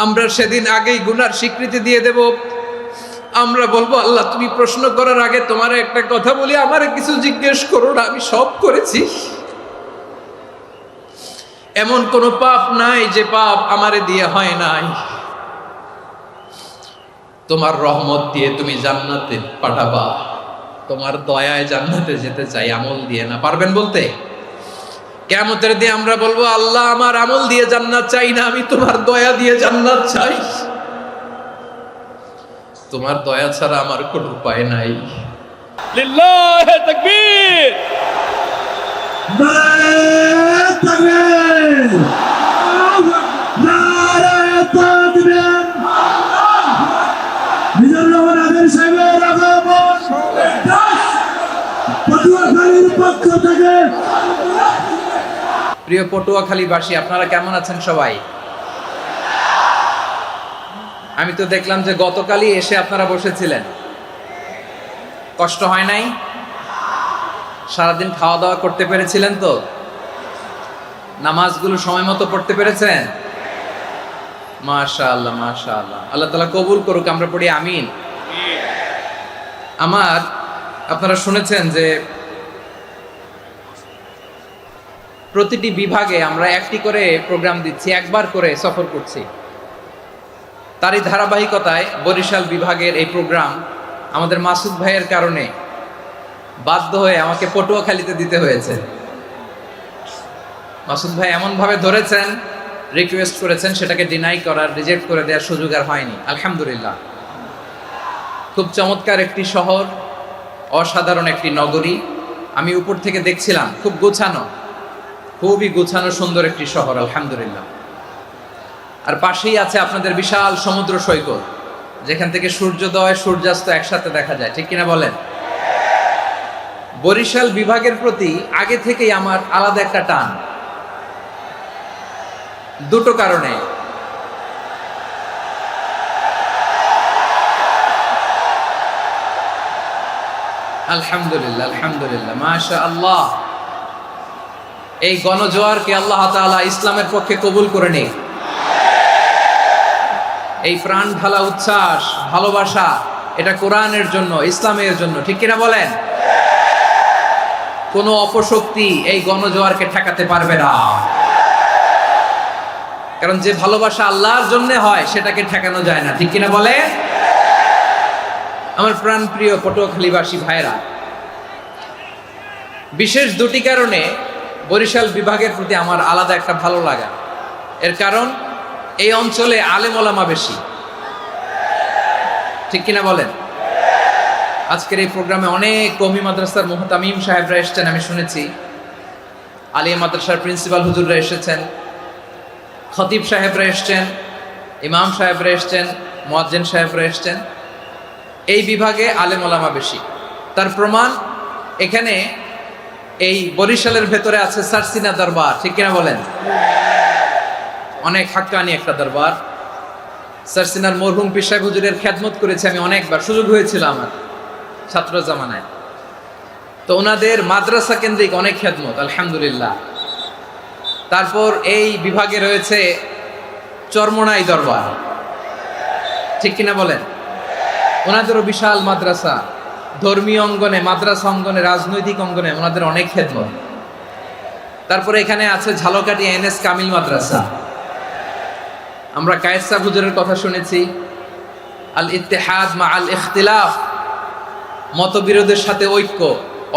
আমরা সেদিন আগেই গুনার স্বীকৃতি দিয়ে দেব। আমরা বলবো, আল্লাহ তুমি প্রশ্ন করার আগে তোমার একটা কথা বলি, আমারে কিছু জিজ্ঞেস করো না, আমি সব করেছি। এমন কোন পাপ নাই যে পাপ আমারে দিয়ে হয় নাই। তোমার রহমত দিয়ে তুমি জান্নাতে পাঠাবা, তোমার দয়ায় জান্নাতে যেতে চাই, আমল দিয়ে না। পারবেন বলতে? কিয়ামতের দিন আমরা বলবো, আল্লাহ আমার আমল দিয়ে জান্নাত চাই না, আমি তোমার দয়া দিয়ে জান্নাত চাই। তোমার দয়া ছাড়া আমার কোনো উপায় নাই। লিল্লাহি তাকবীর, নারায়ে তাকবীর, নারায়ে তাকবীর। মিজানুর রহমান আমির সাহেবের আগমন পটুয়াখালীর পক্ষ থেকে। প্রিয় পটুয়াখালীবাসী, আপনারা কেমন আছেন সবাই? আমি তো দেখলাম যে গতকালই এসে আপনারা বসেছিলেন, কষ্ট হয় নাই? সারাদিন খাওয়া দাওয়া করতে পেরেছিলেন তো? নামাজগুলো সময় মতো পড়তে পেরেছেন? মাশাআল্লাহ, মাশাআল্লাহ। আল্লাহ তাআলা কবুল করুক, আমরা পড়ি আমিন। আপনারা শুনেছেন যে প্রতিটি বিভাগে আমরা একটি করে প্রোগ্রাম দিচ্ছি, একবার করে সফর করছি। তারই ধারাবাহিকতায় বরিশাল বিভাগের এই প্রোগ্রাম আমাদের মাসুদ ভাইয়ের কারণে বাধ্য হয়ে আমাকে পটুয়াখালীতে দিতে হয়েছে। মাসুদ ভাই এমনভাবে ধরেছেন, রিকোয়েস্ট করেছেন, সেটাকে ডিনাই করার, রিজেক্ট করে দেওয়ার সুযোগ আর হয়নি। আলহামদুলিল্লাহ। খুব চমৎকার একটি শহর, অসাধারণ একটি নগরী। আমি উপর থেকে দেখছিলাম, খুব গোছানো, খুবই গোছানো সুন্দর একটি শহর, আলহামদুলিল্লাহ। আর পাশেই আছে আপনাদের বিশাল সমুদ্র সৈকত, যেখান থেকে সূর্যোদয় সূর্যাস্ত একসাথে দেখা যায়, ঠিক কিনা বলেন? বরিশাল বিভাগের প্রতি আগে থেকেই আমার আলাদা একটা টান, দুটো কারণে। আলহামদুলিল্লাহ, আলহামদুলিল্লাহ, মাশাআল্লাহ। এই গণজোয়ারকে আল্লাহ তাআলা ইসলামের পক্ষে কবুল করে নিক। এই প্রাণ ঢালা উচ্ছ্বাস, ভালোবাসা, এটা কোরআনের জন্য, ইসলামের জন্য, ঠিক কিনা বলেন? কোনো অপশক্তি এই গণজোয়ারকে ঠেকাতে পারবে না, কারণ যে ভালোবাসা আল্লাহর জন্য হয় সেটাকে ঠেকানো যায় না, ঠিক কিনা বলে? আমার প্রাণ প্রিয় পটুয়াখালীবাসী ভাইরা, বিশেষ দুটি কারণে বরিশাল বিভাগের প্রতি আমার আলাদা একটা ভালো লাগা। এর কারণ, এই অঞ্চলে আলেম ওলামা বেশি, ঠিক কিনা বলেন? আজকের এই প্রোগ্রামে অনেক কওমি মাদ্রাসার মুহতামিম সাহেবরা এসেছেন, আমি শুনেছি। আলিয়া মাদ্রাসার প্রিন্সিপাল হুজুররা এসেছেন, খতিব সাহেবরা এসেছেন, ইমাম সাহেবরা এসেছেন, মুয়াজ্জিন সাহেবরা এসেছেন। এই বিভাগে আলেম ওলামা বেশি। তার প্রমাণ, এখানে এই বরিশালের ভেতরে আছে সারসিনা দরবার, ঠিক কিনা বলেন? অনেক হাক্কানি একটা দরবার। সারসিনার মরহুম পীর সাহেব হুজুরের খেদমত করেছি আমি অনেকবার, সুযোগ হয়েছিল আমার ছাত্র জামানায়। তো ওনাদের মাদ্রাসা কেন্দ্রিক অনেক খেদমত, আলহামদুলিল্লাহ। তারপর এই বিভাগে রয়েছে চরমোনাই দরবার, ঠিক কিনা বলেন? ওনাদেরও বিশাল মাদ্রাসা, ধর্মীয় অঙ্গনে, মাদ্রাসা অঙ্গনে, রাজনৈতিক অঙ্গনে ওনাদের অনেক খেদমত। তারপরে এখানে আছে ঝালকাঠি এনএস কামিল মাদ্রাসা। আমরা কায়েস সাহেব হুজুরের কথা শুনেছি, আল ইত্তেহাদ মা আল ইখতিলাফ, মতবিরোধের সাথে ঐক্য,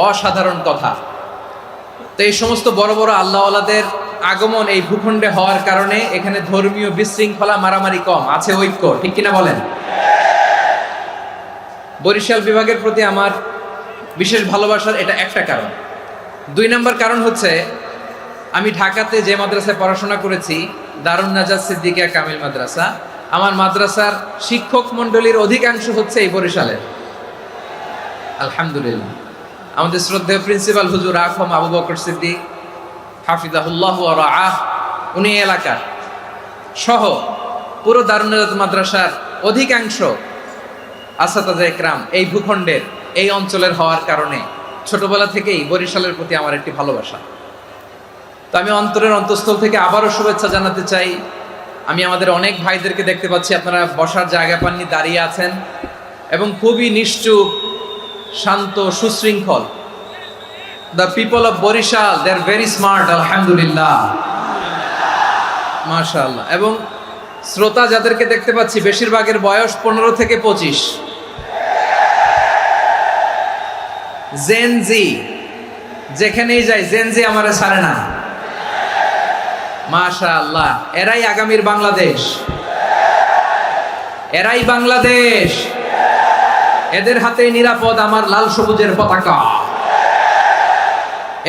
অসাধারণ কথা। তো এই সমস্ত বড় বড় আল্লাহওয়ালাদের আগমন এই ভূখণ্ডে হওয়ার কারণে এখানে ধর্মীয় বিশৃঙ্খলা, মারামারি কম, আছে ঐক্য, ঠিক কিনা বলেন? বরিশাল বিভাগের প্রতি আমার বিশেষ ভালোবাসার এটা একটা কারণ। দুই নম্বর কারণ হচ্ছে, আমি ঢাকাতে যে মাদ্রাসায় পড়াশোনা করেছি, দারুন নাজাত সিদ্দিকিয়া কামিল মাদ্রাসা, আমার মাদ্রাসার শিক্ষক মণ্ডলীর অধিকাংশ হচ্ছে এই বরিশালের, আলহামদুলিল্লাহ। আমাদের শ্রদ্ধেয় প্রিন্সিপাল হুজুর আখম আবু বকর সিদ্দিক হাফিজাহুল্লাহ ওয়া রাআহ, উনি এলাকার সহ পুরো দারুন নাজাত মাদ্রাসার অধিকাংশ আসাতাজা ইকরাম এই ভূখণ্ডের, এই অঞ্চলের হওয়ার কারণে ছোটবেলা থেকেই বরিশালের প্রতি আমার একটি ভালোবাসা। তো আমি অন্তরের অন্তঃস্থল থেকে আবারও শুভেচ্ছা জানাতে চাই আমি আমাদের অনেক ভাইদেরকে দেখতে পাচ্ছি আপনারা বসার জায়গা পাননি, দাঁড়িয়ে আছেন এবং খুবই নিশ্চুপ, শান্ত, সুশৃঙ্খল। The people of Barishal, they are very smart, আলহামদুলিল্লাহ, মাশাআল্লাহ। এবং শ্রোতা যাদেরকে দেখতে পাচ্ছি বেশিরভাগের বয়স 15 থেকে 25। জেনজি, যেখানেই যাই জেনজি আমারে ছাড়ে না, মাশাআল্লাহ। এরাই আগামীর বাংলাদেশ, এরাই বাংলাদেশ। এদের হাতে নিরাপদ আমার লাল সবুজের পতাকা,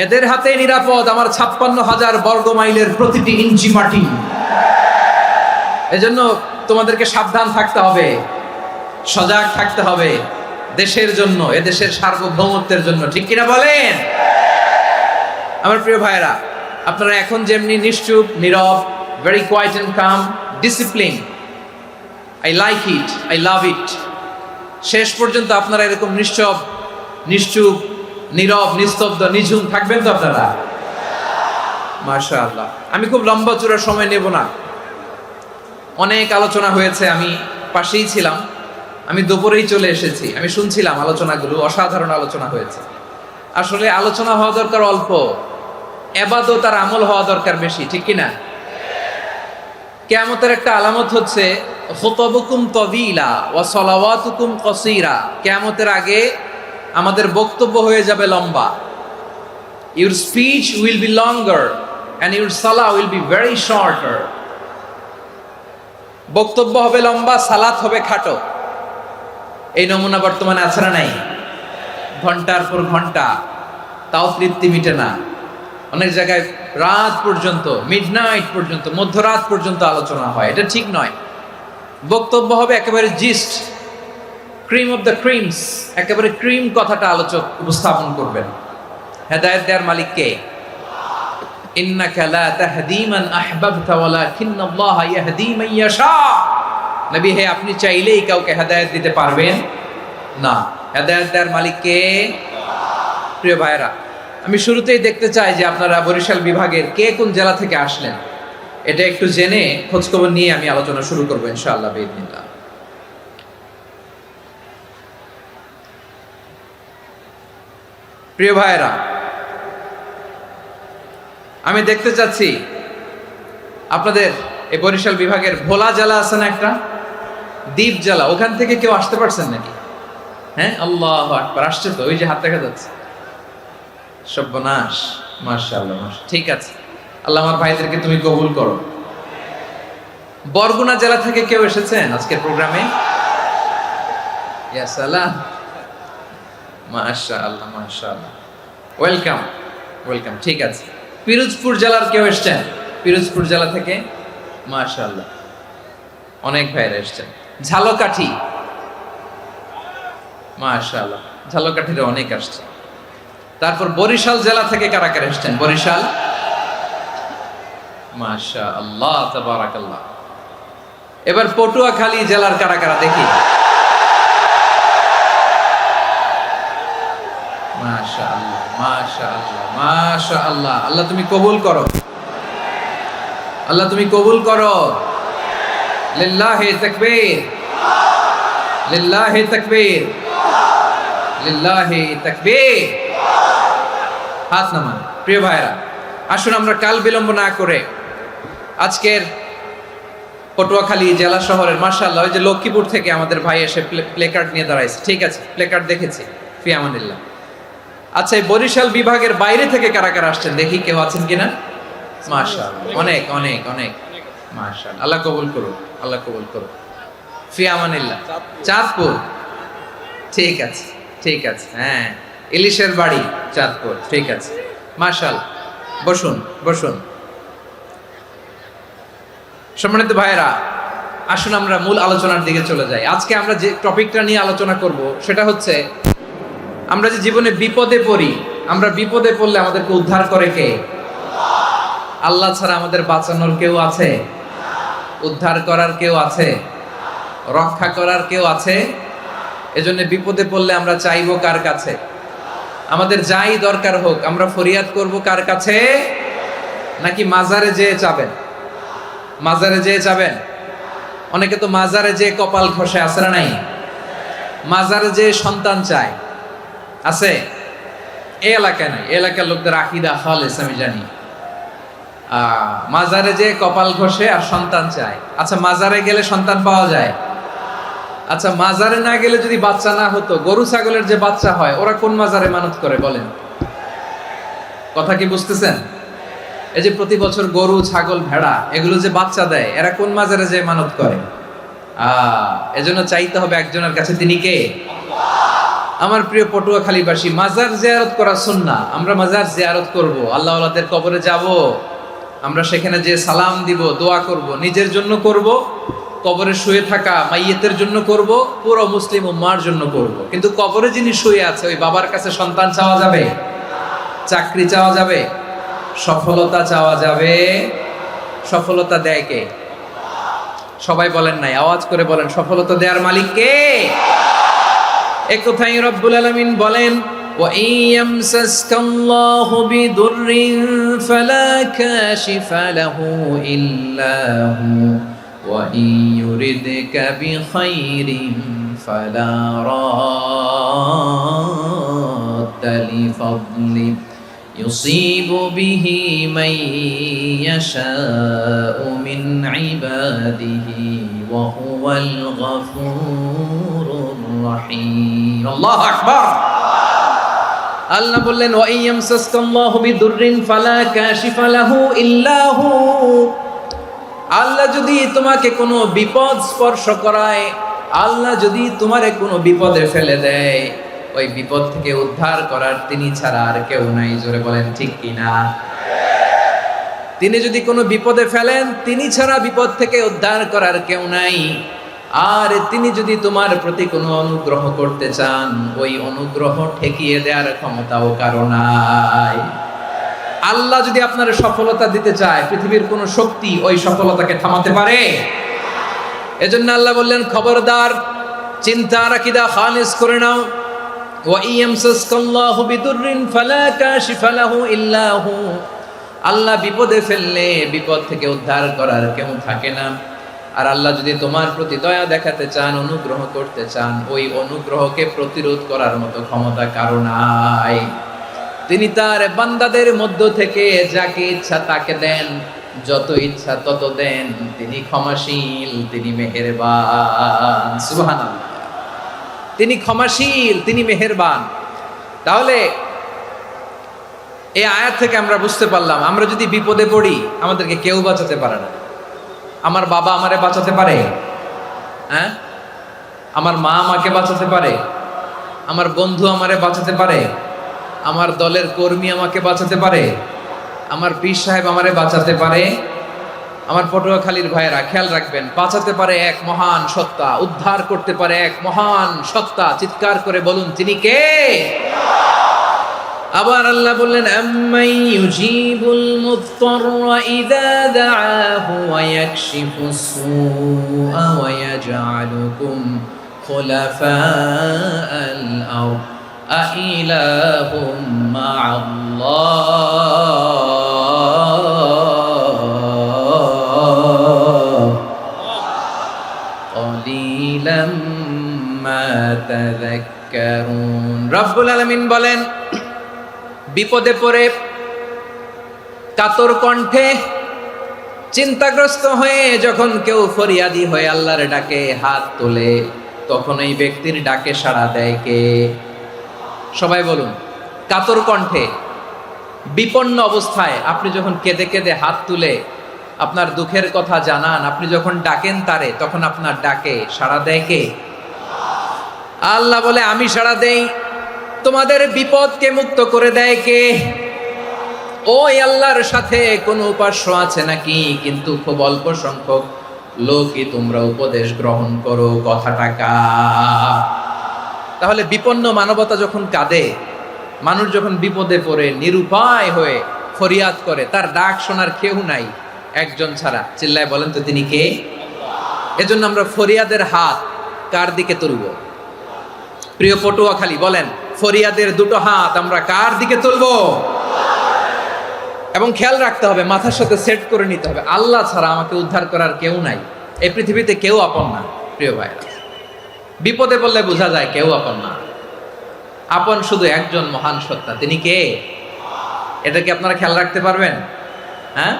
এদের হাতে নিরাপদ আমার 56,000 বর্গ মাইলের প্রতিটি ইঞ্চি মাটি। এজন্য তোমাদেরকে সাবধান থাকতে হবে, সজাগ থাকতে হবে দেশের জন্য, এদেশের সার্বভৌমত্বের জন্য, ঠিক কিনা বলেন? আমার প্রিয় ভাইরা, আপনারা এখন যেমনি নিশ্চুপ, নীরব, very quiet and calm, discipline, I like it, I love it. শেষ পর্যন্ত আপনারা এরকম নিশ্চুপ, নীরব, নিস্তব্ধ, নিঝুম থাকবেন তো আপনারা? মাশাআল্লাহ। আমি খুব লম্বা চূড়া সময় নেব না, অনেক আলোচনা হয়েছে, আমি পাশেই ছিলাম, আমি দুপুরেই চলে এসেছি, আমি শুনছিলাম আলোচনাগুলো, অসাধারণ আলোচনা হয়েছে। আসলে আলোচনা হওয়া দরকার অল্প, ইবাদত আর আমল হওয়া দরকার বেশি, ঠিক কিনা? কিয়ামতের একটা আলামত হচ্ছে খুতবুকুম তাওয়িলা ওয়া সালাওয়াতুকুম কাসীরা। কিয়ামতের আগে আমাদের বক্তব্য হয়ে যাবে লম্বা। Your speech will be longer and your সালাহ উইল বি ভেরি শর্টার। বক্তব্য হবে লম্বা, সালাত হবে খাটো। এই নমুনা বর্তমানে আছে না নাই? ঘন্টার পর ঘন্টা, তাও তৃপ্তি মিটে না। অনেক জায়গায় রাত পর্যন্ত, মিডনাইট পর্যন্ত, মধ্যরাত পর্যন্ত আলোচনা হয়, এটা ঠিক নয়। বক্তব্য হবে একেবারে gist, cream of the creams, একেবারে ক্রিম কথাটা আলোচক উপস্থাপন করবেন। হেদায়েত দেওয়ার মালিক কে? ইন্নাকা লা তাহদি মান আহবাবতা ওয়ালাকিন্নাল্লাহা ইয়াহদি মান ইয়াশা। নবী হে, আপনি চাইলেই কাউকে হেদায়েত দিতে পারবেন না, হেদায়েত দেওয়ার মালিক কে? প্রিয় ভাইরা, আমি শুরুতেই দেখতে চাই যে আপনারা বরিশাল বিভাগের কে কোন জেলা থেকে আসলেন, এটা একটু জেনে খোঁজখবর নিয়ে আমি আলোচনা শুরু করবো ইনশাআল্লাহ বিইذنিল্লাহ। প্রিয় ভাইরা, আমি দেখতে চাচ্ছি আপনাদের এই বরিশাল বিভাগের ভোলা জেলা আছে না একটা, দ্বীপ জেলা, ওখান থেকে কেউ আসতে পারছেন নাকি? হ্যাঁ, আল্লাহু আকবার, আসছে তো, ওই যে হাত দেখা যাচ্ছে। সর্বনাশ, মাশাআল্লাহ, ঠিক আছে, আল্লাহ আমার ভাইদেরকে তুমি কবুল করো। বরগুনা জেলা থেকে কেউ এসেছেন আজকের প্রোগ্রামে? ইয়া সালাম, মাশাআল্লাহ, মাশাআল্লাহ, ওয়েলকাম, ওয়েলকাম, ঠিক আছে। পিরোজপুর জেলার কেউ এসেছেন? পিরোজপুর জেলা থেকে মাশাআল্লাহ অনেক ভাইরা এসেছেন। ঝালকাঠি, মাশাআল্লাহ, ঝালকাঠিতে অনেক আসছে। তারপর বরিশাল জেলা থেকে কারা কারা এসেছেন? বরিশাল, মাশাআল্লাহ, তাবারাকাল্লাহ। এবার পটুয়াখালী জেলার কারা কারা দেখি? মাশাআল্লাহ, মাশাআল্লাহ, মাশাআল্লাহ। আল্লাহ তুমি কবুল করো, আল্লাহ তুমি কবুল করো। লিল্লাহি তাকবীর, লিল্লাহি তাকবীর, লিল্লাহি তাকবীর। হাত নামান। প্রিয় ভাইরা, আসুন আমরা কাল বিলম্ব না করে আজকের পটুয়াখালী জেলা শহরের, মাশাআল্লাহ, ওই যে লক্ষ্মীপুর থেকে আমাদের ভাই এসে প্লেকার্ড নিয়ে দাঁড়াইছে, ঠিক আছে, প্লেকার্ড দেখেছি, ফি আমানিল্লাহ। আচ্ছা, এই বরিশাল বিভাগের বাইরে থেকে কারা কারা আসছেন দেখি, কেউ আছেন কিনা? মাশাআল্লাহ, অনেক অনেক অনেক, মাশাআল্লাহ, আল্লাহ কবুল করুন, আল্লাহ কবুল করুন, ফি আমানিল্লাহ। চাঁদপুর, ঠিক আছে, ঠিক আছে, হ্যাঁ, ইলিশের বাড়ি, চাঁদপুর, ঠিক আছে, মাশাআল্লাহ। বসুন, বসুন। সম্মানিত ভাইরা, আসুন আমরা মূল আলোচনার দিকে চলে যাই। আজকে আমরা যে টপিকটা নিয়ে আলোচনা করব সেটা হচ্ছে, আমরা যে জীবনে বিপদে পড়ি, আমরা বিপদে পড়লে আমাদেরকে উদ্ধার করে কে? আল্লাহ ছাড়া আমাদের বাঁচানোর কেউ আছে? উদ্ধার করার কেউ আছে? রক্ষা করার কেউ আছে? এজন্য বিপদে পড়লে আমরা চাইবো কার কাছে? আমাদের যাই দরকার হোক আমরা ফরিয়াদ করব কার কাছে? নাকি মাজারে যেয়ে চাবেন? মাজারে যেয়ে যাবেন? অনেকে তো মাজারে যেয়ে কপাল ঘষে, আছে না নাই? মাজারে যেয়ে সন্তান চায়, আছে? এই এলাকায় নাই, এই এলাকার লোকদের আকীদা খালেস আমি জানি। মাজারে যে কপাল ঘষে আর সন্তান চায়। আচ্ছা, মাজারে গেলে সন্তান পাওয়া যায়? আচ্ছা, মাজারে না গেলে যদি বাচ্চা না হতো, গরু ছাগলের যে বাচ্চা হয় ওরা কোন মাজারে মানত করে বলেন? কথা কি বুঝতেছেন? এই যে প্রতি বছর গরু ছাগল ভেড়া এগুলো যে বাচ্চা দেয়, এরা কোন মাজারে যে মানত করে? এজন্য চাইতে হবে একজনের কাছে, তিনি কে? আমার প্রিয় পটুয়াখালীবাসী, মাজার জিয়ারত করা সুন্নাহ। আমরা মাজার জিয়ারত করব, আল্লাহ ওয়ালাদের কবরে যাব, আমরা সেখানে যে সালাম দিব, দোয়া করব, নিজের জন্য করব, কবরে শুয়ে থাকা মাইয়েতের জন্য করব, পুরো মুসলিম উম্মার জন্য করব। কিন্তু কবরে যিনি শুয়ে আছে ওই বাবার কাছে সন্তান চাওয়া যাবে? চাকরি চাওয়া যাবে? সফলতা চাওয়া যাবে? সফলতা দেয় কে? সবাই বলেন নাই, আওয়াজ করে বলেন, সফলতা দেওয়ার মালিক কে? এক কথাই রব্বুল আলামিন বলেন, ওয়া ইয়ামসাসকাল্লাহু বিদুররিন ফালা কাশিফা লাহু ইল্লা হু ওয়া ইয়ুরিদকা বিখাইরিন ফালা রাদ্দা লিফাদলি ইউসিবু বিহি মান ইয়াশাউ মিন ইবাদিহি ওয়া হুয়াল গফুরুর রহিম। আল্লাহু আকবার। আল্লাহ বললেন, ওয়া ইয়ামসাসকাল্লাহু বিদুররিন ফালা কাশিফা লাহু ইল্লা হু। আল্লাহ যদি তোমাকে কোনো বিপদ স্পর্শ করায়, আল্লাহ যদি তোমারে কোনো বিপদে ফেলে দেয়, ওই বিপদ থেকে উদ্ধার করার তিনি ছাড়া আর কেউ নাই। জোরে বলেন ঠিক কিনা? তিনি যদি কোনো বিপদে ফেলেন, তিনি ছাড়া বিপদ থেকে উদ্ধার করার কেউ নাই। আর তিনি যদি তোমার প্রতি কোনো অনুগ্রহ করতে চান, ওই অনুগ্রহ ঠেকিয়ে দেওয়ার ক্ষমতাও কারো নাই। আল্লাহ যদি আপনার সফলতা দিতে চায়, পৃথিবীর কোনো শক্তি ওই সফলতাকে থামাতে পারে? এজন্য আল্লাহ বললেন, খবরদার, চিন্তার আকীদা খালিস করে নাও। ওয়া ইয়ামসাসকাল্লাহু বিদুররিন ফালা কাশিফা লাহু ইল্লা হু। আল্লাহ বিপদে ফেললে বিপদ থেকে উদ্ধার করার কেউ থাকে না। আর আল্লাহ যদি তোমার প্রতি দয়া দেখাতে চান, অনুগ্রহ করতে চান, ওই অনুগ্রহকে প্রতিরোধ করার মতো ক্ষমতা কারো নাই। তিনি তার বান্দাদের মধ্য থেকে যাকে ইচ্ছা তাকে দেন, যত ইচ্ছা তত দেন। তিনি ক্ষমাশীল, তিনি মেহেরবান। সুবহানাল্লাহ। তিনি ক্ষমাশীল, তিনি মেহেরবান। তাহলে এই আয়াত থেকে আমরা বুঝতে পারলাম, আমরা যদি বিপদে পড়ি আমাদেরকে কেউ বাঁচাতে পারে না। আমার বাবা আমারে বাঁচাতে পারে? হ্যাঁ? আমার মা আমাকে বাঁচাতে পারে? আমার বন্ধু আমারে বাঁচাতে পারে? আমার দলের কর্মী আমাকে বাঁচাতে পারে? আমার পীর সাহেব আমারে বাঁচাতে পারে? আমার পটুয়াখালীর ভাইয়েরা খেয়াল রাখবেন, বাঁচাতে পারে এক মহান সত্তা, উদ্ধার করতে পারে এক মহান সত্তা। চিৎকার করে বলুন, তিনি কে? আবার আল্লাহ বললেন, আম্মান ইউজিবুল মুত্তাররা ইযা দাআহু ওয়া ইয়াকশিফুস সুআ ওয়া ইয়াজআলুকুম খুলাফাআল আরদ আইলাহুম মা'আল্লাহ ক্বালিলাম মা তাযাক্কারুন। রব্বুল আলামিন বলেন, বিপদে পড়ে কাতর কণ্ঠে চিন্তাগ্রস্ত হয়ে যখন কেউ ফরিয়াদি হয়ে আল্লাহর ডাকে হাত তোলে, তখন এই ব্যক্তির ডাকে সাড়া দেয় কে? সবাই বলুন। কাতর কণ্ঠে বিপন্ন অবস্থায় আপনি যখন কেঁদে কেঁদে হাত তুলে আপনার দুঃখের কথা জানান, আপনি যখন ডাকেন তারে, তখন আপনার ডাকে সাড়া দেয় কে? আল্লাহ বলে, আমি সাড়া দেই। তোমাদের বিপদকে মুক্ত করে দেয় কে? ওই আল্লাহর সাথে কোন উপাস্য আছে নাকি? কিন্তু খুব অল্প সংখ্যক লোকই তোমরা উপদেশ গ্রহণ করো। কথাটা কার? তাহলে বিপন্ন মানবতা যখন কাঁদে, মানুষ যখন বিপদে পড়ে নিরুপায় হয়ে ফরিয়াদ করে, তার ডাক শোনার কেউ নাই একজন ছাড়া। চিল্লায় বলেন তো, তিনি কে? এজন্য আমরা ফরিয়াদের হাত কার দিকে তুলব? প্রিয় পটুয়াখালী বলেন, ফরিয়াদের দুটো হাত আমরা কার দিকে তুলব? এবং খেয়াল রাখতে হবে, মাথার সাথে সেট করে নিতে হবে, আল্লাহ ছাড়া আমাকে উদ্ধার করার কেউ নাই। এই পৃথিবীতে কেউ আপন না প্রিয় ভাইরা। বিপদে পড়লে বোঝা যায় কেউ আপন না। আপন শুধু একজন মহান সত্তা, তিনি কে? এটা কি আপনারা খেয়াল রাখতে পারবেন? হ্যাঁ,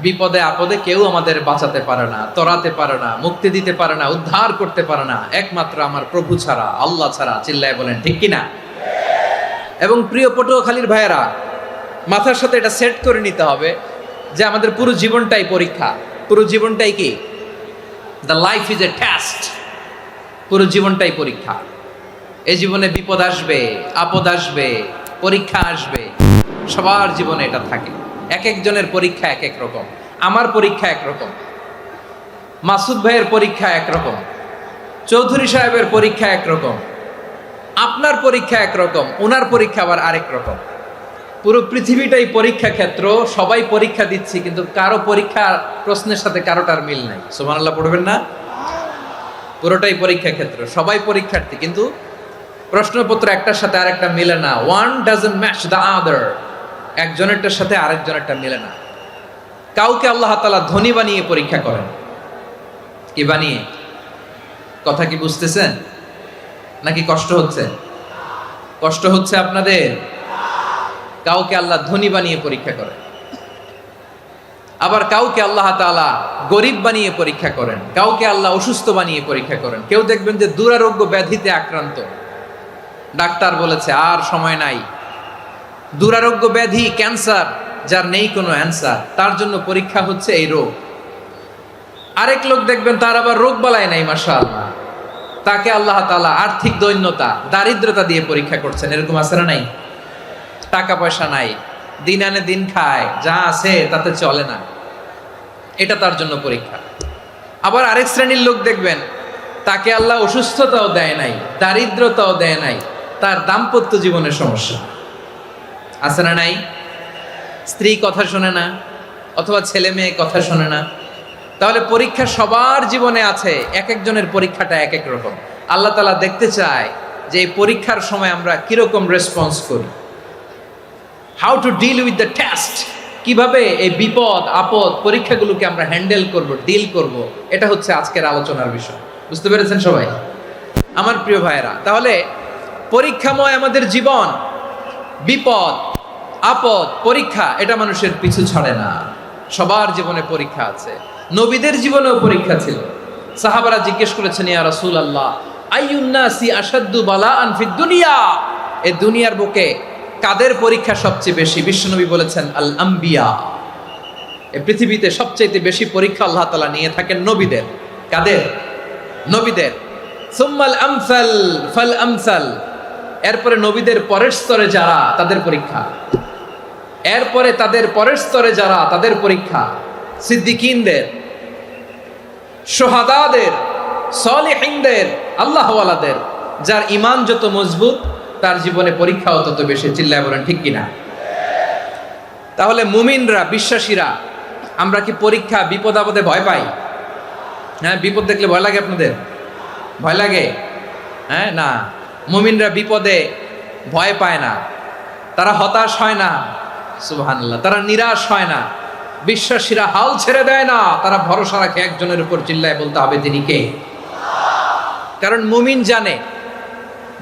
বিপদে আপদে কেউ আমাদের বাঁচাতে পারে না, তরাতে পারে না, মুক্তি দিতে পারে না, উদ্ধার করতে পারে না, একমাত্র আমার প্রভু ছাড়া, আল্লাহ ছাড়া। চিল্লায় বলেন ঠিক কিনা? এবং প্রিয় পটুয়াখালীর ভাইয়েরা, মাথার সাথে এটা সেট করে নিতে হবে যে আমাদের পুরো জীবনটাই পরীক্ষা। পুরো জীবনটাই কি? The life is a test. পুরো জীবনটাই পরীক্ষা। এই জীবনে বিপদ আসবে, আপদ আসবে, পরীক্ষা আসবে, সবার জীবনে এটা থাকে। এক একজনের পরীক্ষা এক এক রকম। আমার পরীক্ষা একরকম, মাসুদ ভাইয়ের পরীক্ষা একরকম, চৌধুরী সাহেবের পরীক্ষা একরকম, আপনার পরীক্ষা একরকম, ওনার পরীক্ষা আবার আরেক রকম। পুরো পৃথিবীটাই পরীক্ষা ক্ষেত্র, সবাই পরীক্ষা দিচ্ছি, কিন্তু কারো পরীক্ষা প্রশ্নের সাথে কারোটার মিল নাই। সুবহানাল্লাহ পড়বেন না? পুরোটাই পরীক্ষা ক্ষেত্র, সবাই পরীক্ষার্থী, কিন্তু প্রশ্নপত্র একটার সাথে আরেকটা মিলে না। One doesn't match the other. একজনেরটার সাথে আরেকজনেরটা মিলে না। কাউকে আল্লাহ তাআলা ধনী বানিয়ে পরীক্ষা করেন। কি বানিয়ে? কথা কি বুঝতেছেন নাকি কষ্ট হচ্ছে? কষ্ট হচ্ছে আপনাদের? কাউকে আল্লাহ ধনী বানিয়ে পরীক্ষা করেন, আবার কাউকে আল্লাহ তাআলা গরিব বানিয়ে পরীক্ষা করেন, কাউকে আল্লাহ অসুস্থ বানিয়ে পরীক্ষা করেন। কেউ দেখবেন যে দুরারোগ্য ব্যাধিতে আক্রান্ত, ডাক্তার বলেছে আর সময় নাই, দুরারোগ্য ব্যাধি, ক্যান্সার, যার নেই কোনো অ্যান্সার, তার জন্য পরীক্ষা হচ্ছে এই রোগ। আরেক লোক দেখবেন তার আবার রোগ বালাই নাই, মাশাআল্লাহ, তাকে আল্লাহ তাআলা আর্থিক দৈন্যতা, দারিদ্রতা দিয়ে পরীক্ষা করছেন। এরকম আছে না নাই? টাকা পয়সা নাই, দিন আনে দিন খায়, যা আছে তাতে চলে না, এটা তার জন্য পরীক্ষা। আবার আরেক শ্রেণীর লোক দেখবেন তাকে আল্লাহ অসুস্থতাও দেয় নাই, দারিদ্রতাও দেয় নাই, তার দাম্পত্য জীবনের সমস্যা আছে না নাই? স্ত্রী কথা শোনে না, অথবা ছেলে মেয়ে কথা শোনে না। তাহলে পরীক্ষা সবার জীবনে আছে, এক একজনের পরীক্ষাটা এক এক রকম। আল্লাহ তাআলা দেখতে চায় যে এই পরীক্ষার সময় আমরা কিরকম রেসপন্স করি। How to deal with the test, কিভাবে এই বিপদ আপদ পরীক্ষাগুলোকে আমরা হ্যান্ডেল করব, ডিল করব, এটা হচ্ছে আজকের আলোচনার বিষয়। বুঝতে পেরেছেন সবাই আমার প্রিয় ভাইয়েরা? তাহলে পরীক্ষাময় আমাদের জীবন, বিপদ আপদ পরীক্ষা, এটা মানুষের পিছু ছাড়ে না। সবার জীবনে পরীক্ষা আছে। নবীদের জীবনেও পরীক্ষা ছিল। সাহাবারা জিজ্ঞেস করেছেন, ইয়া রাসূলুল্লাহ, আইয়ুন নাসি আশাদ্দু বালাআন ফিদ দুনিয়া, এই দুনিয়ার বুকে কাদের পরীক্ষা সবচেয়ে বেশি? বিশ্বনবী বলেছেন, আল আম্বিয়া। এই পৃথিবীতে সবচেয়ে বেশি পরীক্ষা আল্লাহ তাআলা নিয়ে থাকেন নবীদের। কাদের? নবীদের। সুম্মাল আমসাল ফাল আমসাল, এরপরে নবীদের পরের স্তরে যারা, তাদের পরীক্ষা। এরপরে তাদের পরের স্তরে যারা, তাদের পরীক্ষা। সিদ্দিকিনদের, শোহাদাদের, সলিহিনদের, আল্লাহওয়ালাদের। যার ঈমান যত মজবুত, তার জীবনে পরীক্ষাও তত বেশি। চিল্লায় বলেন ঠিক কিনা? তাহলে মুমিনরা, বিশ্বাসীরা, আমরা কি পরীক্ষা বিপদ আপদে ভয় পাই? হ্যাঁ, বিপদ দেখলে ভয় লাগে আপনাদের? ভয় লাগে? হ্যাঁ, না, মুমিনরা বিপদে ভয় পায় না, তারা হতাশ হয় না, সুবহানাল্লাহ, তারা নিরাশ হয় না। বিশ্বাসীরা হাল ছেড়ে দেয় না, তারা ভরসা রাখে একজনের উপর। চিল্লায় বলতে হবে তিনি কে? কারণ মুমিন জানে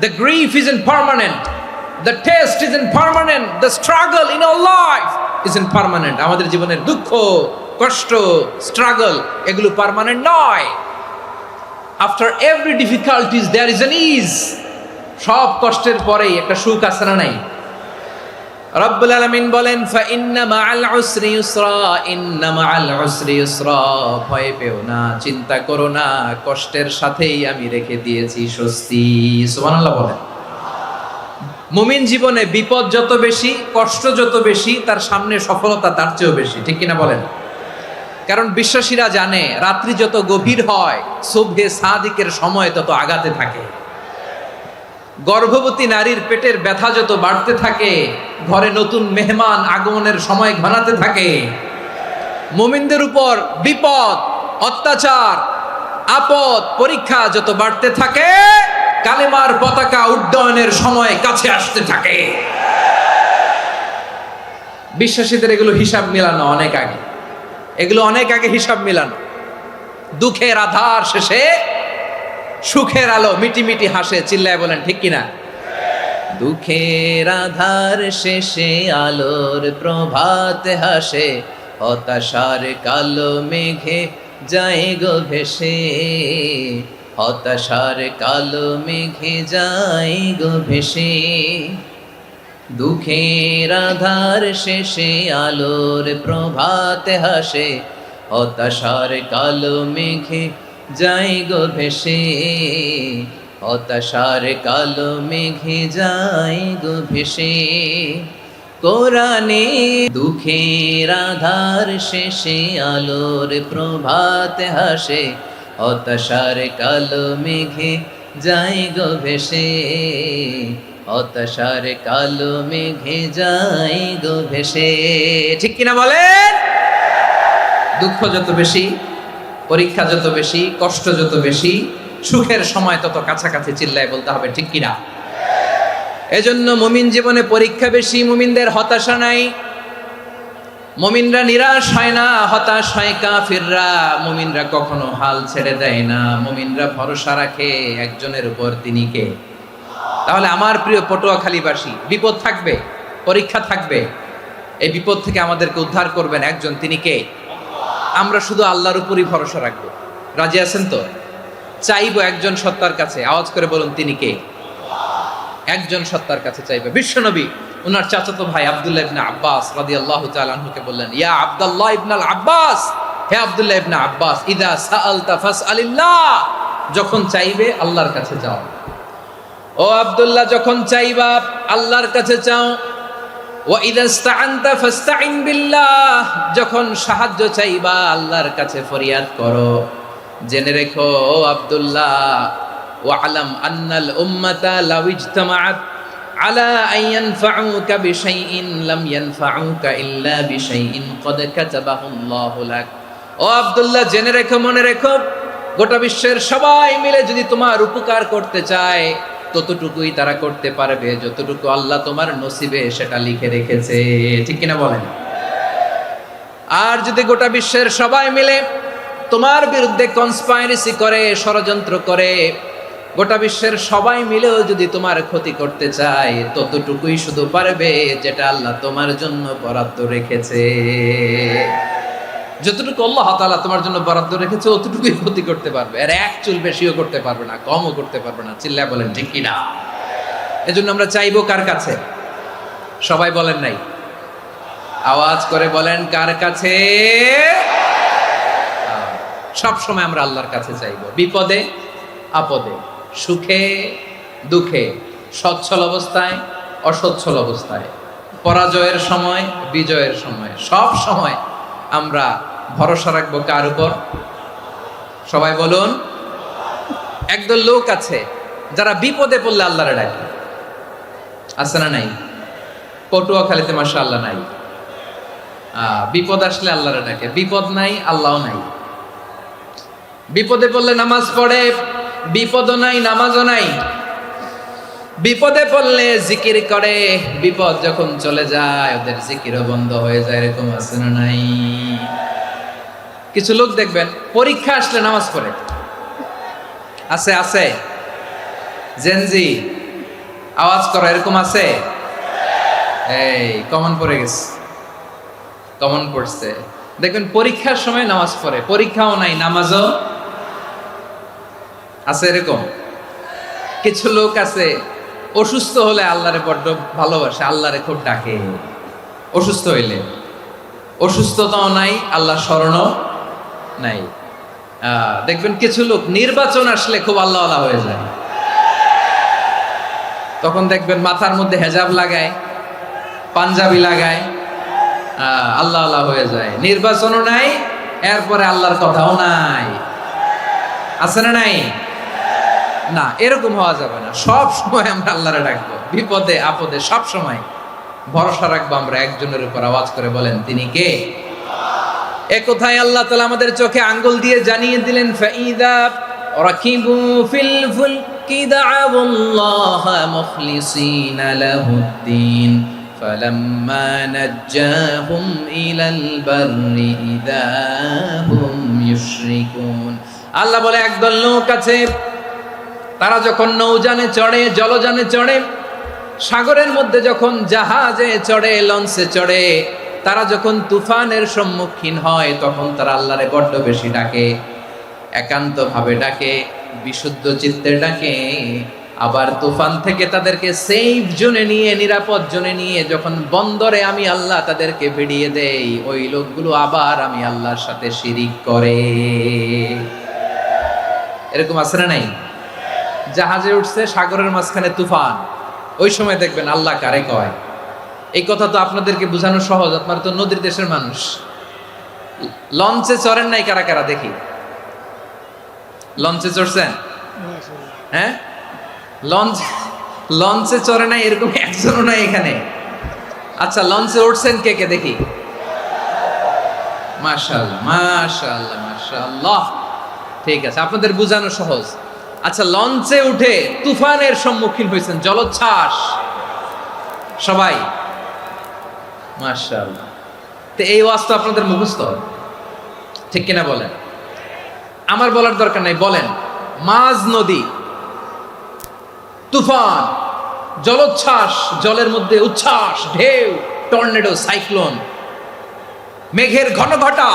the grief isn't permanent, the test isn't permanent, the struggle in our life isn't permanent. আমাদের জীবনের দুঃখ, কষ্ট, স্ট্রাগল, এগুলো পার্মানেন্ট নয়। after every difficulties there is an ease. সব কষ্টের পরেই একটা সুখ আছে না নাই? রব্বুল আলামিন বলেন, ফাইন্না মাআল উসরি ইউসরা, ইন্না মাআল উসরি ইউসরা, ভয় পেও না, চিন্তা করো না, কষ্টের সাথেই আমি রেখে দিয়েছি স্বস্তি। সুবহানাল্লাহ বলেন। মুমিন জীবনে বিপদ যত বেশি, কষ্ট যত বেশি, তার সামনে সফলতা তার চেয়েও বেশি। ঠিক কিনা বলেন? কারণ বিশ্বাসীরা জানে রাত্রি যত গভীর হয়, সুবহে সাদিকের সময় তত আগাতে থাকে। গর্ভবতী নারীর পেটের ব্যথা যত বাড়তে থাকে, ঘরে নতুন মেহমান আগমনের সময় ঘনাতে থাকে। মুমিনদের উপর বিপদ, অত্যাচার, আপদ, পরীক্ষা যত বাড়তে থাকে, কালেমার পতাকা উড্ডয়নের সময় কাছে আসতে থাকে। বিশ্বাসীদের এগুলো হিসাব মিলানো অনেক আগে, এগুলো অনেক আগে হিসাব মিলানো। দুঃখের আধার শেষে সুখের আলো মিটি মিটি হাসে, চিল্লায় বলেন ঠিক কিনা? দুঃখের আধার শেষে আলোর প্রভাত হাসে, হতাশার কালো মেঘে যায় গো ভেসে, হতাশার কালো মেঘে যায় গো ভেসে। দুঃখের আধার শেষে আলোর প্রভাত হাসে, হতাশার কালো মেঘে যায় গো ভেসে, হতাশার কালো মেঘে যায় গো ভেসে। কোরআনে দুঃখের আধার শেষে আলোর প্রভাত হাসে, হতাশার কালো মেঘে যায় গো ভেসে, হতাশার কালো মেঘে যায় গো ভেসে। ঠিক কিনা বলেন? দুঃখ যত বেশি, পরীক্ষা যত বেশি, কষ্ট যত বেশি, সুখের সময় তত কাছাকাছি, চিল্লায় বলতে হবে ঠিক কিনা? এজন্য মুমিন জীবনে পরীক্ষা বেশি, মুমিনদের হতাশা নাই। মুমিনরা নিরাশ হয় না, হতাশ হয় কাফিররা। মুমিনরা কখনো হাল ছেড়ে দেয় না, মুমিনরা ভরসা রাখে একজনের উপর, তিনি কে? তাহলে আমার প্রিয় পটুয়াখালীবাসী, বিপদ থাকবে, পরীক্ষা থাকবে, এই বিপদ থেকে আমাদেরকে উদ্ধার করবেন একজন, তিনি কে? আমরা শুধু আল্লাহর উপরই ভরসা রাখবো। রাজি আছেন তো? চাইবো একজন সত্তার কাছে, আওয়াজ করে বলুন তিনি কে? একজন সত্তার কাছে চাইবে। বিশ্বনবী ওনার চাচাতো ভাই আব্দুল্লাহ ইবনে আব্বাস রাদিয়াল্লাহু তাআলা আনহুকে বললেন, ইয়া আব্দুল্লাহ ইবনুল আব্বাস, হে আব্দুল্লাহ ইবনে আব্বাস, ইদা সাআলতা ফাসআলিল্লাহ, যখন চাইবে আল্লাহর কাছে যাও। ও আব্দুল্লাহ, যখন চাইবা আল্লাহর কাছে চাও। ওয়া ইদা ইসতাআনতা ফাসতাইন বিল্লাহ, যখন সাহায্য চাইবা আল্লাহর কাছে ফরিয়াদ করো। জেনে রেখো ও আব্দুল্লাহ, ওয়া'লাম আন্নাল উম্মাতা লাউ ইজতামাআত আলা আন ইয়ানফাউকা বিশাইইন লাম ইয়ানফাউকা ইল্লা বিশাইইন ক্বাদ কাতাবাহু আল্লাহু লাক। ও আব্দুল্লাহ, জেনে রেখো, মনে রেখো, গোটা বিশ্বের সবাই মিলে যদি তোমার উপকার করতে চায়, ততটুকুই তারা করতে পারবে যতটুকু আল্লাহ তোমার নসিবে সেটা লিখে রেখেছে। ঠিক কিনা বলেন? আর যদি গোটা বিশ্বের সবাই মিলে তোমার বিরুদ্ধে কনস্পাইরেসি করে, ষড়যন্ত্র করে, গোটা বিশ্বের সবাই মিলেও যদি তোমার ক্ষতি করতে চায়, ততটুকুই শুধু পারবে যেটা আল্লাহ তোমার জন্য বরাদ্দ রেখেছে। যতটুকু আল্লাহ তাআলা তোমার জন্য বরাদ্দ রেখেছে অতটুকুই ক্ষতি করতে পারবে, আর এক চুল বেশিও করতে পারবে না, কমও করতে পারবে না। চিল্লায় বলেন ঠিক কিনা? এজন্য আমরা চাইবো কার কাছে? সবাই বলেন নাই, আওয়াজ করে বলেন কার কাছে? সব সময় আমরা আল্লাহর কাছে চাইবো, বিপদে আপদে, সুখে দুঃখে, সচ্ছল অবস্থায় অসচ্ছল অবস্থায়, পরাজয়ের সময় বিজয়ের সময়, সব সময় আমরা ভরসা রাখবো কার উপর? সবাই বলুন। একদল লোক আছে যারা বিপদে পড়লে আল্লাহরে ডাকে, আছে না নাই? পটুয়াখালীতে মাশাআল্লাহ নাই। বিপদ আসলে আল্লাহরে ডাকে, বিপদ নাই আল্লাহও নাই। বিপদে পড়লে নামাজ পড়ে, বিপদও নাই নামাজও নাই। বিপদে পড়লে জিকির করে, বিপদ যখন চলে যায় ওদের জিকিরও বন্ধ হয়ে যায়। এরকম আছে না নাই? কিছু লোক দেখবেন পরীক্ষা আসলে নামাজ পড়ে, আছে আছে? জেনজি আওয়াজ করো, এরকম আছে? এই কমন পড়ে গেছে, কমন পড়ছে। দেখবেন পরীক্ষার সময় নামাজ পড়ে, পরীক্ষাও নাই নামাজও আছে। এরকম কিছু লোক আছে অসুস্থ হলে আল্লাহরে বড্ড ভালোবাসে, আল্লাহরে খুব ডাকে। অসুস্থ হইলে অসুস্থতাও নাই, আল্লাহ স্মরণও নাই। দেখবেন কিছু লোক নির্বাচন আসলে খুব আল্লাহওয়ালা হয়ে যায়, তখন দেখবেন মাথার মধ্যে হেজাব লাগায়, পাঞ্জাবি লাগায়, আল্লাহওয়ালা হয়ে যায়। নির্বাচনও নাই, এরপরে আল্লাহর কথাও নাই। আছে না নাই? না, এরকম হওয়া যাবে না। সব সময় আমরা আল্লাহরে ডাকবো, বিপদে আপদে সব সময় ভরসা রাখবো আমরা একজনের উপর। আওয়াজ করে বলেন তিনি কে? এ কথায় আল্লাহ তাআলা আমাদের চোখে আঙ্গুল দিয়ে জানিয়ে দিলেন, ফাইদা রাকিবু ফিল ফুলকি দা'আবুল্লাহ মুখলিসিনা লাহুদ্দিন فلما نجاهم إلى البر إذا هم يشركون আল্লাহ বলে একদল লোক আছে তারা যখন নৌযানে চড়ে জলযানে চড়ে সাগরের মধ্যে যখন জাহাজে চড়ে লঞ্চে চড়ে তারা যখন তুফানের সম্মুখীন হয় তখন তারা আল্লাহরে বড্ড বেশি ডাকে একান্তভাবে ডাকে বিশুদ্ধ চিত্তে ডাকে আবার তুফান থেকে তাদেরকে সেফ জোনে নিয়ে নিরাপদ জোনে নিয়ে যখন বন্দরে আমি আল্লাহ তাদেরকে ভিড়িয়ে দেই ওই লোকগুলো আবার আমি আল্লাহর সাথে শিরিক করে এরকম আছে না নাই জাহাজে উঠছে সাগরের মাঝখানে তুফান ওই সময় দেখবেন আল্লাহ কারে কয় এই কথা তো আপনাদেরকে বোঝানো সহজ আপনারা তো নদীর দেশের মানুষ লঞ্চে চড়েন নাই কারা কারা দেখি লঞ্চে চড়ছেন হ্যাঁ লঞ্চে চড়ে নাই এরকম একজনও নাই এখানে আচ্ছা লঞ্চে উঠছেন কে কে দেখি মাশাআল্লাহ মাশাআল্লাহ মাশাআল্লাহ ঠিক আছে আপনাদের বোঝানো সহজ আচ্ছা লঞ্চে উঠে তুফানের সম্মুখীন হয়েছেন জলোচ্ছ্বাস সবাই মাশাআল্লাহ তো এই ওয়াজ তো আপনাদের মুখস্থ ঠিক কিনা বলেন আমার বলার দরকার নাই বলেন মাঝ নদী তুফান জলোচ্ছ্বাস জলের মধ্যে উচ্ছ্বাস ঢেউ টর্নেডো সাইক্লোন মেঘের ঘনঘটা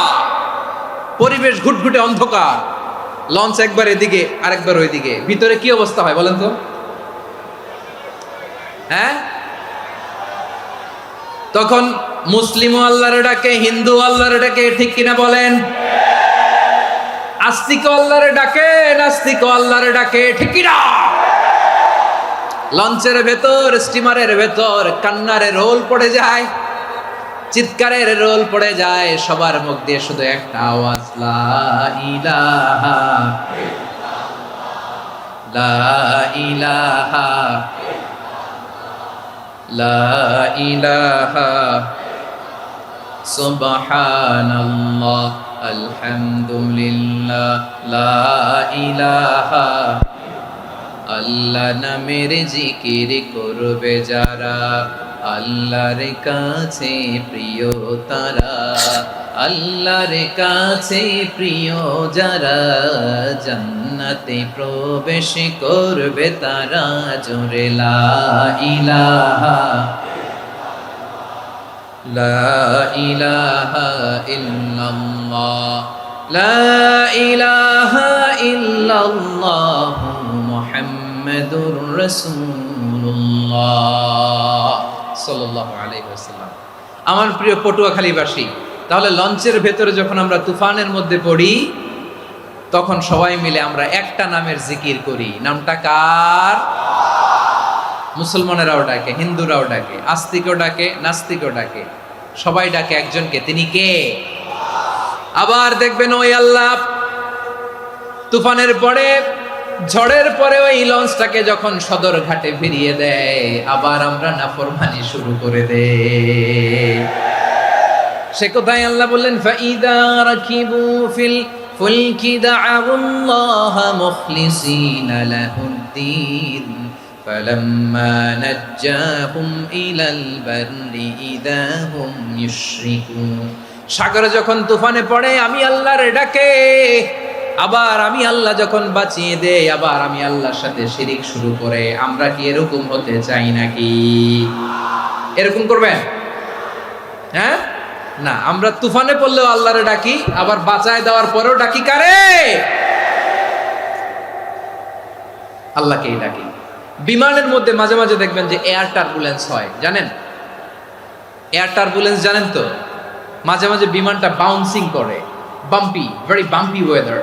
পরিবেশ ঘুটঘুটে অন্ধকার লঞ্চ একবার এদিকে আরেকবার ওইদিকে ভিতরে কি অবস্থা হয় বলেন তো হ্যাঁ তখন মুসলিম আল্লাহর ডাকে হিন্দু আল্লাহর ডাকে ঠিক কিনা বলেন আস্তিক আল্লাহর ডাকে নাস্তিক আল্লাহর ডাকে ঠিক কিনা লঞ্চের ভেতর স্টিমারের ভেতর কান্নারে রোল পড়ে যায় চিৎকারের রোল পড়ে যায় সবার মুখ দিয়ে শুধু একটা আওয়াজ লা ইলাহা লা ইলাহা লা ইলাহা সুবহানাল্লাহ আলহামদুলিল্লাহ লা ইলাহা আল্লাহ নামের জিকির করবে যারা আল্লাহর কাছে প্রিয় তারা আল্লাহর কাছে প্রিয় যারা জান্নাতে প্রবেশ করবে তারা জোরে লা ইলাহা লা ইলাহা ইল্লাল্লাহ লা ইলাহা ইল্লাল্লাহ মুহাম্মাদুর রাসূলুল্লাহ সাল্লাল্লাহু আলাইহি ওয়াসাল্লাম আমার প্রিয় পটুয়াখালীবাসী তাহলে লঞ্চের ভেতরে যখন আমরা তুফানের মধ্যে পড়ি তখন সবাই মিলে আমরা একটা নামের জিকির করি নামটা কার মুসলমানেরাও ডাকে হিন্দুরাও ডাকে আস্তিকও ডাকে নাস্তিকও ডাকে সবাই ডাকে একজনকে তিনি কে আবার দেখবেন ওই আল্লাহ তুফানের পরে ঝড়ের পরে ওই লঞ্চটাকে যখন সদর ঘাটে ফিরিয়ে দেয় আবার আমরা নাফরমানি শুরু করে দেই সে কোথায় আল্লাহ বললেন ফাইদা রাকিবু ফিল ফুলকি দা'আউল্লাহ মুখলিসিনা লাহুদ্দিন ফালাম্মা নাজ্জাহুম ইলাল বাররি ইযা হুম ইউশরিকুন সাগরে যখন তুফানে পড়ে আমি আল্লাহর ডাকে আবার আমি আল্লাহ যখন বাঁচিয়ে দেই আবার আমি আল্লাহর সাথে শিরিক শুরু করে আমরা কি এরকম হতে চাই নাকি এরকম করবেন হ্যাঁ না আমরা তুফানে পড়লেও আল্লাহরে ডাকি আবার বাঁচায় দেওয়ার পরেও ডাকি কারে আল্লাহকেই ডাকি বিমানের মধ্যে মাঝে মাঝে দেখবেন যে এয়ার টার্বুলেন্স হয় জানেন এয়ার টার্বুলেন্স জানেন তো মাঝে মাঝে বিমানটা বাউন্সিং করে বাম্পি ভেরি বাম্পি ওয়েদার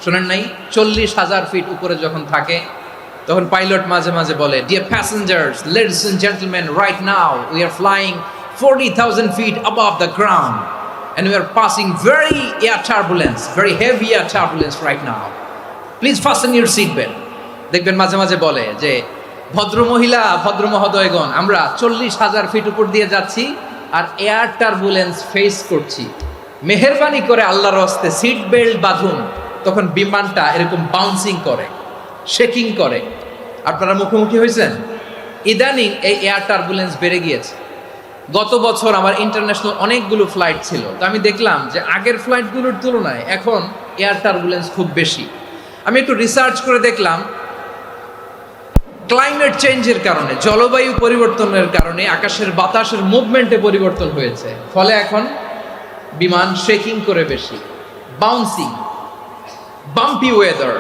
শোনেন নাই 40,000 ফিট উপরে যখন থাকে তখন পাইলট মাঝে মাঝে বলে dear passengers ladies and gentleman right now we are flying 40,000 feet above the ground and we are passing very heavy air turbulence right now. Please fasten your seat belt. দেখবেন মাঝে মাঝে বলে যে ভদ্র মহিলা ভদ্র মহোদয়গণ আমরা 40,000 ফিট উপর দিয়ে যাচ্ছি আর এয়ার টার্বুলেন্স ফেস করছি মেহেরবানি করে আল্লাহর রাস্তে সিট বেল্ট বাঁধুন তখন বিমানটা এরকম বাউন্সিং করে শেকিং করে আপনারা মুখোমুখি হয়েছেন ইদানিং এই এয়ার টার্বুলেন্স বেড়ে গিয়েছে গত বছর আমার ইন্টারন্যাশনাল অনেকগুলো ফ্লাইট ছিল, তো আমি দেখলাম যে আগের ফ্লাইটগুলোর তুলনায় এখন এয়ার টার্বুলেন্স খুব বেশি। আমি একটু রিসার্চ করে দেখলাম ক্লাইমেট চেঞ্জের কারণে, জলবায়ু পরিবর্তনের কারণে আকাশের বাতাসের মুভমেন্টে পরিবর্তন হয়েছে, ফলে এখন বিমান শেকিং করে বেশি, বাউন্সিং, বাম্পি ওয়েদার।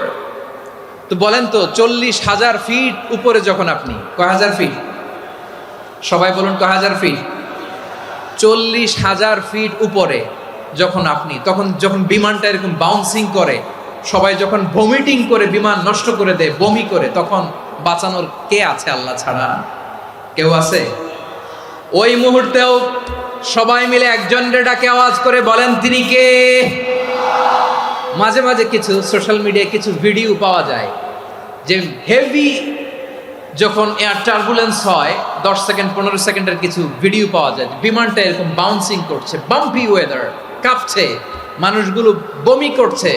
তো বলেন তো 40,000 ফিট উপরে যখন আপনি, কয় হাজার ফিট, সবাই বলুন কয় হাজার ফিট, 40,000 ফিট উপরে যখন আপনি, তখন যখন বিমানটা এরকম বাউন্সিং করে, সবাই যখন ভমিটিং করে বিমান নষ্ট করে দেয়, বমি করে, তখন বাঁচানোর কে আছে আল্লাহ ছাড়া? কেউ আছে? ওই মুহূর্তেও সবাই মিলে একজনের ডাকে আওয়াজ করে বলেন তিনি কে? মাঝে মাঝে কিছু সোশ্যাল মিডিয়ায় কিছু ভিডিও পাওয়া যায় যে হেভি যখন এয়ার টার্বুলেন্স হয় 10 সেকেন্ড 15 সেকেন্ডের কিছু ভিডিও পাওয়া যায়, বিমানটা এরকম বাউন্সিং করছে, বাম্পি ওয়েদার, কাঁপছে, মানুষগুলো বমি করছে,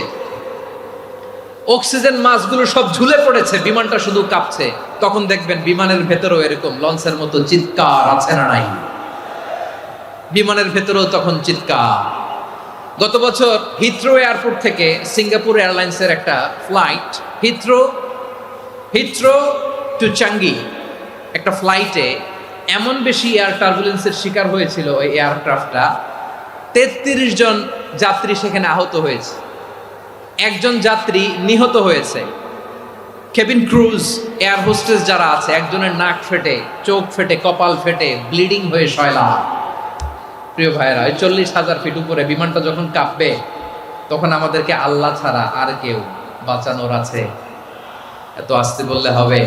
অক্সিজেন মাস্কগুলো সব ঝুলে পড়েছে, বিমানটা শুধু কাঁপছে। তখন দেখবেন বিমানের ভেতরেও এরকম লঞ্চের মতো চিৎকার আছে না নাই? বিমানের ভেতরেও তখন চিৎকার। গত বছর হিথ্রো এয়ারপোর্ট থেকে সিঙ্গাপুর এয়ারলাইন্সের একটা ফ্লাইট, হিথ্রো টু চাঙ্গি, একটা ফ্লাইটে এমন বেশি এয়ার টার্বুলেন্সের শিকার হয়েছিল ওই এয়ারক্রাফটটা, 33 জন যাত্রী সেখানে আহত হয়েছে, একজন যাত্রী নিহত হয়েছে। কেবিন ক্রুজ, এয়ার হোস্টেস যারা আছে, একজনের নাক ফেটে, চোখ ফেটে, কপাল ফেটে, ব্লিডিং হয়ে শয়লা। প্রিয় ভাইয়েরা, ওই 40,000 ফিট উপরে বিমানটা যখন কাঁপবে, তখন আমাদেরকে আল্লাহ ছাড়া আর কেউ বাঁচানোর আছে? এত আস্তে বললে হবে?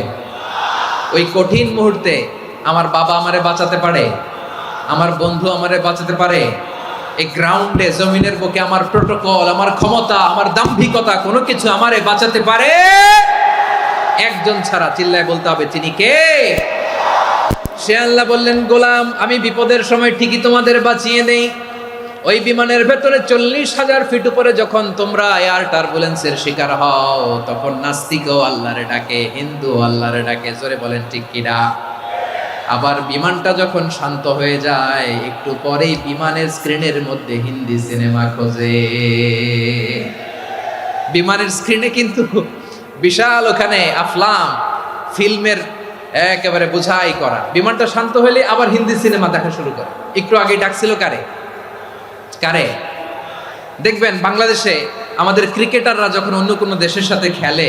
ওই কঠিন মুহূর্তে আমার বাবা আমারে বাঁচাতে পারে, আমার বন্ধু আমারে বাঁচাতে পারে। এই গ্রাউন্ডে, জমিনের বুকে আমার প্রোটোকল, আমার ক্ষমতা, আমার দাম্ভিকতা, কোনো কিছু আমারে বাঁচাতে পারে? একজন ছাড়া, চিল্লায় বলতে হবে তিনি কে? সে আল্লাহ বললেন, গোলাম আমি বিপদের সময় ঠিকই তোমাদের বাঁচিয়ে নেই। ওই বিমানের ভেতরে 40,000 ফিট উপরে যখন তোমরা এয়ার টার্বুলেন্সের শিকার হও, তখন নাস্তিকও আল্লাহরে ডাকে, হিন্দু আল্লাহরে ডাকে, জোরে বলেন ঠিক কিনা? আবার বিমানটা যখন শান্ত হয়ে যায়, একটু পরেই বিমানের স্ক্রিনের মধ্যে হিন্দি সিনেমা খোঁজে। বিমানের স্ক্রিনে কিন্তু বিশাল ওখানে আফলাম ফিল্মের একেবারে বোঝাই করা। বিমানটা শান্ত হলে আবার হিন্দি সিনেমা দেখা শুরু করে। একটু আগে ডাকছিল কারে? দেখবেন বাংলাদেশে আমাদের ক্রিকেটাররা যখন অন্য কোনো দেশের সাথে খেলে,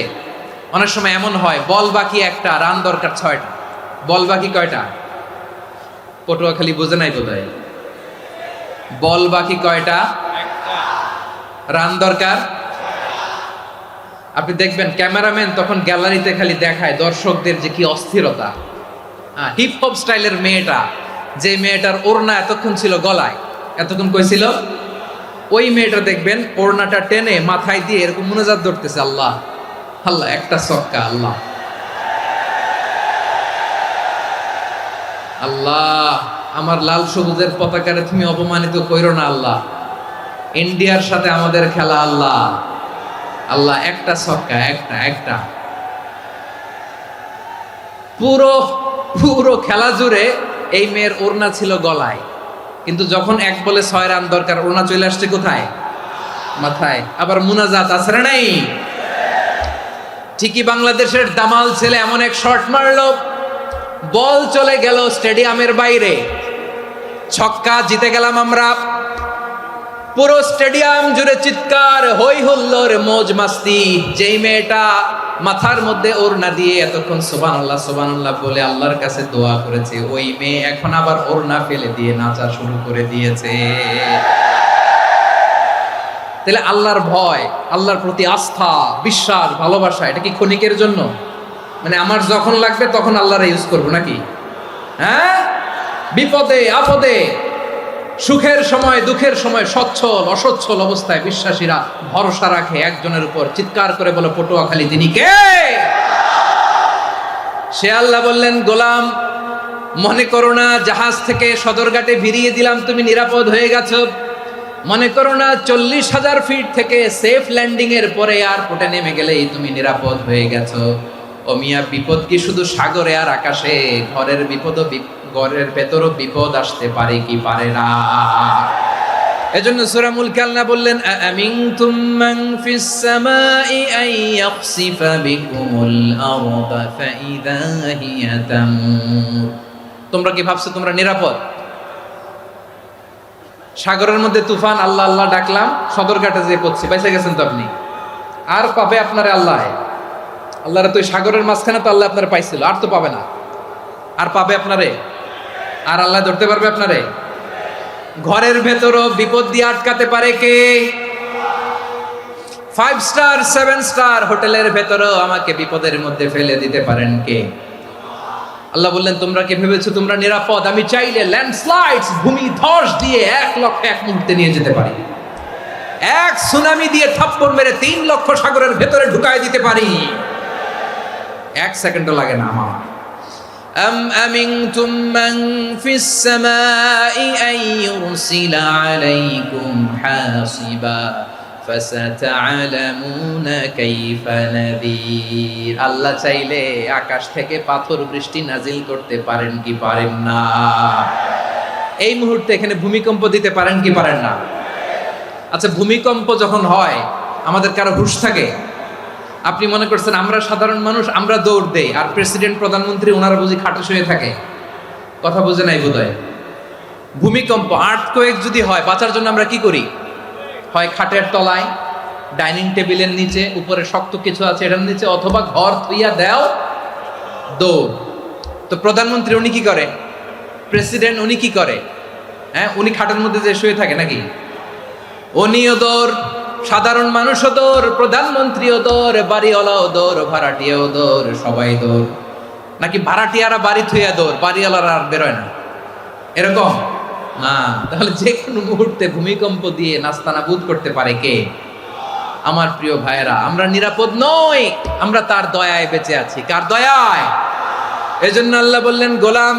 অনেক সময় এমন হয় বল বাকি একটা, রান দরকার 6টা। বল বাকি কয়টা? পটুয়াখালী বোঝে নাই বোধহয়। বল বাকি কয়টা? রান দরকার। আপনি দেখবেন ক্যামেরাম্যান তখন গ্যালারিতে খালি দেখায় দর্শকদের যে কি অস্থিরতা। হিপ হপ স্টাইলের মেয়েটা, যে মেয়েটার ওড়না এতক্ষণ ছিল গলায়, এতক্ষণ কই ছিল, ওই মেয়েটা দেখবেন ওড়নাটা টেনে মাথায় দিয়ে এরকম মুনাজাত ধরতেছে, আল্লাহ আল্লাহ, একটা ছক্কা, আল্লাহ আল্লাহ, আমার লাল সবুজের পতাকারে তুমি অপমানিত কইরো না আল্লাহ, ইন্ডিয়ার সাথে আমাদের খেলা, আল্লাহ আল্লাহ, একটা ছক্কা, একটা। পুরো খেলা জুড়ে এই মেয়ের ওড়না ছিল গলায়, কিন্তু যখন 1 বলে 6 রান দরকার, ওড়না চলে আসছে কোথায়? মাথায়। আবার মুনাজাত আছে না নাই? ঠিকই বাংলাদেশের দামাল ছেলে এমন এক শট মারলো, বল চলে গেল স্টেডিয়ামের বাইরে, ছক্কা, জিতে গেলাম আমরা। পুরো স্টেডিয়াম জুড়ে চিৎকার, হই হুল্লোড়, মৌজ মাস্তি। যেই মেয়েটা মাথার মধ্যে ওড়না দিয়ে এতক্ষণ সুবহানাল্লাহ সুবহানাল্লাহ বলে আল্লাহর কাছে দোয়া করেছে, ওই মেয়ে এখন আবার ওড়না ফেলে দিয়ে নাচা শুরু করে দিয়েছে। তাহলে আল্লাহর ভয়, আল্লাহর প্রতি আস্থা, বিশ্বাস, ভালোবাসা, এটা কি ক্ষণিকের জন্য? মানে আমার যখন লাগবে তখন আল্লাহরে ইউজ করবো নাকি? হ্যাঁ, বিপদে আপদে, সুখের সময় দুঃখের সময়, সচ্ছল অসচ্ছল অবস্থায় বিশ্বাসীরা ভরসা রাখে একজনের উপর। চিৎকার করে বলে, পটুয়াখালী তিনি কে? সে আল্লাহ বললেন, গোলাম মনে করো না জাহাজ থেকে সদরঘাটে ভিড়িয়ে দিলাম, তুমি নিরাপদ হয়ে গেছো। মনে করো না 40,000 ফিট থেকে সেফ ল্যান্ডিং এর পরে এয়ারপোর্টে নেমে গেলেই তুমি নিরাপদ হয়ে গেছো। ও মিয়া, বিপদ কি শুধু সাগরে আর আকাশে? ঘরের বিপদও ঘরের ভেতরও বিপদ আসতে পারে কি পারে না। এজন্য সূরা মুলক আল্লাহ বললেন আমিনতুম মান ফিস সামাই আন ইয়াখসিফা বিকুমুল আরদা ফাইদা হিয়া তামুর। তোমরা কি ভাবছো তোমরা নিরাপদ? সাগরের মধ্যে তুফান, আল্লাহ আল্লাহ ডাকলাম, সদরঘাটে যেয়ে পড়ছি, বেঁচে গেছেন তো আপনি। আর পাবে আপনারে আল্লাহ, আল্লাহরা তো সাগরের মাঝখানে তো আল্লাহ আপনারা পাইছিল, আর তো পাবে না। আর পাবে আপনারে, আর আল্লাহ ধরতে পারবে আপনারে? ঘরের ভেতরও বিপদ দিয়ে আটকাতে পারে কে? 5 স্টার 7 স্টার হোটেলের ভেতরও আমাকে বিপদের মধ্যে ফেলে দিতে পারেন কে? আল্লাহ বললেন তোমরা কি ভেবেছো তোমরা নিরাপদ? আমি চাইলে ল্যান্ডস্লাইডস, ভূমি ধস দিয়ে 1 লক্ষ এক মুহূর্তে নিয়ে যেতে পারি। এক সুনামি দিয়ে থাপ্পড় মেরে 3 লক্ষ সাগরের ভেতরে ঢুকায় দিতে পারি। 1 সেকেন্ডও লাগে না আমার। أم أمنتم من في السماء أن يرسل عليكم حاصبا فستعلمون كيف نذير। আল্লাহ চাইলে আকাশ থেকে পাথর বৃষ্টি নাজিল করতে পারেন কি পারেন না? এই মুহূর্তে এখানে ভূমিকম্প দিতে পারেন কি পারেন না? আচ্ছা, ভূমিকম্প যখন হয় আমাদের কারো হুঁশ থাকে? আপনি মনে করছেন আমরা সাধারণ মানুষ, আমরা দৌড় দেই, আর প্রেসিডেন্ট প্রধানমন্ত্রী ওনারা বুঝি খাটে শুয়ে থাকে? কথা বুঝে নাই বোধহয়। ভূমিকম্প, আর্থকোয়েক যদি হয়, বাঁচার জন্য আমরা কি করি? হয় খাটের তলায়, ডাইনিং টেবিলের নিচে, উপরে শক্ত কিছু আছে এটার নিচে, অথবা ঘর থইয়া দেও দৌড়। তো প্রধানমন্ত্রী উনি কি করে? প্রেসিডেন্ট উনি কি করে? হ্যাঁ, উনি খাটের মধ্যে যে শুয়ে থাকে নাকি? উনিও দৌড়, সাধারণ মানুষও দৌড়, প্রধানমন্ত্রীও দৌড়, বাড়িওয়ালাও দৌড়, ভাড়াটিয়াও দৌড়, সবাই দৌড়। নাকি ভাড়াটিয়ারা বাড়ি থইয়া দৌড়, বাড়িওয়ালারা আর বেরোয় না? এরকম না। তাহলে যে কোনো মুহূর্তে ভূমিকম্প দিয়ে নাস্তানাবুদ করতে পারে কে? আমার প্রিয় ভাইয়েরা, আমরা নিরাপদ নই, আমরা তার দয়ায় বেঁচে আছি। কার দয়ায়? এজন্য আল্লাহ বললেন গোলাম,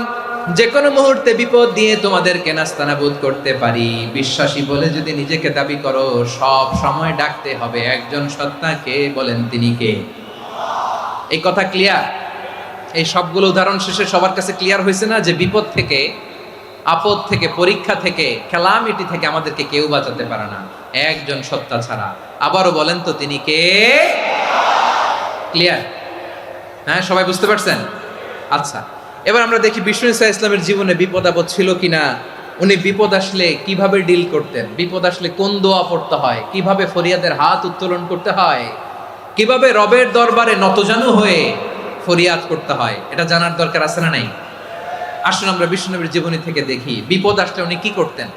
যে কোনো মুহূর্তে বিপদ দিয়ে তোমাদেরকে নাস্তানাবুদ করতে পারি। বিশ্বাসী বলে যদি নিজেকে দাবি করো, সব সময় ডাকতে হবে একজন সত্তাকে। বলেন তিনি কে? এই কথা ক্লিয়ার? এই সবগুলো উদাহরণ শেষে সবার কাছে ক্লিয়ার হয়েছে না যে বিপদ থেকে, আপদ থেকে, পরীক্ষা থেকে, ক্যালামিটি থেকে আমাদেরকে কেউ বাঁচাতে পারে না একজন সত্তা ছাড়া। আবারও বলেন তো তিনি কে? ক্লিয়ার? হ্যাঁ, সবাই বুঝতে পারছেন? আচ্ছা, এবার আমরা দেখি বিষ্ণু ঈসা ইসলামের জীবনে বিপদ আপদ ছিল কিনা। উনি বিপদ আসলে কিভাবে ডিল করতেন, বিপদ আসলে কোন দোয়া পড়তে হয়, কিভাবে ফরিয়াদের হাত উত্তোলন করতে হয়, কিভাবে রবের দরবারে নতজানু হয়ে ফরিয়াদ করতে হয়, এটা জানার দরকার আছে না নাই? আসুন আমরা বিষ্ণুনবীর জীবনী থেকে দেখি বিপদ আসলে উনি কি করতেন।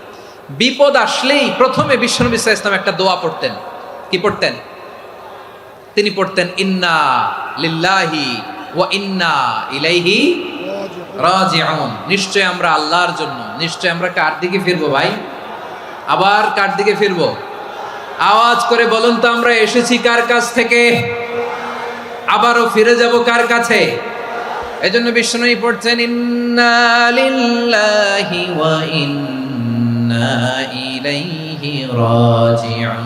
বিপদ আসলেই প্রথমে বিষ্ণু ঈসা ইসলাম একটা দোয়া পড়তেন। কি পড়তেন? তিনি পড়তেন ইন্না লিল্লাহি ওয়া ইন্না ইলাইহি রাজিউন। নিশ্চয় আমরা আল্লাহর জন্য, নিশ্চয় আমরা কার দিকে ফিরবো ভাই? আবার কার দিকে ফিরবো? আওয়াজ করে বলুন তো, আমরা এসেছি কার কাছ থেকে, আবারও ফিরে যাব কার কাছে? এজন্য বিষ্ণুই পড়ছেন ইন্না লিল্লাহি ওয়া ইন্না ইলাইহি রাজিউন।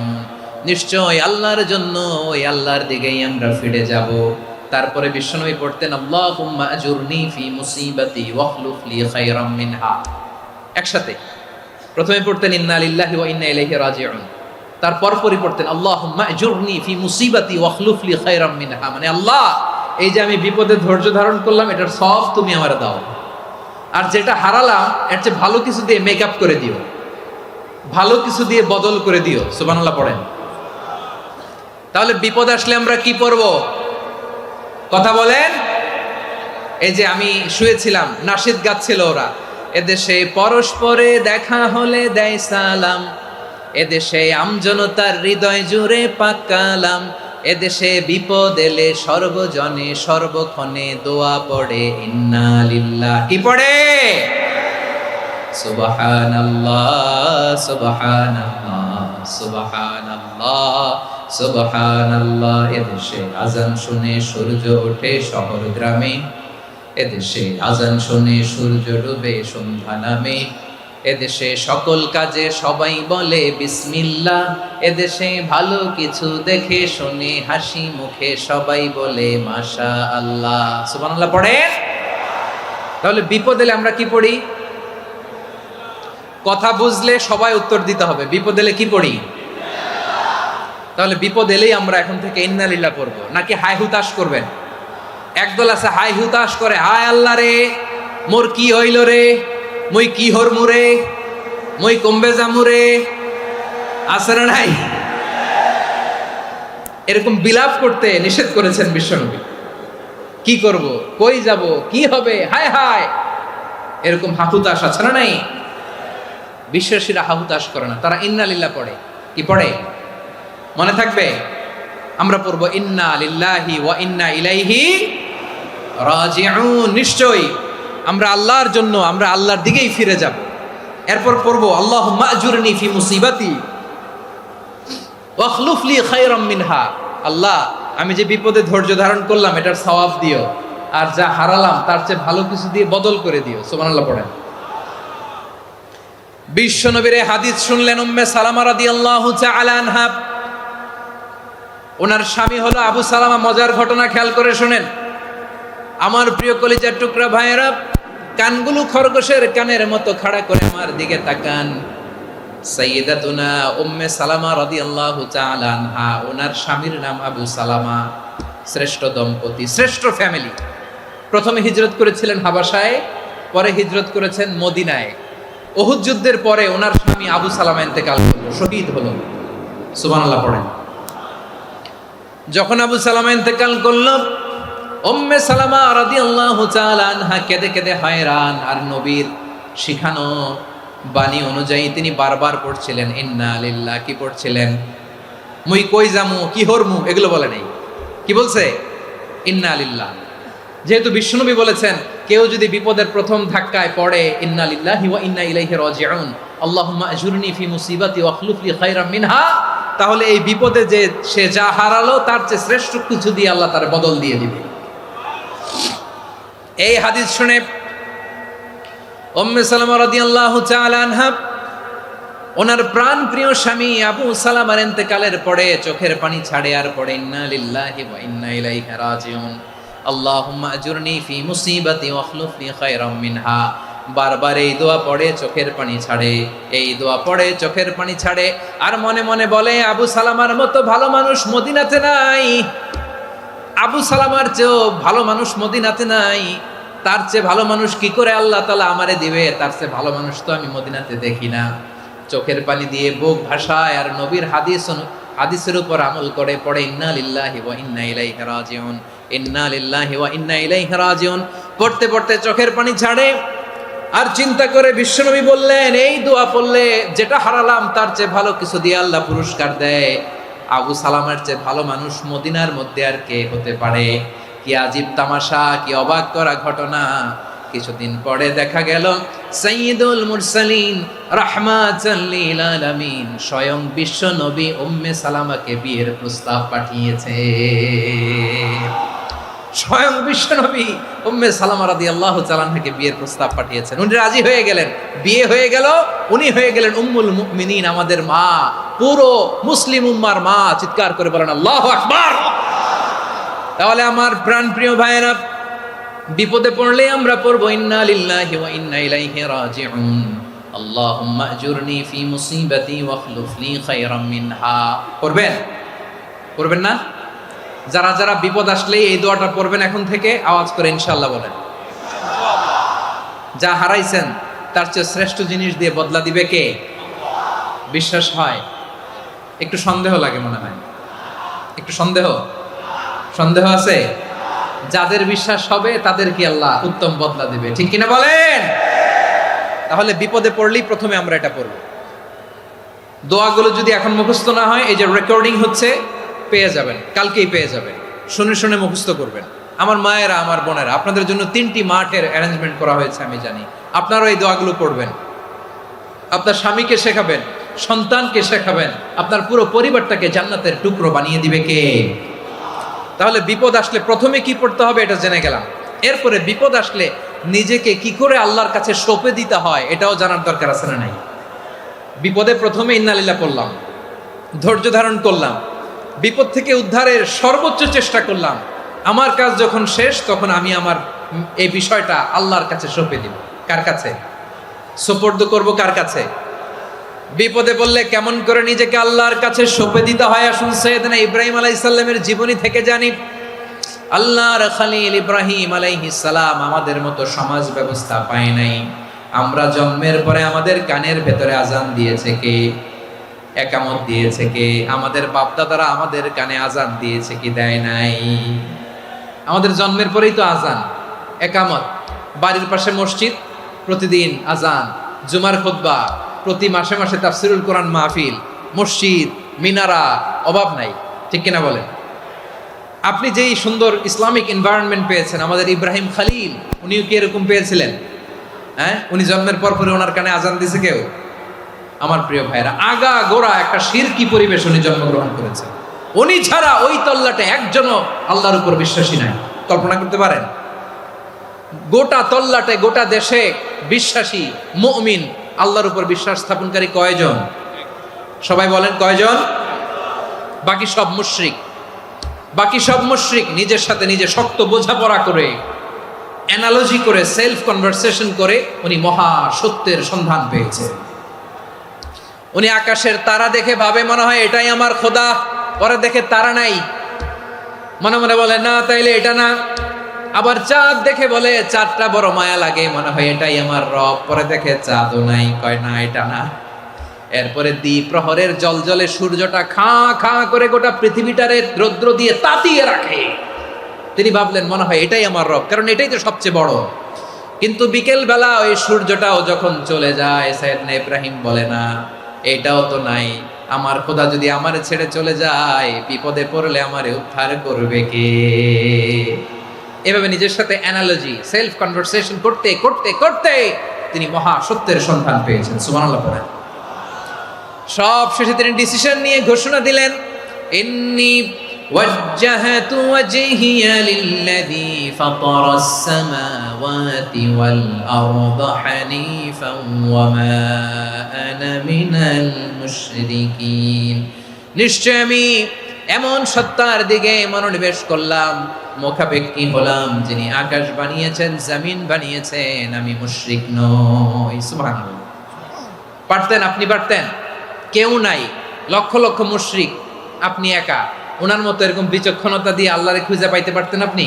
নিশ্চয় আল্লাহর জন্য, ওই আল্লাহর দিকেই আমরা ফিরে যাব। তারপরে বিষ্ণুই পড়তেন আল্লাহুম্মা আজুরনি ফি মুসিবাতি ওয়াখলুফ লি খায়রাম মিনহা। একসাথে প্রথমে পড়তেন ইন্না লিল্লাহি ওয়া ইন্না ইলাইহি রাজিউন, তারপর পরে পড়তেন আল্লাহুম্মা আজুরনি ফি মুসিবাতি ওয়াখলুফ লি খায়রাম মিনহা। মানে আল্লাহ, এই যে আমি বিপদে ধৈর্য ধারণ করলাম, এটার সব তুমি আমার দাও, আর যেটা হারালাম এর চেয়ে ভালো কিছু দিয়ে মেকআপ করে দিও, ভালো কিছু দিয়ে বদল করে দিও। সুবহানাল্লাহ পড়েন। তাহলে বিপদ আসলে আমরা কি পড়ব? কথা বলেন। এই যে আমি শুয়েছিলাম, নাশিদ গাচ্ছিল ওরা, এদেশে পরস্পরে দেখা হলে দেয় সালাম, এদেশে আমজনতার হৃদয় জুড়ে পাকালাম, এদেশে বিপদ এলে সর্বজনে সর্বক্ষণে দোয়া পড়ে ইন্না লিল্লাহ। কি পড়ে? সুবহানাল্লাহ সুবহানাল্লাহ সুবহানাল্লাহ সুবহানাল্লাহ। এদেশে আজান শুনে সূর্য ওঠে শহর গ্রামে, এদেশে আজান শুনে সূর্য ডুবে সন্ধ্যা নামে, এদেশে সকল কাজে সবাই বলে বিসমিল্লাহ, এদেশে ভালো কিছু দেখে শুনে হাসি মুখে সবাই বলে মাশাআল্লাহ। সুবহানাল্লাহ পড়েন। তাহলে বিপদ এলে আমরা কি পড়ি? কথা বুঝলে সবাই উত্তর দিতে হবে। বিপদ এলে কি পড়ি? তাহলে বিপদ এলেই আমরা এখন থেকে ইন্না লিল্লাহ পড়বো, নাকি হাই হুতাশ করবেন? একদল আছে হাই হুতাশ করে, হায় আল্লাহ রে মোর কি হইল রে, মুই কি হরমু রে, মুই কমবে জামু রে, আছে না নাই? এরকম বিলাপ করতে নিষেধ করেছেন বিশ্বনবী। কি করব, কই যাব, কি হবে, হায় হায়, এরকম হাহুতাশ আছে না নাই? বিশ্বাসীরা হাহুতাশ করে না, তারা ইন্না লিল্লাহ পড়ে। কি পড়ে মনে থাকবে? আমরা পড়বো ইন্না লিল্লাহি ওয়া ইন্না ইলাইহি রাজিউন। নিশ্চয়ই আমরা আল্লাহর জন্য, আমরা আল্লাহর দিকেই ফিরে যাব। এরপর পড়বো আল্লাহুম্মা আজুরনি ফি মুসিবাতি ওয়া খলুফ লি খায়রাম মিনহা। আল্লাহ, আমি যে বিপদে ধৈর্য ধারণ করলাম এটার সওয়াব দিও, আর যা হারালাম তার চেয়ে ভালো কিছু দিয়ে বদল করে দিও। সুবহানাল্লাহ পড়েন। বিশ্বনবীর এই হাদিস শুনলেন উম্মে সালামা রাদিয়াল্লাহু তাআলা আনহা। ওনার স্বামী হলো আবু সালামা। মজার ঘটনা খেয়াল করে শুনেন আমার প্রিয় কলিজার টুকরা ভাইয়েরা। কানগুলো খরগোশের কানের মতো খাড়া করে আমার দিকে তাকান। সাইয়্যিদাতুনা উম্মে সালামা রাদিয়াল্লাহু তাআলা আনহা, ওনার স্বামীর নাম আবু সালামা। শ্রেষ্ঠ দম্পতি, শ্রেষ্ঠ ফ্যামিলি। প্রথমে হিজরত করেছিলেন হাবাসায়, পরে হিজরত করেছেন মদিনায়। উহুদ যুদ্ধের পরে ওনার স্বামী আবু সালামা ইন্তেকাল করলো, শহীদ হলো। সুবহানাল্লাহ পড়েন। যখন আবু সালামা ইন্তেকাল করলো, উম্মে সালামা রাদিয়াল্লাহু তাআলা আনহা কেঁদে কেঁদে হয়রান। আর নবীর শিখানো বাণী অনুযায়ী তিনি বারবার পড়ছিলেন ইন্না লিল্লাহ। কি পড়ছিলেন? মুই কই জামু, কি হরমু, এগুলো বলে নাই। কি বলছে? ইন্না লিল্লাহ। যেহেতু বিশ্বনবী বলেছেন কেউ যদি বিপদের প্রথম ধাক্কায় পড়ে ইন্না লিল্লাহি ওয়া ইন্না ইলাইহি রাজিউন, আল্লাহুম্মা আজুরনি ফি মুসিবাতি ওয়া খলুফ লি খায়রাম মিনহা, তাহলে এই বিপদে যে সে যা হারালো তার চেয়ে শ্রেষ্ঠ কিছু দিয়ে আল্লাহ তার বদল দিয়ে দিবে। এই হাদিস শুনে উম্মে সালামা রাদিয়াল্লাহু তাআলা আনহা ওনার প্রাণ প্রিয় স্বামী আবু সালামার ইন্তেকালের পরে চোখের পানি ছাড়ে আর পড়ে ইন্না লিল্লাহি ওয়া ইন্না ইলাইহি রাজিউন, আল্লাহুম্মা আজুরনি ফি মুসিবাতি ওয়া খলুফ লি খায়রাম মিনহা। বারবার এই দোয়া পড়ে চোখের পানি ছাড়ে, এই দোয়া পড়ে চোখের পানি ছাড়ে। আর মনে মনে বলে আবু সালামার মতো ভালো মানুষ মদিনাতে নাই, আবু সালামার চেয়েও ভালো মানুষ মদিনাতে নাই। তার চেয়ে ভালো মানুষ কি করে আল্লাহ তাআলা আমারে দিবে? তার চেয়ে ভালো মানুষ তো আমি মদিনাতে দেখি না। চোখের পানি দিয়ে বুক ভাসায় আর নবীর হাদিসের উপর আমল করে পড়ে ইন্না লিল্লাহি ওয়া ইন্না ইলাইহি রাজিউন, ইন্না লিল্লাহি ওয়া ইন্না ইলাইহি রাজিউন। পড়তে পড়তে চোখের পানি ছাড়ে আর চিন্তা করে বিশ্বনবী বললেন এই দোয়া পড়লে যেটা হারালাম তার চেয়ে ভালো কিছু দিয়ে আল্লাহ পুরস্কার দেয়। আবু সালামার চেয়ে ভালো মানুষ মদিনার মধ্যে আর কে হতে পারে? কি আজীব তামাশা, কি অবাক করা ঘটনা। কিছুদিন পরে দেখা গেল সাইয়্যিদুল মুরসালিন রাহমাতাল লিল আলামিন স্বয়ং বিশ্ব নবী উম্মে সালামাকে বিয়ের প্রস্তাব পাঠিয়েছে। স্বয়ং বিশ্ব নবী উম্মে সালামা রাদিয়াল্লাহু তাআলা আনহাকে বিয়ের প্রস্তাব পাঠিয়েছেন। উনি রাজি হয়ে গেলেন, বিয়ে হয়ে গেল। উনি হয়ে গেলেন উম্মুল মুমিনিন, আমাদের মা, পুরো মুসলিম উম্মার মা। চিৎকার করে বলেন আল্লাহু আকবার। তাহলে আমার প্রাণপ্রিয় ভাইয়েরা, বিপদে পড়লে আমরা পড়ব ইন্না লিল্লাহি ওয়া ইন্না ইলাইহি রাজিউন, আল্লাহুম্মা আজুরনি ফি মুসিবাতি ওয়া খলুফ লি খায়রাম মিনহা। পড়বেন? পড়বেন না? যারা যারা বিপদ আসলে এই দোয়াটা পড়বেন এখন থেকে আওয়াজ করে ইনশাআল্লাহ বলেন। যা হারাইছেন তার চেয়ে শ্রেষ্ঠ জিনিস দিয়ে বদলা দিবে কে? বিশ্বাস হয়? একটু সন্দেহ লাগে মনে হয়, একটু সন্দেহ আছে? যাদের বিশ্বাস হবে তাদের কি আল্লাহ উত্তম বদলা দিবে, ঠিক কিনা বলেন? তাহলে বিপদে পড়লেই প্রথমে আমরা এটা পড়ব। দোয়াগুলো যদি এখন মুখস্থ না হয়, এই যে রেকর্ডিং হচ্ছে, পেয়ে যাবেন, কালকেই পেয়ে যাবেন। শুনে শুনে মুখস্থ করবেন। আমার মায়েরা, আমার বোনেরা, আপনাদের জন্য 3টি মাঠের অ্যারেঞ্জমেন্ট করা হয়েছে, আমি জানি। আপনারাও এই দোয়াগুলো পড়বেন, আপনার স্বামীকে শেখাবেন, সন্তানকে শেখাবেন, আপনার পুরো পরিবারটাকে জান্নাতের টুকরো বানিয়ে দিবে কে? তাহলে বিপদ আসলে প্রথমে কি পড়তে হবে এটা জেনে গেলাম। এরপরে বিপদ আসলে নিজেকে কি করে আল্লাহর কাছে সঁপে দিতে হয় এটাও জানার দরকার আছে না নাই? বিপদে প্রথমে ইন্না লিল্লাহ পড়লাম, ধৈর্য ধারণ করলাম, বিপদ থেকে উদ্ধারের সর্বোচ্চ চেষ্টা করলাম। আমার কাজ যখন শেষ তখন আমি আমার এই বিষয়টা আল্লাহর কাছে সঁপে দিব। কার কাছে সুপর্দ করব? কার কাছে? বিপদে বললে কেমন করে নিজেকে আল্লাহর কাছে সঁপে দিতে হয়, আসুন সাইয়েদনা ইব্রাহিম আলাইহিস সালামের জীবনী থেকে জানি। আল্লাহর খলিল ইব্রাহিম আলাইহিস সালাম আমাদের মতো সমাজ ব্যবস্থা পায় নাই। আমরা জন্মের পরে আমাদের কানের ভেতরে আজান দিয়েছে কে? একামত দিয়েছে কে? আমাদের বাপদাদারা আমাদের কানে আজান দিয়েছে কি? দেয় নাই। আমাদের জন্মের পরেই তো আজান, একামত, বাড়ির পাশে মসজিদ, প্রতিদিন আজান, জুমার খুতবা, প্রতি মাসে মাসে তাফসিরুল কোরআন মাহফিল, মসজিদ, মিনারা, অভাব নাই। ঠিক কিনা বলেন? আপনি যেই সুন্দর ইসলামিক এনভায়রনমেন্ট পেয়েছেন, আমাদের ইব্রাহিম খলিল উনিও কি এরকম পেয়েছিলেন? হ্যাঁ, উনি জন্মের পর পরে ওনার কানে আজান দিছে কেউ? আমার প্রিয় ভাইরা, আগা গোড়া একটা শিরকি পরিবেশ উনি জন্মগ্রহণ করেছেন। উনি ছাড়া ওই তল্লাটে একজনও আল্লাহর উপর বিশ্বাসী নাই। কল্পনা করতে পারেন? গোটা তল্লাটে, গোটা দেশে বিশ্বাসী মুমিন, আল্লাহর উপর বিশ্বাস স্থাপনকারী কয়জন? সবাই বলেন কয়জন? বাকি সব মুশরিক। বাকি সব মুশরিক নিজের সাথে নিজে শক্ত বোঝাপড়া করে, অ্যানালজি করে, সেলফ কনভারসেশন করে উনি মহা সত্যের সন্ধান পেয়েছে। উনি আকাশের তারা দেখে ভাবে মনে হয় এটাই আমার খোদা, পরে দেখে তারা নাই, মনে মনে বলে না তাইলে এটা না। আবার চাঁদ দেখে বলে চাঁদটা বড় মায়া লাগে, মনে হয় এটাই আমার রব, পরে দেখে চাঁদও নাই, কয় না এটা না। এরপরে দ্বীপ প্রহরের জলজলে সূর্যটা খাঁ খাঁ করে গোটা পৃথিবীটারে রৌদ্র দিয়ে তাতিয়ে রাখে। তিনি ভাবলেন মনে হয় এটাই আমার রব, কারণ এটাই তো সবচেয়ে বড়। কিন্তু বিকেল বেলা ওই সূর্যটাও যখন চলে যায়, সাইয়েদনা ইব্রাহিম বলে না এটাও তো নাই, আমার খোদা যদি আমারে ছেড়ে চলে যায়, বিপদে পড়লে আমারে উদ্ধার করবে কে? এভাবে নিজের সাথে অ্যানালজি, সেলফ কনভারসেশন করতে করতে করতে তিনি মহা সত্যের সন্ধান পেয়েছেন। সুবহানাল্লাহ পড়েন। সব শেষে তিনি ডিসিশন নিয়ে ঘোষণা দিলেন, ইন্নী ওয়াজ্জাহাতু ওয়াজহিয়া লিল্লাযী ফাতারাস সামাওয়াতি ওয়াল আরদা হানিফান ওয়া মা আনা মিনাল মুশরিকিন। নিশ্চয় আমি এমন সত্তার দিকে মনোনিবেশ করলাম, মুখাপেক্ষী হলাম, যিনি আকাশ বানিয়েছেন, জমিন বানিয়েছেন, আমি মুশরিক নই। সুবহানাল্লাহ। পারতেন? আপনি পারতেন? কেউ নাই, লক্ষ লক্ষ মুশরিক, আপনি একা। ওনার মতো এরকম বিচক্ষণতা দিয়ে আল্লাহরে খুঁজে পাইতে পারতেন আপনি?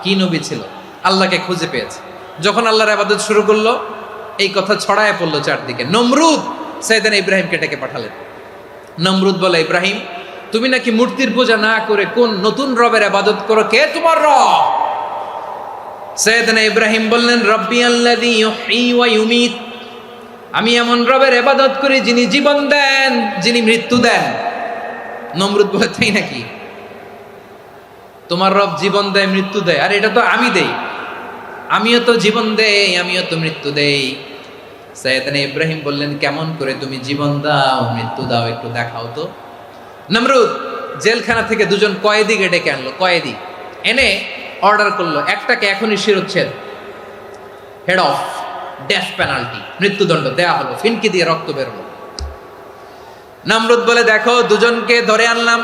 কি নবী ছিল, আল্লাহকে খুঁজে পেয়েছে। যখন আল্লাহর ইবাদত শুরু করলো, এই কথা ছড়ায় পড়লো চারদিকে। নমরুদ সাইয়েদনা ইব্রাহিমকে ডেকে পাঠালেন। নমরুদ বলে, ইব্রাহিম তুমি নাকি মূর্তির পূজা না করে কোন নতুন রবের ইবাদত করো, কে তোমার রব? সাইয়েদনা ইব্রাহিম বললেন, রব্বি আল্লাযী ইউহয়ী ওয়া ইউমীত, আমি এমন রবের ইবাদত করি যিনি জীবন দেন, যিনি মৃত্যু দেন। নমরুদ বলে, তাই নাকি? তোমার রব জীবন দেয়, মৃত্যু দেয়? আর এটা তো আমি দেই, আমিও তো জীবন দেই, আমিও তো মৃত্যু দেই। সাইয়েদনা ইব্রাহিম বললেন, কেমন করে তুমি জীবন দাও, মৃত্যু দাও, একটু দেখাও তো। নমরুদ জেলখানা থেকে দুজন কয়েদিকে ডেকে আনলো। কয়েদি এনে অর্ডার করলো, একটাকে এখনই শিরোচ্ছেদ, হেড অফ, ডেথ পেনাল্টি, মৃত্যুদণ্ড দেয়া হলো, ফিনকি দিয়ে রক্ত বেরোলো। নমরুদ বলে, দেখো দুজনকে ধরে আনলাম,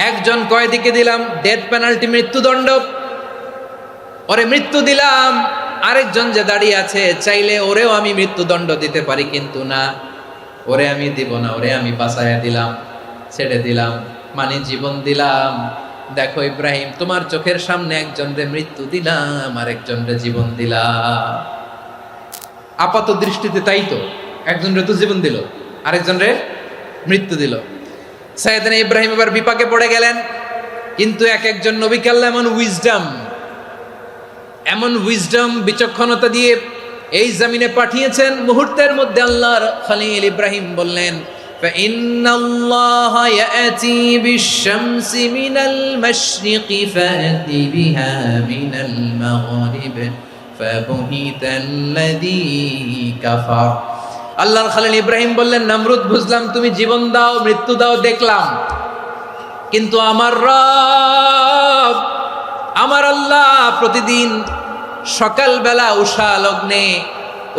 একজন কয়েদিকে দিলাম ডেথ পেনাল্টি, মৃত্যুদণ্ড, ওরে মৃত্যু দিলাম। আরেকজন যে দাঁড়িয়ে আছে, চাইলে ওরেও আমি মৃত্যুদণ্ড দিতে পারি, কিন্তু না, ওরে আমি দিব না, ওরে আমি বাঁচাইয়া দিলাম, ছেড়ে দিলাম, মানে জীবন দিলাম। দেখো ইব্রাহিম, তোমার চোখের সামনে একজনরে মৃত্যু দিলাম, আরেকজনরে জীবন দিলাম। আপাত দৃষ্টিতে তাই তো, একজনরে তো জীবন দিল, আরেকজনরে মৃত্যু দিল। সাইয়েদনা ইব্রাহিম এবার বিপাকে পড়ে গেলেন। কিন্তু এক একজন নবীকে আল্লাহ এমন উইজডম, বিচক্ষণতা দিয়ে এই জমিনে পাঠিয়েছেন। মুহূর্তের মধ্যে আল্লাহর খলিল ইব্রাহিম বললেন, فإن الله يأتي بالشمس من المشرق فأت بها من المغرب فبهت الذي كفر। আল্লাহর খলিল ইব্রাহিম বললেন, নমরুদ বুঝলাম তুমি জীবন দাও, মৃত্যু দাও, দেখলাম, কিন্তু আমার রব, আমার আল্লাহ প্রতিদিন সকালবেলা উষা লগ্নে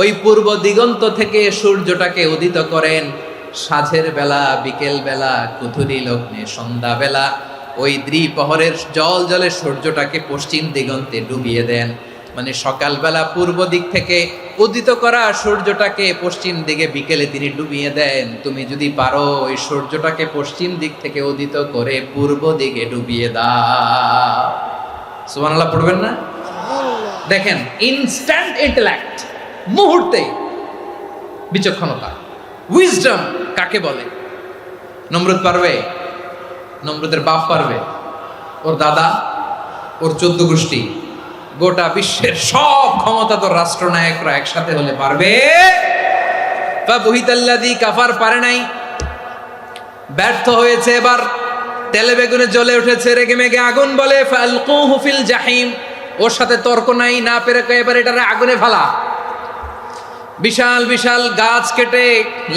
ওই পূর্ব দিগন্ত থেকে সূর্যটাকে উদিত করেন, সাঁঝের বেলা, বিকেল বেলা, কুথুরি লগ্নে, সন্ধ্যা বেলা ওই দ্বিপ্রহরের জল জলে সূর্যটাকে পশ্চিম দিগন্তে ডুবিয়ে দেন। মানে সকালবেলা পূর্ব দিক থেকে উদিত করা সূর্যটাকে পশ্চিম দিকে বিকেলে তিনি ডুবিয়ে দেন। তুমি যদি পারো ওই সূর্যটাকে পশ্চিম দিক থেকে উদিত করে পূর্ব দিকে ডুবিয়ে দাও। সুবহানাল্লাহ পড়বেন না? দেখেন, ইনস্ট্যান্ট ইন্টেলেক্ট, মুহূর্তে বিচক্ষণতা, উইজডম কাকে বলে? নমরুদ পারবে? নমরুদের বাপ পারবে? ওর দাদা, ওর 14 গোষ্ঠী, গোটা বিশ্বের সব ক্ষমতাধর রাষ্ট্রনায়করা একসাথে হলে পারবে? ফাবুহিতাল্লাযী কাফার পারে নাই, ব্যর্থ হয়েছে। এবার তেলে বেগুনে জ্বলে উঠেছে, রেগে মেগে আগুন বলে ফালকুহু ফিল জাহিম। ওর সাথে তর্ক নাই, না পেরে এবার এটারে আগুনে ফেলা। বিশাল বিশাল গাছ কেটে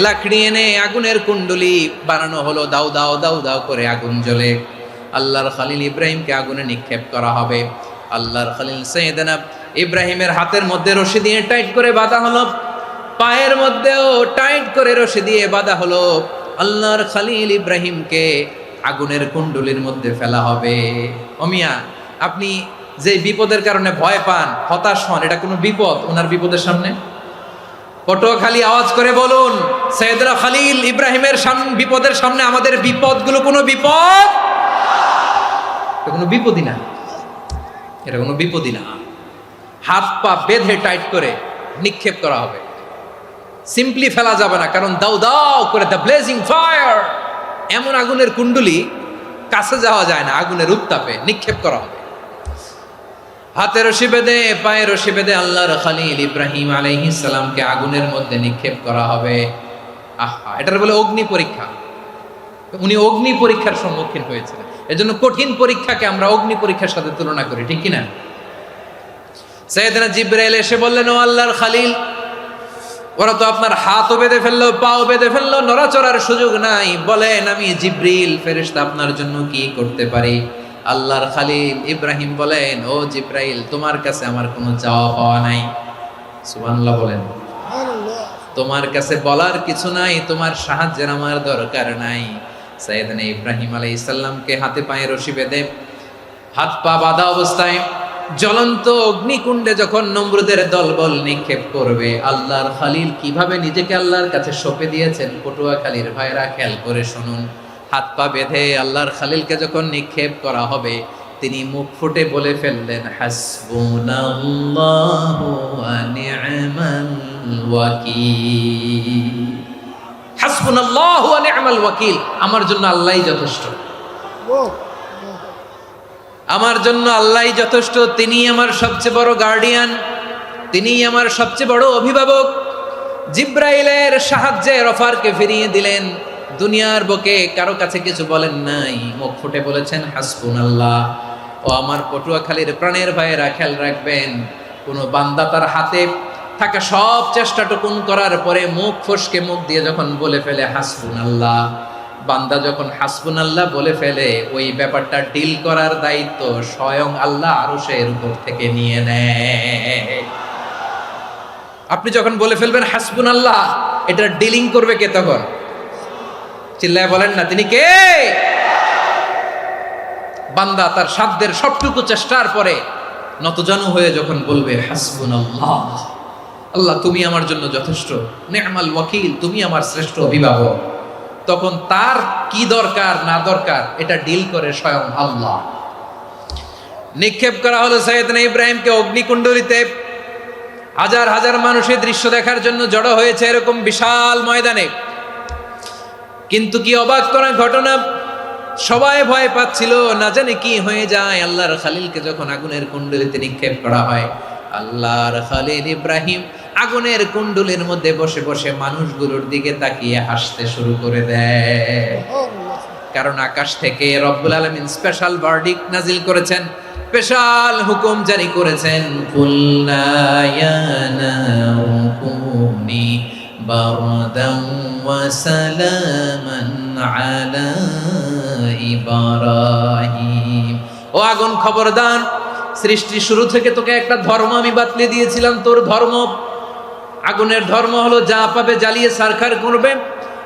লাকড়ি এনে আগুনের কুণ্ডলি বানানো হলো, দাও দাও দাও দাও করে আগুন জ্বলে। আল্লাহর খলিল ইব্রাহিমকে আগুনে নিক্ষেপ করা হবে। আল্লাহর খলিল সাইয়েদনা ইব্রাহিমের হাতের মধ্যে রশি দিয়ে টাইট করে বাঁধা হলো, পায়ের মধ্যেও টাইট করে রশি দিয়ে বাঁধা হলো। আল্লাহর খলিল ইব্রাহিমকে আগুনের কুণ্ডলির মধ্যে ফেলা হবে। ওমিয়া, আপনি যে বিপদের কারণে ভয় পান, হতাশ হন, এটা কোনো বিপদ ওনার বিপদের সামনে? পটুয়াখালী আওয়াজ করে বলুন, সাইয়েদনা খলিল ইব্রাহিমের বিপদের সামনে আমাদের বিপদগুলো কোনো বিপদ? এটা কোনো বিপদই না, এটা কোনো বিপদই না। হাত পা বেঁধে টাইট করে নিক্ষেপ করা হবে, সিম্পলি ফেলা যাবে না, কারণ দাও দাও করে দ্য ব্লেজিং ফায়ার, এমন আগুনের কুণ্ডলি, কাছে যাওয়া যায় না, আগুনের উত্তাপে নিক্ষেপ করা হবে। হাতে রশি বেঁধে পায়ে রশি বেঁধে আল্লাহর খলিল ইব্রাহিম আলাইহিস সালামকে আগুনের মধ্যে নিক্ষেপ করা হবে। আহা, এটার বলে অগ্নি পরীক্ষা। উনি অগ্নি পরীক্ষার সম্মুখীন হয়েছিলেন। এজন্য কঠিন পরীক্ষাকে আমরা অগ্নি পরীক্ষার সাথে তুলনা করি, ঠিক কিনা? সাইয়েদনা জিবরাইল এসে বললেন, ও আল্লাহর খলিল, ওরা তো আপনার হাতও বেঁধে ফেললো, পাও বেঁধে ফেললো, নড়াচড়ার সুযোগ নাই, বলেন আমি জিবরিল ফেরেশতা আপনার জন্য কি করতে পারি? আল্লাহর খলিল ইব্রাহিম বলেন, ও জিবরাইল, তোমার কাছে আমার কোনো চাওয়া পাওয়া নাই। সুবহানাল্লাহ বলেন। তোমার কাছে বলার কিছু নাই, তোমার সাহায্যের আমার দরকার নাই। সাইয়েদনা ইব্রাহিম আলাইহিস সালামকে হাতে পায়ে রশি বেঁধে হাত পা বাঁধা অবস্থায় জ্বলন্ত অগ্নিকুণ্ডে যখন নমরুদের দলবল নিক্ষেপ করবে, আল্লাহর খলিল কিভাবে নিজেকে আল্লাহর কাছে সঁপে দিয়েছেন, পটুয়াখালীর ভাইরা খেয়াল করে শুনুন। হাত পা বেঁধে আল্লাহর খলিলকে যখন নিক্ষেপ করা হবে, তিনি মুখ ফুটে বলে ফেললেন, হাসবুনাল্লাহু ওয়া নি'মাল ওয়াকিল। হাসবুনাল্লাহু ওয়া নি'মাল ওয়াকিল, আমার জন্য আল্লাহই যথেষ্ট, আমার জন্য আল্লাহই যথেষ্ট। তিনিই আমার সবচেয়ে বড় গার্ডিয়ান, তিনিই আমার সবচেয়ে বড় অভিভাবক। জিব্রাইলের সাহায্যে অফারকে ফিরিয়ে দিলেন। দুনিয়ার বুকে কারো কাছে কিছু বলেন নাই, মুখ ফুটে বলেছেন হাসবুনাল্লাহ। ও আমার পটুয়াখালীর প্রাণের ভাইয়েরা, খেয়াল রাখবেন, কোনো বান্দা তার হাতে থাকা সব চেষ্টাটুকুন করার পরে মুখ ফসকে মুখ দিয়ে যখন বলে ফেলে হাসবুনাল্লাহ, বান্দা যখন হাসবুনাল্লাহ বলে ফেলে, ওই ব্যাপারটা ডিল করার দায়িত্ব স্বয়ং আল্লাহ আরশের উপর থেকে নিয়ে নেয়। আপনি যখন বলে ফেলবেন হাসবুনাল্লাহ, এটা ডিলিং করবে কে তখন? চিল্লায় বলেন না, তিনি কে? বান্দা তার সাধ্যের সবটুকু চেষ্টার পরে নতজানু হয়ে যখন বলবে হাসবুনাল্লাহ, আল্লাহ তুমি আমার জন্য যথেষ্ট, নি'মাল ওয়াকিল, তুমি আমার শ্রেষ্ঠ অভিভাবক, তখন তার কি দরকার না দরকার এটা ডিল করে স্বয়ং আল্লাহ। নিক্ষেপ করা হলো সাইয়েদনা ইব্রাহিমকে অগ্নিকুণ্ডলিতে। হাজার হাজার মানুষের দৃশ্য দেখার জন্য জড়ো হয়েছে এরকম বিশাল ময়দানে। কিন্তু কি অবাক করা ঘটনা, সবাই ভয় পাচ্ছিল, না জানে কি হয়ে যায়। আল্লাহর খলিলকে যখন আগুনের কুণ্ডলিতে নিক্ষেপ করা হয়, আল্লাহর খলিল ইব্রাহিম আগুনের কুণ্ডলীর মধ্যে বসে বসে মানুষগুলোর দিকে তাকিয়ে হাসতে শুরু করে দেয়। কারণ আকাশ থেকে রব্বুল আলামিন স্পেশাল ভার্ডিক্ট নাজিল করেছেন, স্পেশাল হুকুম জারি করেছেন, কুলনা ইয়া নারু কুনি বারদান ওয়া সালামান আলা ইব্রাহিম। ও আগুন, খবরদার, সৃষ্টির শুরু থেকে তোকে একটা ধর্ম আমি বাতলে দিয়েছিলাম। তোর ধর্ম, আগুনের ধর্ম হলো যা পাবে জ্বালিয়ে সারখার করবে।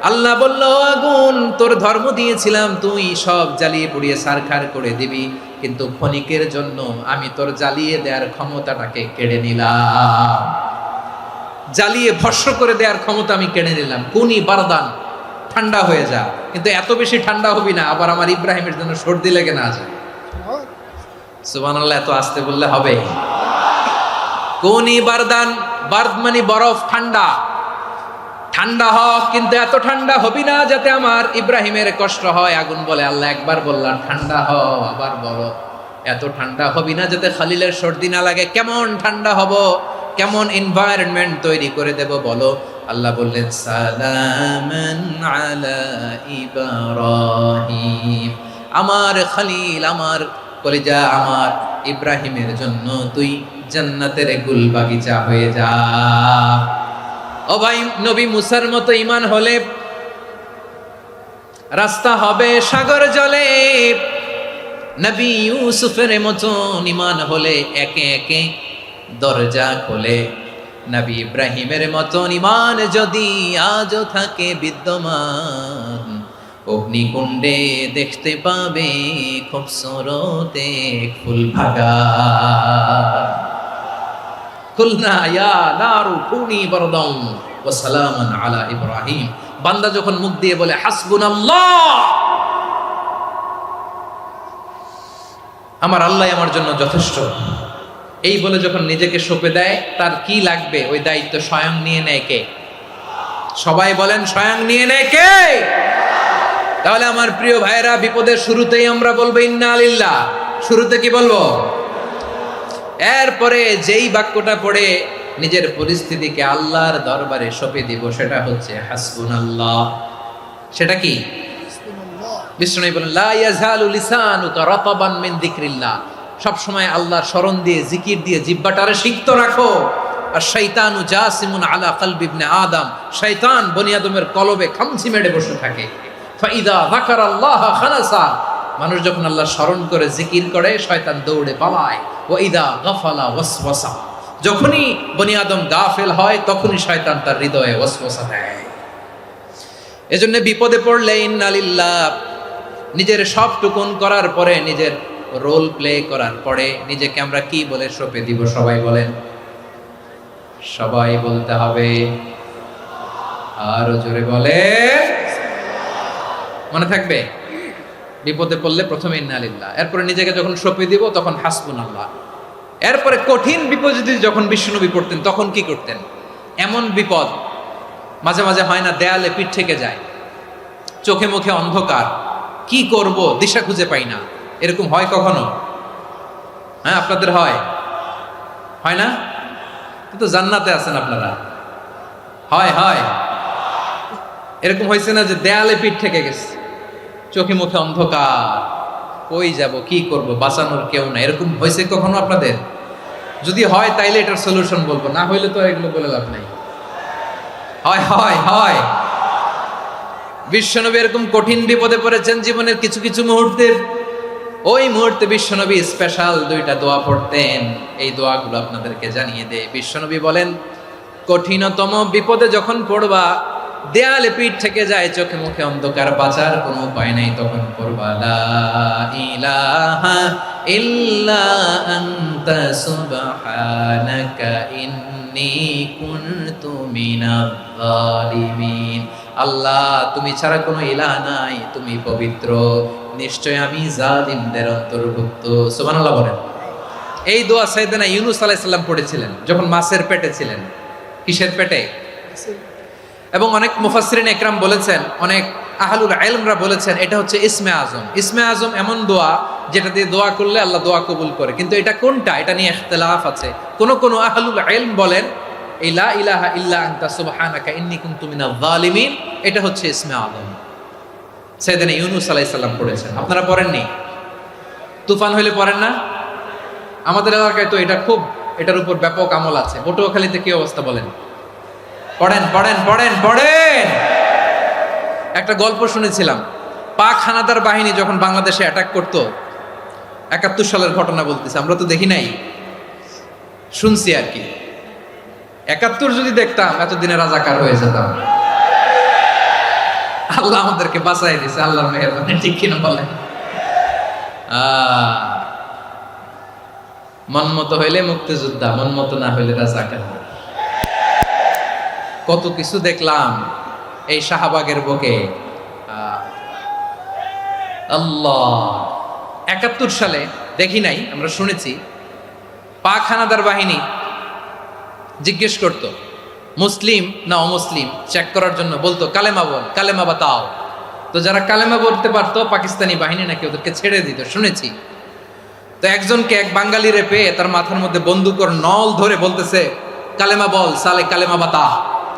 আল্লাহ বলল, ও আগুন, তোর ধর্ম দিয়েছিলাম তুই সব জ্বালিয়ে পুড়িয়ে ছারখার করে দিবি, কিন্তু ক্ষণিকের জন্য আমি তোর জ্বালিয়ে দেওয়ার ক্ষমতাটাকে কেড়ে নিলাম, জ্বালিয়ে ভস্ম করে দেওয়ার ক্ষমতা আমি কেড়ে নিলাম। কুনি বারদান, ঠান্ডা হয়ে যা। কিন্তু এত বেশি ঠান্ডা হবি না আবার আমার ইব্রাহিমের জন্য সর্দি লেগে না যায়। সুবহানাল্লাহ, এত আসতে বললে হবে? কুনি বারদান, বারদ মানে বরফ, ঠান্ডা। ঠান্ডা হ, কিন্তু এত ঠান্ডা হবি না যাতে আমার ইব্রাহিমের কষ্ট হয়। আগুন বলে, আল্লাহ একবার বললাম ঠান্ডা হ, আবার বলো এত ঠান্ডা হবি না যাতে খালিলের সর্দি না লাগে। কেমন ঠান্ডা হব, কেমন এনভায়রনমেন্ট তৈরি করে দেব বলো। আল্লাহ বললেন, সালামান আলা ইব্রাহিম, আমার খলিল, আমার কলিজা, আমার ইব্রাহিমের জন্য তুই জান্নাতের গুল বাগিচা হয়ে যা। ও ভাই, নবী মুসার মতো ঈমান হলে রাস্তা হবে সাগর জলে, নবী ইউসুফের মতো ঈমান হলে একে একে দরজা খোলে। নবী ইব্রাহিমের মতো ঈমান যদি আজও থাকে বিদ্যমান, অগ্নিকুণ্ডে দেখতে পাবে খুবসুরত এক ফুল বাগান। কুলনা ইয়া নারু কুনি বারদান ওয়া সালামান আলা ইব্রাহিম। বান্দা যখন মুখ দিয়ে বলে হাসবুনাল্লাহ, আমার আল্লাহ আমার জন্য যথেষ্ট, এই বলে যখন নিজেকে সঁপে দেয়, তার কি লাগবে ওই দায়িত্ব স্বয়ং নিয়ে নেয় কে? সবাই বলেন, স্বয়ং নিয়ে নেয় কে? তাহলে আমার প্রিয় ভাইরা, বিপদের শুরুতেই আমরা বলবো ইন্না লিল্লাহ। শুরুতে কি বলবো? এরপরে যেই বাক্যটা পড়ে নিজের পরিস্থিতিকে আল্লাহর দরবারে সঁপে দিব, সেটা হচ্ছে হাসবুনাল্লাহ। সেটা কি? বিষ্ণু বলেন, লা ইয়াজালু লিসানুকা রাতাবান মিন যিকরিল্লাহ। সব সময় আল্লাহর স্মরণ দিয়ে, জিকির দিয়ে জিহ্বাটারে সিক্ত রাখো। আর শয়তানু জাসিমুন আলা কলবি ইবনে আদম, শয়তান বনি আদমের কলবে খামচি মেরে বসে থাকে। ফাইদা যাকারাল্লাহ খানাসা, মানুষ যখন আল্লাহ স্মরণ করে জিকির করে, শয়তান দৌড়ে পালায়। ওয়া ইদা গাফালা ওয়াসওয়াসা, যখনই বনি আদম গাফেল হয় তখনই শয়তান তার হৃদয়ে ওয়াসওয়াসা দেয়। এজন্য বিপদে পড়লে ইন্না লিল্লাহ, নিজের সব টুকুন করার পরে, নিজের রোল প্লে করার পরে নিজেকে আমরা কি বলে সঁপে দিব? সবাই বলেন, সবাই বলতে হবে। আরো জোরে বলে, মনে থাকবে? বিপদে পড়লে প্রথমে ইন্না লিল্লাহ, এরপরে নিজেকে যখন সঁপে দিব তখন হাসবুনাল্লাহ। এরপরে কঠিন বিপদ যখন বিশ্বনবী পড়তেন তখন কি করতেন? এমন বিপদ মাঝে মাঝে হয় না, দেয়ালে পিঠ থেকে যায়, চোখে মুখে অন্ধকার, কি করব দিশা খুঁজে পাই না, এরকম হয় কখনো? হ্যাঁ, আপনাদের হয়? হয় না? কিন্তু জান্নাতে আছেন আপনারা। হয় হয় এরকম হয়েছে না যে দেয়ালে পিঠ থেকে গেছে, চোখে মুখে অন্ধকার, কই যাব, কি করব, বাঁচানোর কেউ না, এরকম হয়েছে কখনো আপনাদের? যদি হয় তাইলে এটার সলিউশন বলবো, না হইলে তো এগুলো বলে লাভ নাই। হয় হয় হয় বিশ্বনবী এরকম কঠিন বিপদে পড়েছেন জীবনের কিছু কিছু মুহূর্তে। ওই মুহূর্তে বিশ্বনবী স্পেশাল দুইটা দোয়া পড়তেন। এই দোয়াগুলো আপনাদেরকে জানিয়ে দেয়। বিশ্বনবী বলেন, কঠিনতম বিপদে যখন পড়বা, দেয়ালে পিঠ থেকে যায়, চোখে মুখে অন্ধকার, বাঁচার কোনো উপায় নাই, তখন পড়বা লা ইলাহা ইল্লা আনতা সুবহানাকা ইন্নী কুনতু মিনাজ জালিমিন। আল্লাহ, তুমি ছাড়া কোনো ইলাহ নাই, তুমি পবিত্র, নিশ্চয় আমি জালিমদের অন্তর্ভুক্ত। সুবহানাল্লাহ বলেন। এই দোয়া সাইয়েদনা ইউনূস আলাইহিস সালাম পড়েছিলেন যখন মাছের পেটে ছিলেন। কিসের পেটে? এবং অনেক মুফাসসিরিন একরাম বলেছেন, অনেক আহলুল ইলমরা বলেছেন, এটা হচ্ছে ইসমে আজম। ইসমে আজম এমন দোয়া যেটা দিয়ে দোয়া করলে আল্লাহ দোয়া কবুল করে। কিন্তু এটা কোনটা, এটা নিয়ে ইখতিলাফ আছে। কোন আহলুল ইলম বলেন এই লা ইলাহা ইল্লা আনতা সুবহানাকা ইন্নী কুনতু মিনাজ জালিমিন, এটা হচ্ছে ইসমে আজম। সাইয়েদনা ইউনূস আলাইহিস সালাম পড়েছেন। আপনারা পড়েননি? তুফান হইলে পড়েন না? আমাদের এলাকায় তো এটা খুব, এটার উপর ব্যাপক আমল আছে। পটুয়াখালীতে কি অবস্থা বলেন? পড়েন পড়েন পড়েন পড়েন। একটা গল্প শুনেছিলাম, পাক হানাদার বাহিনী যখন বাংলাদেশে অ্যাটাক করতো, ৭১ সালের ঘটনা বলতেছে, আমরা তো দেখি নাই, শুনছি আর কি। ৭১ যদি দেখতাম এতদিনে রাজাকার হয়ে যেতাম। আল্লাহ আমাদেরকে বাঁচাই দিছে, আল্লাহর মেহেরবানি, ঠিক কিনা বলেন? মন মতো হইলে মুক্তিযোদ্ধা, মন মতো না হইলে রাজাকার। কত কিছু দেখলাম এই শাহবাগের বুকে। আল্লাহ, 71 সালে দেখি নাই, আমরা শুনেছি পাক হানাদার বাহিনী জিজ্ঞেস করত মুসলিম না অমুসলিম চেক করার জন্য, বলতো কালেমা বল, কালেমা বাতাও। তো যারা কালেমা বলতে পারতো পাকিস্তানি বাহিনী নাকি ওদেরকে ছেড়ে দিত, শুনেছি। তো একজনকে, এক বাঙালিরে পেয়ে তার মাথার মধ্যে বন্দুকর নল ধরে বলতেছে কালেমা বল সালে, কালেমা বাতা,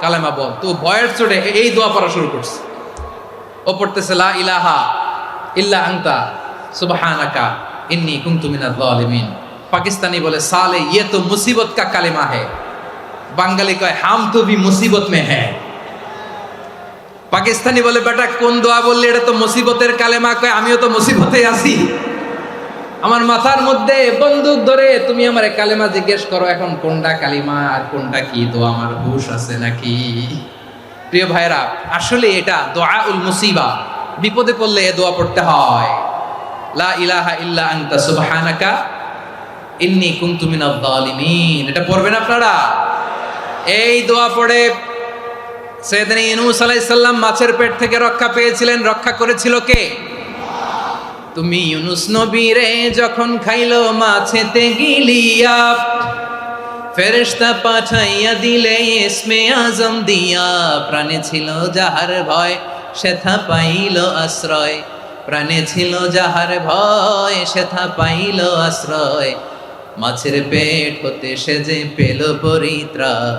কালেমা বল। তো ভয়ের চোটে এই দোয়া পড়া শুরু করছে। ও পড়তেছে লা ইলাহা ইল্লা আনতা সুবহানাকা ইন্নী কুনতু মিনাজ জালিমিন। পাকিস্তানি বলে সালে ইয়ে তো মুসিবত কা কালেমা হ্যায়। বাঙালি কয় হাম তো ভি মুসিবত মে হ্যায়। পাকিস্তানি বলে বেটা কোন দোয়া বললি, এটা তো মুসিবতের কালেমা। কয় আমিও তো মুসিবতে আছি, আমার মাথার মধ্যে বন্দুক ধরে তুমি আমারে কালেমা জিজ্ঞেস করো, এখন কোনটা কালিমা আর কোনটা কি দোয়া, আমার হুশ আছে নাকি? প্রিয় ভাইরা, আসলে এটা দোয়াউল মুসিবা, বিপদে পড়লে এ দোয়া পড়তে হয়। লা ইলাহা ইল্লা আনতা সুবহানাকা ইন্নী কুনতু মিনাজ জালিমিন। এটা পড়বেন আপনারা। এই দোয়া পড়ে সাইয়েদনা ইউনূস আলাইহিস সালাম মাছের পেট থেকে রক্ষা পেয়েছিলেন। রক্ষা করেছিল কে? তুমি ইউনূস নবীরে যখন খাইলো মাছেতে গিলিয়া, ফেরেশতা পাঠাইয়া দিলে ইসমে আজম দিয়া। প্রাণে ছিল যাহার ভয় সেথা পাইল আশ্রয়, প্রাণে ছিল যাহার ভয় সেথা পাইল আশ্রয়। মাছের পেট হতে সে যে পেল পরিত্রাণ।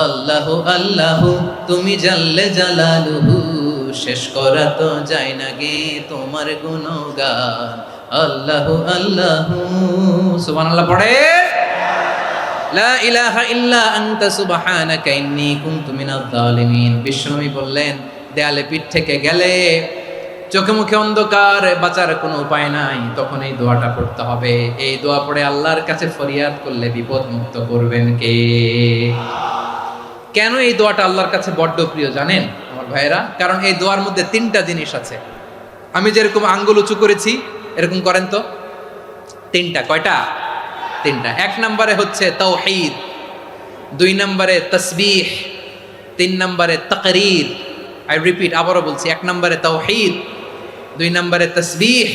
আল্লাহু আল্লাহু তুমি জাল্লে জালালুহু, শেষ করা তো যায় না গে তোমার গুণগান। আল্লাহু আল্লাহু সুবহানাল্লাহ পড়ে। লা ইলাহা ইল্লা আনতা সুবহানাকা ইন্নী কুনতু মিনাজ জালিমিন। বিশ্বনবী বললেন, দেয়ালে পিঠ থেকে গেলে, চোখে মুখে অন্ধকার, বাঁচার কোনো উপায় নাই, তখন এই দোয়াটা পড়তে হবে। এই দোয়া পড়ে আল্লাহর কাছে ফরিয়াদ করলে বিপদ মুক্ত করবেন কে? কেন এই দোয়াটা আল্লাহর কাছে বড্ড প্রিয় জানেন আমার ভাইয়েরা? কারণ এই দোয়ার মধ্যে 3টা জিনিস আছে। আমি যেরকম আঙ্গুল উঁচু করেছি এরকম করেন তো। 3টা। কয়টা? 3টা। 1 নম্বরে হচ্ছে তাওহীদ, 2 নম্বরে তাসবিহ, 3 নম্বরে তাকরীর। আই রিপিট, আবারও বলছি, 1 নম্বরে তাওহীদ, 2 নম্বরে তাসবিহ,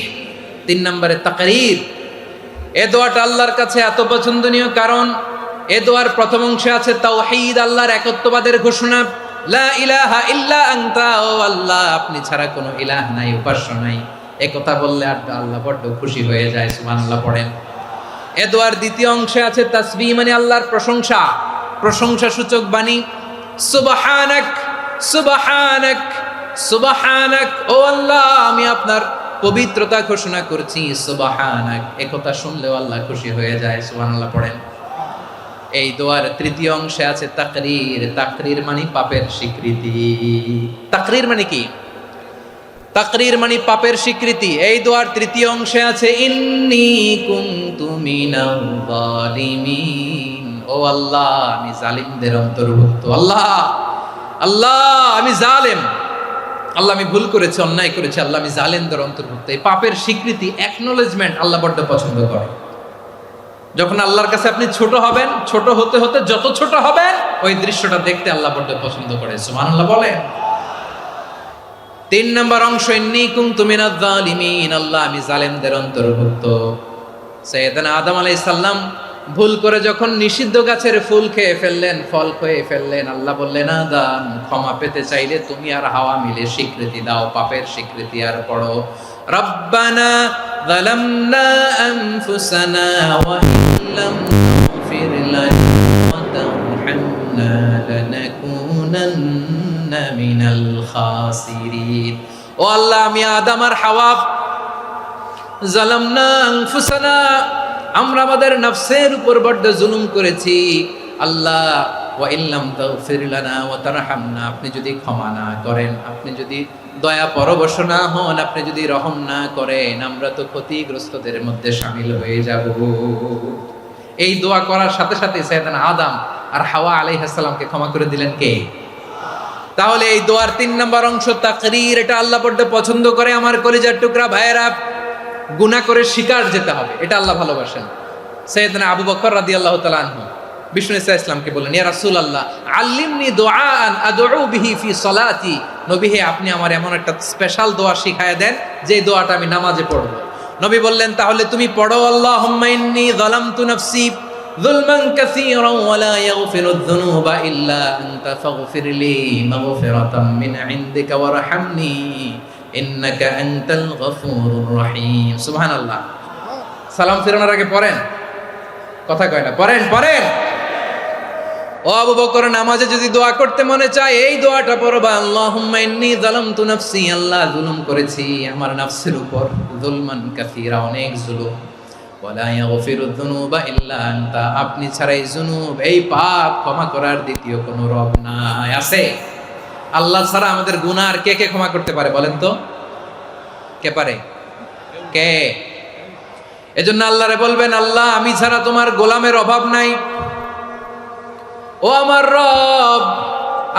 3 নম্বরে তাকরীর। এই দোয়াটা আল্লাহর কাছে এত পছন্দনীয় কারণ এ দোয়ার প্রথম অংশে আছে তাওহীদ, আল্লাহর একত্ববাদের ঘোষণা। লা ইলাহা ইল্লা আনতা, ও আল্লাহ আপনি ছাড়া কোনো ইলাহ নাই, উপাস্য নাই। এই কথা বললে আর আল্লাহ বড্ড খুশি হয়ে যায়। সুবহানাল্লাহ পড়েন। এ দোয়ার দ্বিতীয় অংশে আছে তাসবিহ, মানে আল্লাহর প্রশংসা, প্রশংসা সূচক বাণী। সুবহানাক সুবহানাক সুবহানাক, ও আল্লাহ আমি আপনার পবিত্রতা ঘোষণা করছি। সুবহানাক, এই কথা শুনলেও আল্লাহ খুশি হয়ে যায়। সুবহানাল্লাহ পড়েন। এই দোয়ার তৃতীয় অংশে আছে তাকরীর। তাকরীর মানে পাপের স্বীকৃতি। তাকরীর মানে কি? তাকরীর মানে পাপের স্বীকৃতি। এই দোয়ার তৃতীয় অংশে আছে ইন্নী কুনতু মিনাল জালিমিন, ও আল্লাহ আমি জালিমদের অন্তর্ভুক্ত। আল্লাহ আল্লাহ আমি জালেম, আল্লাহ আমি ভুল করেছি, অন্যায় করেছি, আল্লাহ আমি জালেমদের অন্তর্ভুক্ত। এই পাপের স্বীকৃতি, অ্যাকনোলেজমেন্ট আল্লাহ বড্ড পছন্দ করে। যখন আল্লাহর কাছে আপনি ছোট হবেন, ছোট হতে হতে যত ছোট হবেন ওই দৃশ্যটা দেখতে আল্লাহ বড্ড পছন্দ করে। সুবহানাল্লাহ বলেন। 3 নম্বর অংশ ইন্নী কুনতু মিনাজ জালিমিন, আল্লাহ আমি জালেমদের অন্তর্ভুক্ত। সাইয়েদনা আদম আলাইহিস সালাম ভুল করে যখন নিষিদ্ধ গাছের ফুল খেয়ে ফেললেন, ফল খেয়ে ফেললেন, আল্লাহ বললেন আদম ক্ষমা পেতে চাইলে তুমি আর হাওয়া মিলে স্বীকৃতি দাও, পাপের স্বীকৃতি। আর পড়ো রব্বানা যালামনা আনফুসানা ওয়া ইল্লাম তাগফির লানা ওয়া তারহামনা লানাকুনান্না মিনাল খাসিরিন। ও আল্লাহ আমি আদম আর হাওয়া যালামনা আনফুসানা, আমরা আমাদের নফসের উপর বড্ড জুলুম করেছি। আল্লাহ ওয়া ইল্লাম তাগফির লানা ওয়া তারহামনা, আপনি যদি ক্ষমা না করেন, আপনি যদি দয়া পরবশ না হন, আপনি যদি রহম না করেন, আমরা তো ক্ষতিগ্রস্তদের মধ্যে শামিল হয়ে যাব। এই দোয়া করার সাথে সাথে সাইয়েদনা আদম আর হাওয়া আলাইহিস সালামকে ক্ষমা করে দিলেন কে? তাহলে এই দোয়ার 3 নম্বর অংশ তাকরীর, এটা আল্লাহ বড্ড পছন্দ করে। আমার কলিজার টুকরা ভাইয়েরা, গুনাহ করে শিকার যেতে হবে, এটা আল্লাহ ভালোবাসেন। সাইয়েদনা আবু বকর রাদিয়াল্লাহু তাআলা আনহু বিষ্ণু ইসা ইসলামকে বললেন, ইয়া রাসূলুল্লাহ আল্লিমনি দুআআন আদউ বিহি ফি সলাতি। নবী হে, আপনি আমার এমন একটা স্পেশাল দোয়া শিখায়া দেন যে দোয়াটা আমি নামাজে পড়ব। নবী বললেন, তাহলে তুমি পড়ো, আল্লাহুম্মা ইন্নী যালামতু নাফসি যুলমান কাসীরান ওয়া লা ইয়াগফিরুয যুনুবা ইল্লা আনতা ফাগফিরলি মাগফিরাতাম মিন ইনদিকা ওয়ারহামনি ইন্নাকা আনতাল গফুরুর রহিম। সুবহানাল্লাহ। সালাম ফিরানোর আগে পড়েন, কথা কয় না, পড়েন পড়েন। ও আবু বকর, নামাজে যদি দোয়া করতে মনে চায় এই দোয়াটা পড়বা, আল্লাহুম্মা ইন্নী যালামতু নাফসি, আল্লাহ জুলুম করেছি আমার নফসের উপর, যুলমান কাসীরা, অনেক জুলুম, ওয়া লা ইয়াগফিরুয যুনুবা ইল্লা আনতা, আপনি ছাড়া এই জুনুব, এই পাপ ক্ষমা করার দ্বিতীয় কোনো রব নাই। আছে? আল্লাহ ছাড়া আমাদের গুনাহ আর কে কে ক্ষমা করতে পারে বলেন তো? কে পারে? কে? এজন্য আল্লাহরে বলবেন, আল্লাহ আমি ছাড়া তোমার গোলামের অভাব নাই, ও আমার রব,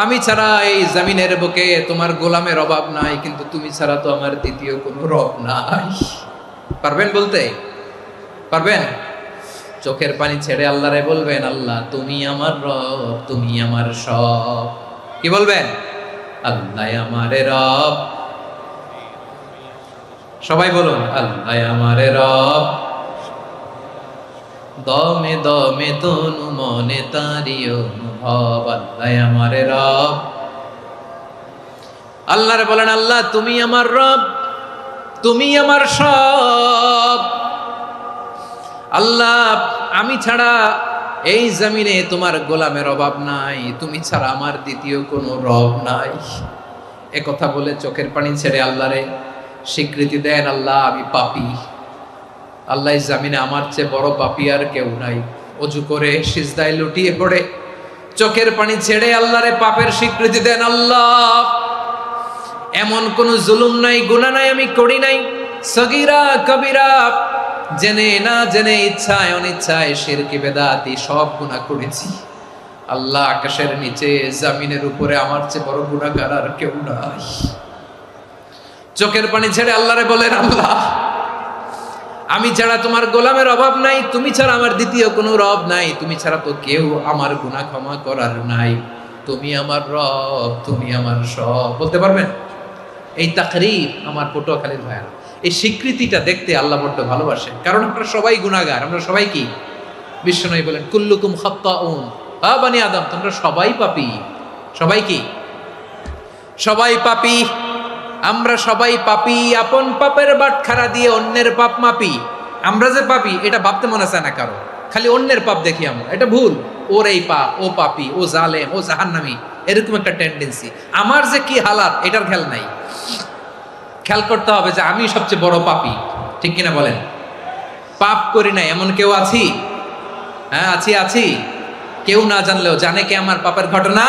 আমি ছাড়া এই জমিনের বুকে তোমার গোলামের অভাব নাই, কিন্তু তুমি ছাড়া তো আমার দ্বিতীয় কোনো রব নাই। পারবেন বলতে? পারবেন? চোখের পানি ছেড়ে আল্লাহরে বলবেন, আল্লাহ তুমি আমার রব, তুমি আমার সব। কি বলবেন? আল্লাহ আমারে রব। সবাই বলুন, আল্লাহ আমারে রব, দমে দমে তনু মনে তারি অনুভব, আল্লাহ আমারে রব। আল্লাহরে বলেন, আল্লাহ তুমি আমার রব, তুমি আমার সব। আল্লাহ আমি ছাড়া এই জমিনে তোমার গোলামের অভাব নাই, তুমি ছাড়া আমার দ্বিতীয় কোনো রব নাই। এ কথা বলে চোখের পানি ছেড়ে আল্লাহরে স্বীকৃতি দেন, আল্লাহ আমি পাপী, আল্লাহ জামিনে আমার চেয়ে বড় পাপী আর কেউ নাই। অজু করে সিজদায় লুটিয়ে পড়ে চোখের পানি ছেড়ে আল্লাহরে পাপের স্বীকৃতি দেন, আল্লাহ এমন কোন জুলুম নাই, গুনাহ নাই আমি করি নাই, সগীরা কবিরা, জেনে না জেনে, ইচ্ছায় অনিচ্ছায়, শিরকি বেদাতি সব গুনাহ করেছি। আল্লাহ আকাশের নিচে জমিনের উপরে আমার চেয়ে বড় গুনাহগার আর কেউ নাই। চোখের পানি ছেড়ে আল্লাহরে বলেন, আল্লাহ আমি ছাড়া তোমার গোলামের অভাব নাই, তুমি ছাড়া আমার দ্বিতীয় কোনো রব নাই, তুমি ছাড়া তো কেউ আমার গুনাহ ক্ষমা করার নাই, তুমি আমার রব, তুমি আমার সব। বলতে পারবেন? এই তাকরীর আমার পটুয়াখালীর ভাইয়া, এই স্বীকৃতিটা দেখতে আল্লাহ বড্ড ভালোবাসে, কারণ আমরা সবাই গুনাহগার, আমরা সবাই কি? বিশ্বনবী বলেন, কুল্লুকুম খাত্তাউন, হা বানি আদম, তোমরা সবাই পাপী। সবাই কি? সবাই পাপী। আমরা সবাই পাপী, আপন পাপের বাটখারা দিয়ে অন্যের পাপ মাপি। আমরা যে পাপী এটা ভাবতে মনে চায় না কারো, খালি অন্যের পাপ দেখি আমরা, এটা ভুল। ওর এই পাপ, ও পাপী, ও জালেম, ও জাহান্নামী, এরকম একটা টেন্ডেন্সি। আমার যে কি হালাত এটার খেয়াল নাই। খেয়াল করতে হবে যে আমি সবচেয়ে বড় পাপী, ঠিক কিনা বলেন? পাপ করি না এমন কেউ আছি? হ্যাঁ আছি, আছি। কেউ না জানলেও জানে কে আমার পাপের ঘটনা?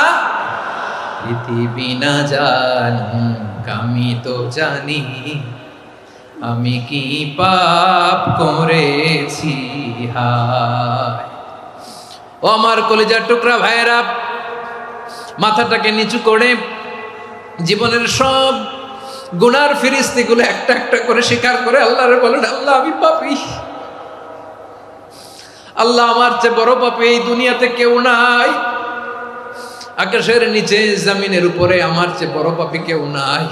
পৃথিবী না জানুক আমি তো জানি, আমি কি পাপ করেছি হায়। ও আমার কলিজার টুকরা ভাইয়েরা, মাথাটাকে নিচু করে জীবনের সব গুনার ফিরিস্তিগুলো একটা একটা করে স্বীকার করে আল্লাহরে বলেন, আল্লাহ আমি পাপী, আল্লাহ আমার চেয়ে বড় পাপী এই দুনিয়াতে কেউ নাই, আকাশের নিচে জমিনের উপরে আমার চেয়ে বড় পাপী কেউ নাই।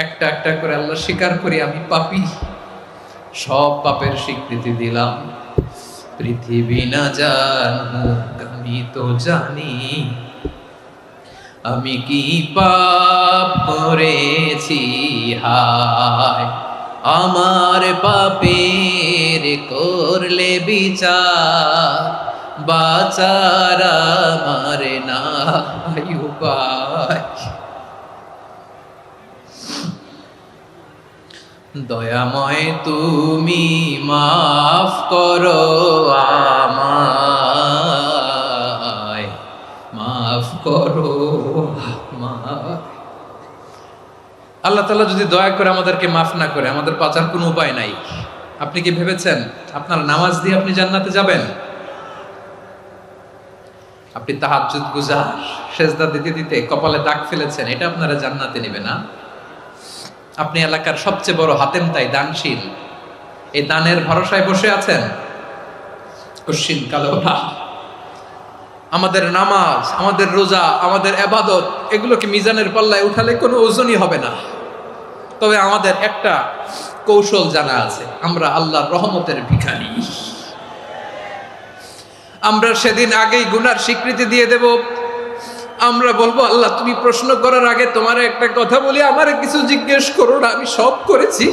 একটা একটা করে আল্লাহ স্বীকার করি আমি পাপী, সব পাপের স্বীকৃতি দিলাম। পৃথিবী না জানুক আমি তো জানি, আমি কি পাপ করেছি হায়। আমার পাপের করলে বিচার, বাঁচার আমার নাই উপায়। দয়াময় তুমি মাফ করো আমায়, মাফ করো আমায়। আল্লাহ তাআলা যদি দয়া করে আমাদেরকে মাফ না করে, আমাদের বাঁচার কোনো উপায় নাই। আপনি কি ভেবেছেন আপনার নামাজ দিয়ে আপনি জান্নাতে যাবেন? আপনি তাহাজ্জুদ গুজার, সেজদা দিতে দিতে কপালে দাগ ফেলেছেন, এটা আপনারা জান্নাতে নেবে না? আপনি এলাকার সবচেয়ে বড় হাতেম তাই দানশীল, এই দানের ভরসায় বসে আছেন, কশিন কালো না। আমাদের নামাজ, আমাদের রোজা, আমাদের ইবাদত, এগুলোকে মিজানের পাল্লায় উঠালে কোনো ওজনই হবে না। তবে আমাদের একটা কৌশল জানা আছে, আমরা আল্লাহর রহমতের ভিখারি। আমরা সেদিন আগেই গুনার স্বীকৃতি দিয়ে দেব। আমরা বলবো, আল্লাহ তুমি প্রশ্ন করার আগে তোমার একটা কথা বলি, আমারে কিছু জিজ্ঞেস করো না, আমি সব করেছি।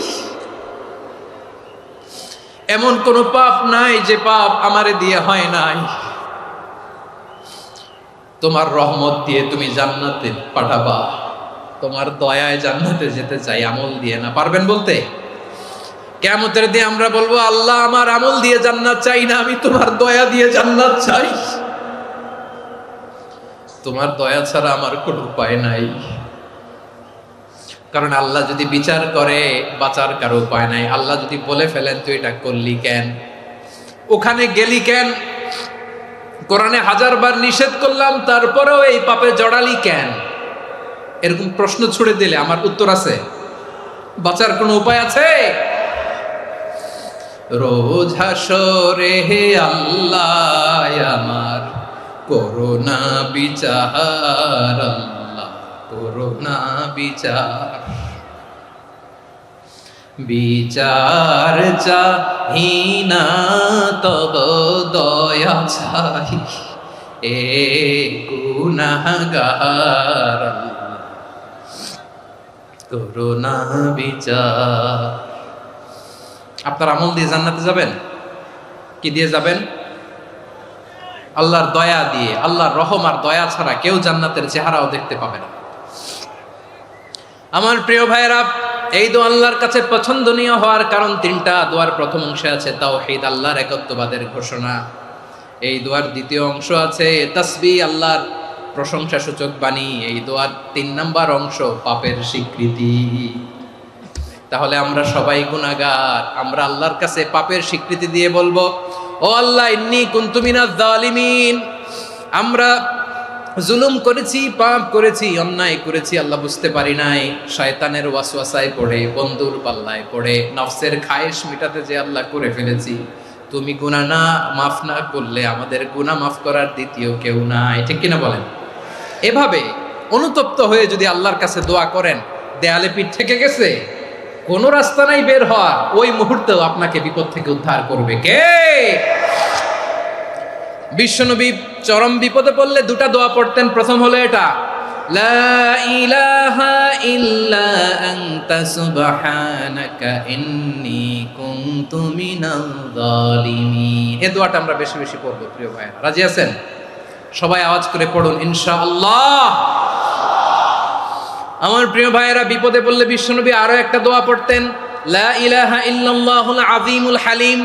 এমন কোন পাপ নাই যে পাপ আমারে দিয়ে হয় নাই। তোমার রহমত দিয়ে তুমি জান্নাতে পাঠাবা, তোমার দয়ায় জান্নাতে যেতে চাই, আমল দিয়ে না। পারবেন বলতে? কিয়ামতের দিন আমরা বলবো, আল্লাহ আমার আমল দিয়ে জান্নাত চাই না, আমি তোমার দয়া দিয়ে জান্নাত চাই। তোমার দয়া ছাড়া আমার কোনো উপায় নাই। কারণ আল্লাহ যদি বিচার করে, বাঁচার কারো উপায় নাই। আল্লাহ যদি বলে ফেলেন তুই এটা করলি কেন, ওখানে গেলি কেন, কোরআনে 1000 বার নিষেধ করলাম তারপরেও এই পাপে জড়ালি কেন, এরকম প্রশ্ন ছুড়ে দিলে আমার উত্তর আছে? বাঁচার কোনো উপায় আছে? রোজ হাসরে হে আল্লাহ আমার করোনা বিচার, আল্লাহ করোনা বিচার। বিচার চাহি না তব দয়া চাই, এ গুনাহগার, আল্লাহ করোনা বিচার। আপনার আমল দিয়ে জান্নাতে যাবেন? কি দিয়ে যাবেন? আল্লাহর দয়া দিয়ে। আল্লাহর রহম আর দয়া ছাড়া কেউ জান্নাতের চেহারাও দেখতে পাবে না। আমার প্রিয় ভাইরা, এই দোয়া আল্লাহর কাছে পছন্দনীয় হওয়ার কারণ 3টা। দোয়ার প্রথম অংশে আছে তাওহীদ, আল্লাহর একত্ববাদের ঘোষণা। এই দোয়ার দ্বিতীয় অংশ আছে তাসবিহ, আল্লাহর প্রশংসা সূচক বাণী। এই দোয়ার 3 নাম্বার অংশ পাপের স্বীকৃতি। তাহলে আমরা সবাই গুনাহগার। আমরা আল্লাহর কাছে পাপের স্বীকৃতি দিয়ে বলবো, ও আল্লাহ ইন্নী কুনতু মিনাজ জালিমিন, আমরা জুলুম করেছি, পাপ করেছি, অন্যায় করেছি, আল্লাহ বুঝতে পারি নাই, শয়তানের ওয়াসওয়াসায় পড়ে, বন্ধুর পাল্লায় পড়ে, নফসের খায়েশ মিটাতে যে আল্লাহ করে ফেলেছি। তুমি গুনাহ না মাফ না করলে আমাদের গুনাহ মাফ করার দ্বিতীয় কেউ নাই। ঠিক কিনা বলেন? এভাবে অনুতপ্ত হয়ে যদি আল্লাহর কাছে দোয়া করেন, দেয়ালে পিঠ থেকে গেছে, কোনো রাস্তা নাই বের হওয়ার, ওই মুহূর্তেও আপনাকে বিপদ থেকে উদ্ধার করবে কে? বিশ্বনবী চরম বিপদে পড়লে 2টা দোয়া পড়তেন। প্রথম হলো এটা, লা ইলাহা ইল্লা আনতা সুবহানাকা ইন্নী কুনতু মিনাল জালিমিন। এই দোয়াটা আমরা বেশি বেশি পড়ব প্রিয় ভাইরা। রাজি আছেন? সবাই আওয়াজ করে পড়ুন ইনশাআল্লাহ। আমার প্রিয় ভাইয়েরা, বিপদে পড়লে বিশ্বনবী আরো একটা দোয়া পড়তেন, লা ইলাহা ইল্লাল্লাহুল আযীমুল হালিম,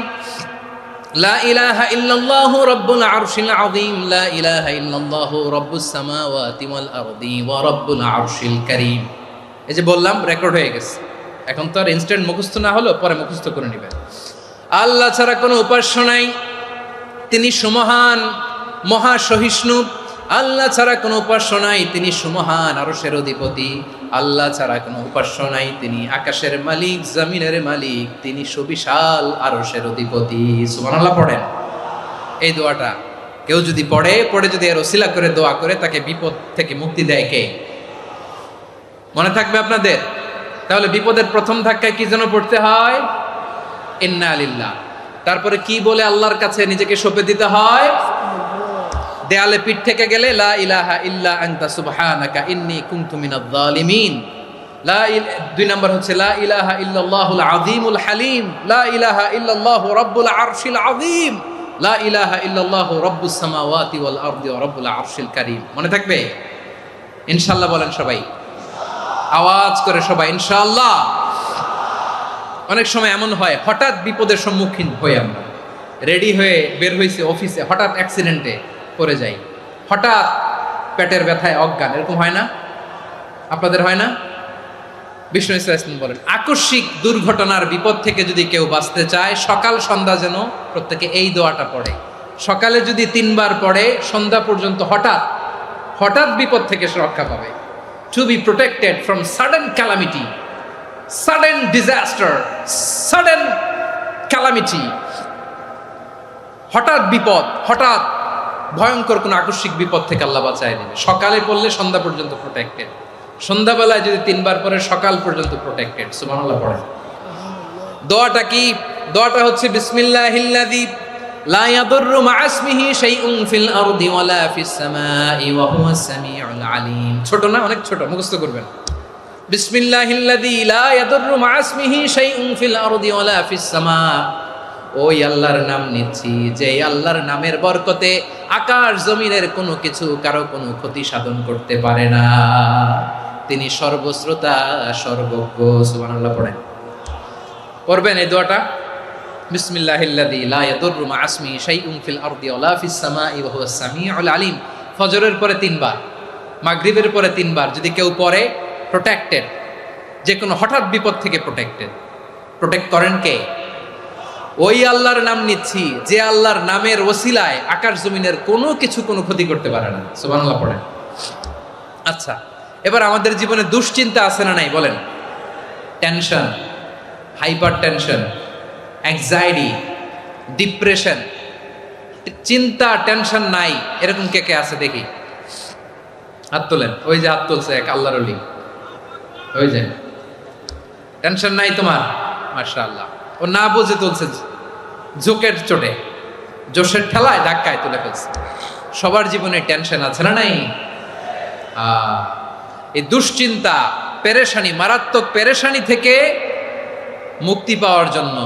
লা ইলাহা ইল্লাল্লাহু রাব্বুল আরশিল আযীম, লা ইলাহা ইল্লাল্লাহু রাব্বুস সামাওয়াতি ওয়াল আরদি ওয়া রাব্বুল আরশিল কারীম। এই যে বললাম, রেকর্ড হয়ে গেছে। এখন তো আর ইনস্ট্যান্ট মুখস্থ না হলো, পরে মুখস্থ করে নেবেন। আল্লাহ ছাড়া কোনো উপাস্য নাই, তিনি সুমহান, মহা সহিষ্ণু। আল্লাহ ছাড়া কোনো উপাস্য নাই, তিনি সুমহান, আরশের অধিপতি। আল্লাহ ছাড়া কোনো উপাস্য নাই, তিনি আকাশের মালিক, জমিনের মালিক, তিনি সুবিশাল আরশের অধিপতি। সুবহানাল্লাহ পড়েন। এই দোয়াটা কেউ যদি পড়ে যদি এর ওসিলা করে দোয়া করে, তাকে বিপদ থেকে মুক্তি দেয় কে? মনে থাকবে আপনাদের? তাহলে বিপদের প্রথম ধাক্কায় কি যেন পড়তে হয়? ইন্না লিল্লাহ। তারপরে কি বলে আল্লাহর কাছে নিজেকে সঁপে দিতে হয়? দেয়ালে পিঠ থেকে গেলে লা ইলাহা ইল্লা আনতা সুবহানাকা ইন্নী কুনতু মিনাজ জালিমিন। 2 নম্বর হচ্ছে লা ইলাহা ইল্লাল্লাহুল আযীমুল হালিম, লা ইলাহা ইল্লাল্লাহু রাব্বুল আরশিল আযীম, লা ইলাহা ইল্লাল্লাহু রাব্বুস সামাওয়াতি ওয়াল আরদি ওয়া রাব্বুল আরশিল কারীম। মনে থাকবে? ইনশাআল্লাহ বলেন সবাই, আওয়াজ করে সবাই ইনশাআল্লাহ। অনেক সময় এমন হয়, হঠাৎ বিপদের সম্মুখীন হই আমরা, রেডি হয়ে বের হইছে অফিসে, হঠাৎ অ্যাক্সিডেন্টে পড়ে যাই, হঠাৎ পেটের ব্যথায় অজ্ঞান, এরকম হয় না? আপনাদের হয় না? বিষ্ণু ইসলাম বলেন, আকস্মিক দুর্ঘটনার বিপদ থেকে যদি কেউ বাঁচতে চায়, সকাল সন্ধ্যা যেন প্রত্যেকে এই দোয়াটা পড়ে, সকালে যদি 3 বার পড়ে সন্ধ্যা পর্যন্ত হঠাৎ হঠাৎ বিপদ থেকে সে রক্ষা পাবে। To be protected from sudden calamity, sudden disaster, sudden calamity, হঠাৎ বিপদ, হঠাৎ ভয়ঙ্কর কোনো আকস্মিক বিপদ থেকে আল্লাহ বাঁচায় দেবে। সকালে পড়লে সন্ধ্যা পর্যন্ত প্রোটেক্টেড, সন্ধ্যাবেলায় যদি 3 বার পরে সকাল পর্যন্ত প্রোটেক্টেড। সুবহানাল্লাহ পড়ে। দোয়াটা কি? দোয়াটা হচ্ছে বিসমিল্লাহিল্লাযী লা ইয়াদুররু মা'a ইসমিহি শাইউন ফিল আরদি ওয়ালা ফিস সামাই ওয়া হুয়াস সামিউল আলিম। ছোট না? অনেক ছোট, মুখস্থ করবেন। বিসমিল্লাহিল্লাযী লা ইয়াদুররু মা'a ইসমিহি শাইউন ফিল আরদি ওয়ালা ফিস সামা। ওই আল্লাহর নাম নিচ্ছি যে আল্লাহর নামের বরকতে আকাশ জমিনের কোনো কিছু কারো কোনো ক্ষতি সাধন করতে পারে না। তিনি সর্বশ্রোতা, সর্বজ্ঞ। সুবহানাল্লাহ পড়েন। পড়বেন এই দোয়াটা, বিসমিল্লাহিল্লাযী লা ইয়াদুররু মা'a ইসমিহি শাইউন ফিল আরদি ওয়ালা ফিস সামাই ওয়া হুয়াস সামিউল আলিম। ফজরের পরে 3 বার, মাগরিবের পরে 3 বার যদি কেউ পড়ে প্রোটেক্টেড, যে কোনো হঠাৎ বিপদ থেকে প্রোটেক্টেড। প্রোটেক্ট করেন কে? ওই আল্লাহর নাম নিচ্ছি যে আল্লাহর নামের ওসিলায় আকাশ জমিনের কোনো কিছু কোনো ক্ষতি করতে পারে না। সুবহানাল্লাহ পড়েন। আচ্ছা, এবার আমাদের জীবনে দুশ্চিন্তা আছে না নাই বলেন? Tension, hyper tension, anxiety, depression, চিন্তা টেনশন নাই এরকম কে কে আছে দেখি, হাত তোলেন। ওই যে হাত তুলছে এক আল্লাহর ওলি, ওই যে টেনশন নাই তোমার, মাশাআল্লাহ। ও না বুঝে তুলছে, জোকের চোটে, জোশের ঠেলায় ধাক্কায় তুলে ফেলছে। সবার জীবনে টেনশন আছে না নাই? এই দুশ্চিন্তা, পেরেশানি, মারাত্মক পেরেশানি থেকে মুক্তি পাওয়ার জন্য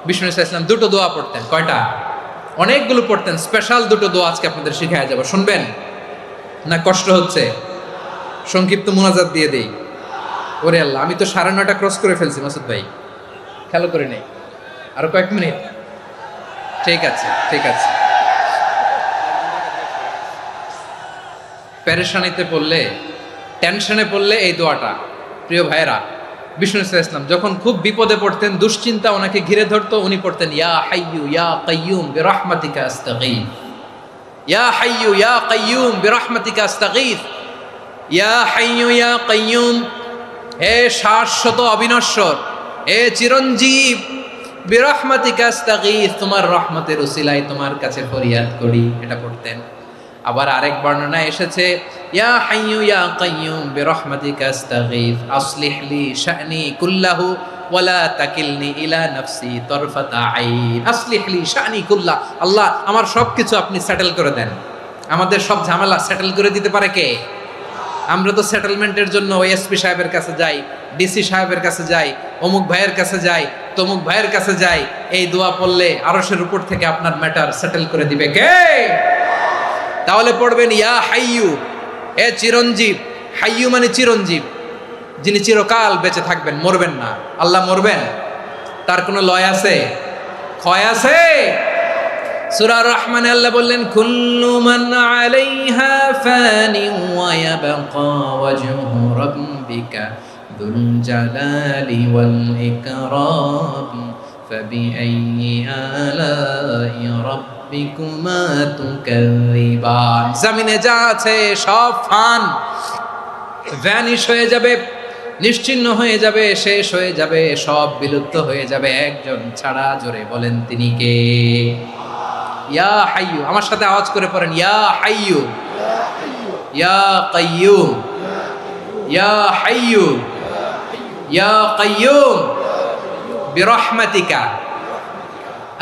বিষ্ণু ইসলাম 2টো দোয়া পড়তেন। কয়টা? অনেকগুলো পড়তেন। স্পেশাল 2টো দোয়া আজকে আপনাদের শিখায় যাব, শুনবেন না? কষ্ট হচ্ছে? সংক্ষিপ্ত মুনাজাত দিয়ে দেই। ওরে আল্লাহ, আমি তো 9:30 ক্রস করে ফেলছি মাসুদ ভাই, খেয়াল করে নেই। আরো কয়েক মিনিট? ঠিক আছে, ঠিক আছে। পেরেশানিতে পড়লে, টেনশনে পড়লে এই দোয়াটা, প্রিয় ভাইরা, বিষ্ণু ইসলাম যখন খুব বিপদে পড়তেন, দুশ্চিন্তা ওনাকে ঘিরে ধরতো, উনি পড়তেন ইয়া হাইয়ু ইয়া কাইয়ুম বিরহমাতিকা আস্তাগীথ, ইয়া হাইয়ু ইয়া কাইয়ুম বিরহমাতিকা আস্তাগীথ, ইয়া হাইয়ু ইয়া কাইয়ুম, হে শাশ্বত অবিনশ্বর, হে চিরঞ্জীব, বিরহমাতিকা আস্তাগীথ, তোমার রহমতের উসিলায় তোমার কাছে ফরিয়াদ করি। এটা পড়তেন। আবার আরেক বর্ণনায় এসেছে ইয়া হাইয়ু ইয়া কাইয়ুম বিরহমাতিকা আস্তাগীথ আসলিহ লি শা'নি কুল্লাহু ওয়ালা তাকিলনি ইলা নাফসি তারফাতা আইন। আসলিহ লি শা'নি কুল্লাহ, আল্লাহ আমার সবকিছু আপনি সেটেল করে দেন। আমাদের সব ঝামেলা সেটেল করে দিতে পারে কে? আমরা তো সেটেলমেন্টের জন্য ওই এসপি সাহেবের কাছে যাই, ডিসি সাহেবের কাছে যাই, অমুক ভাইয়ের কাছে যাই, তমুক ভাইয়ের কাছে যাই। এই দোয়া পড়লে আরশের উপর থেকে আপনার ম্যাটার সেটেল করে দিবে কে? তাহলে পড়বেন ইয়া হাইয়ু, এ চিরঞ্জীব। হাইয়ু মানে চিরঞ্জীব, যিনি চিরকাল বেঁচে থাকবেন, মরবেন না। আল্লাহ মরবেন? তার কোনো লয় আছে? ক্ষয় আছে? সূরা রহমানে আল্লাহ বললেন কুল্লু মান আলাইহা ফানি ওয়া ইয়াবকা ওয়াজহু রাব্বিকা যুল জালালি ওয়াল ইকরাম ফাবিআইয়ি আলাই রাব্বিকুমা তুকাযিবান। জমিনে যা আছে সব ফান, ভ্যানিশ হয়ে যাবে, নিশ্চিহ্ন হয়ে যাবে, শেষ হয়ে যাবে, সব বিলুপ্ত হয়ে যাবে একজন ছাড়া। জোরে বলেন তিনি কে? ইয়া হাইয়ু। আমার সাথে আওয়াজ করে পড়েন ইয়া হাইয়ু ইয়া কাইয়ুম ইয়া হাইয়ু ইয়া কাইয়ুম বিরহমাতিকা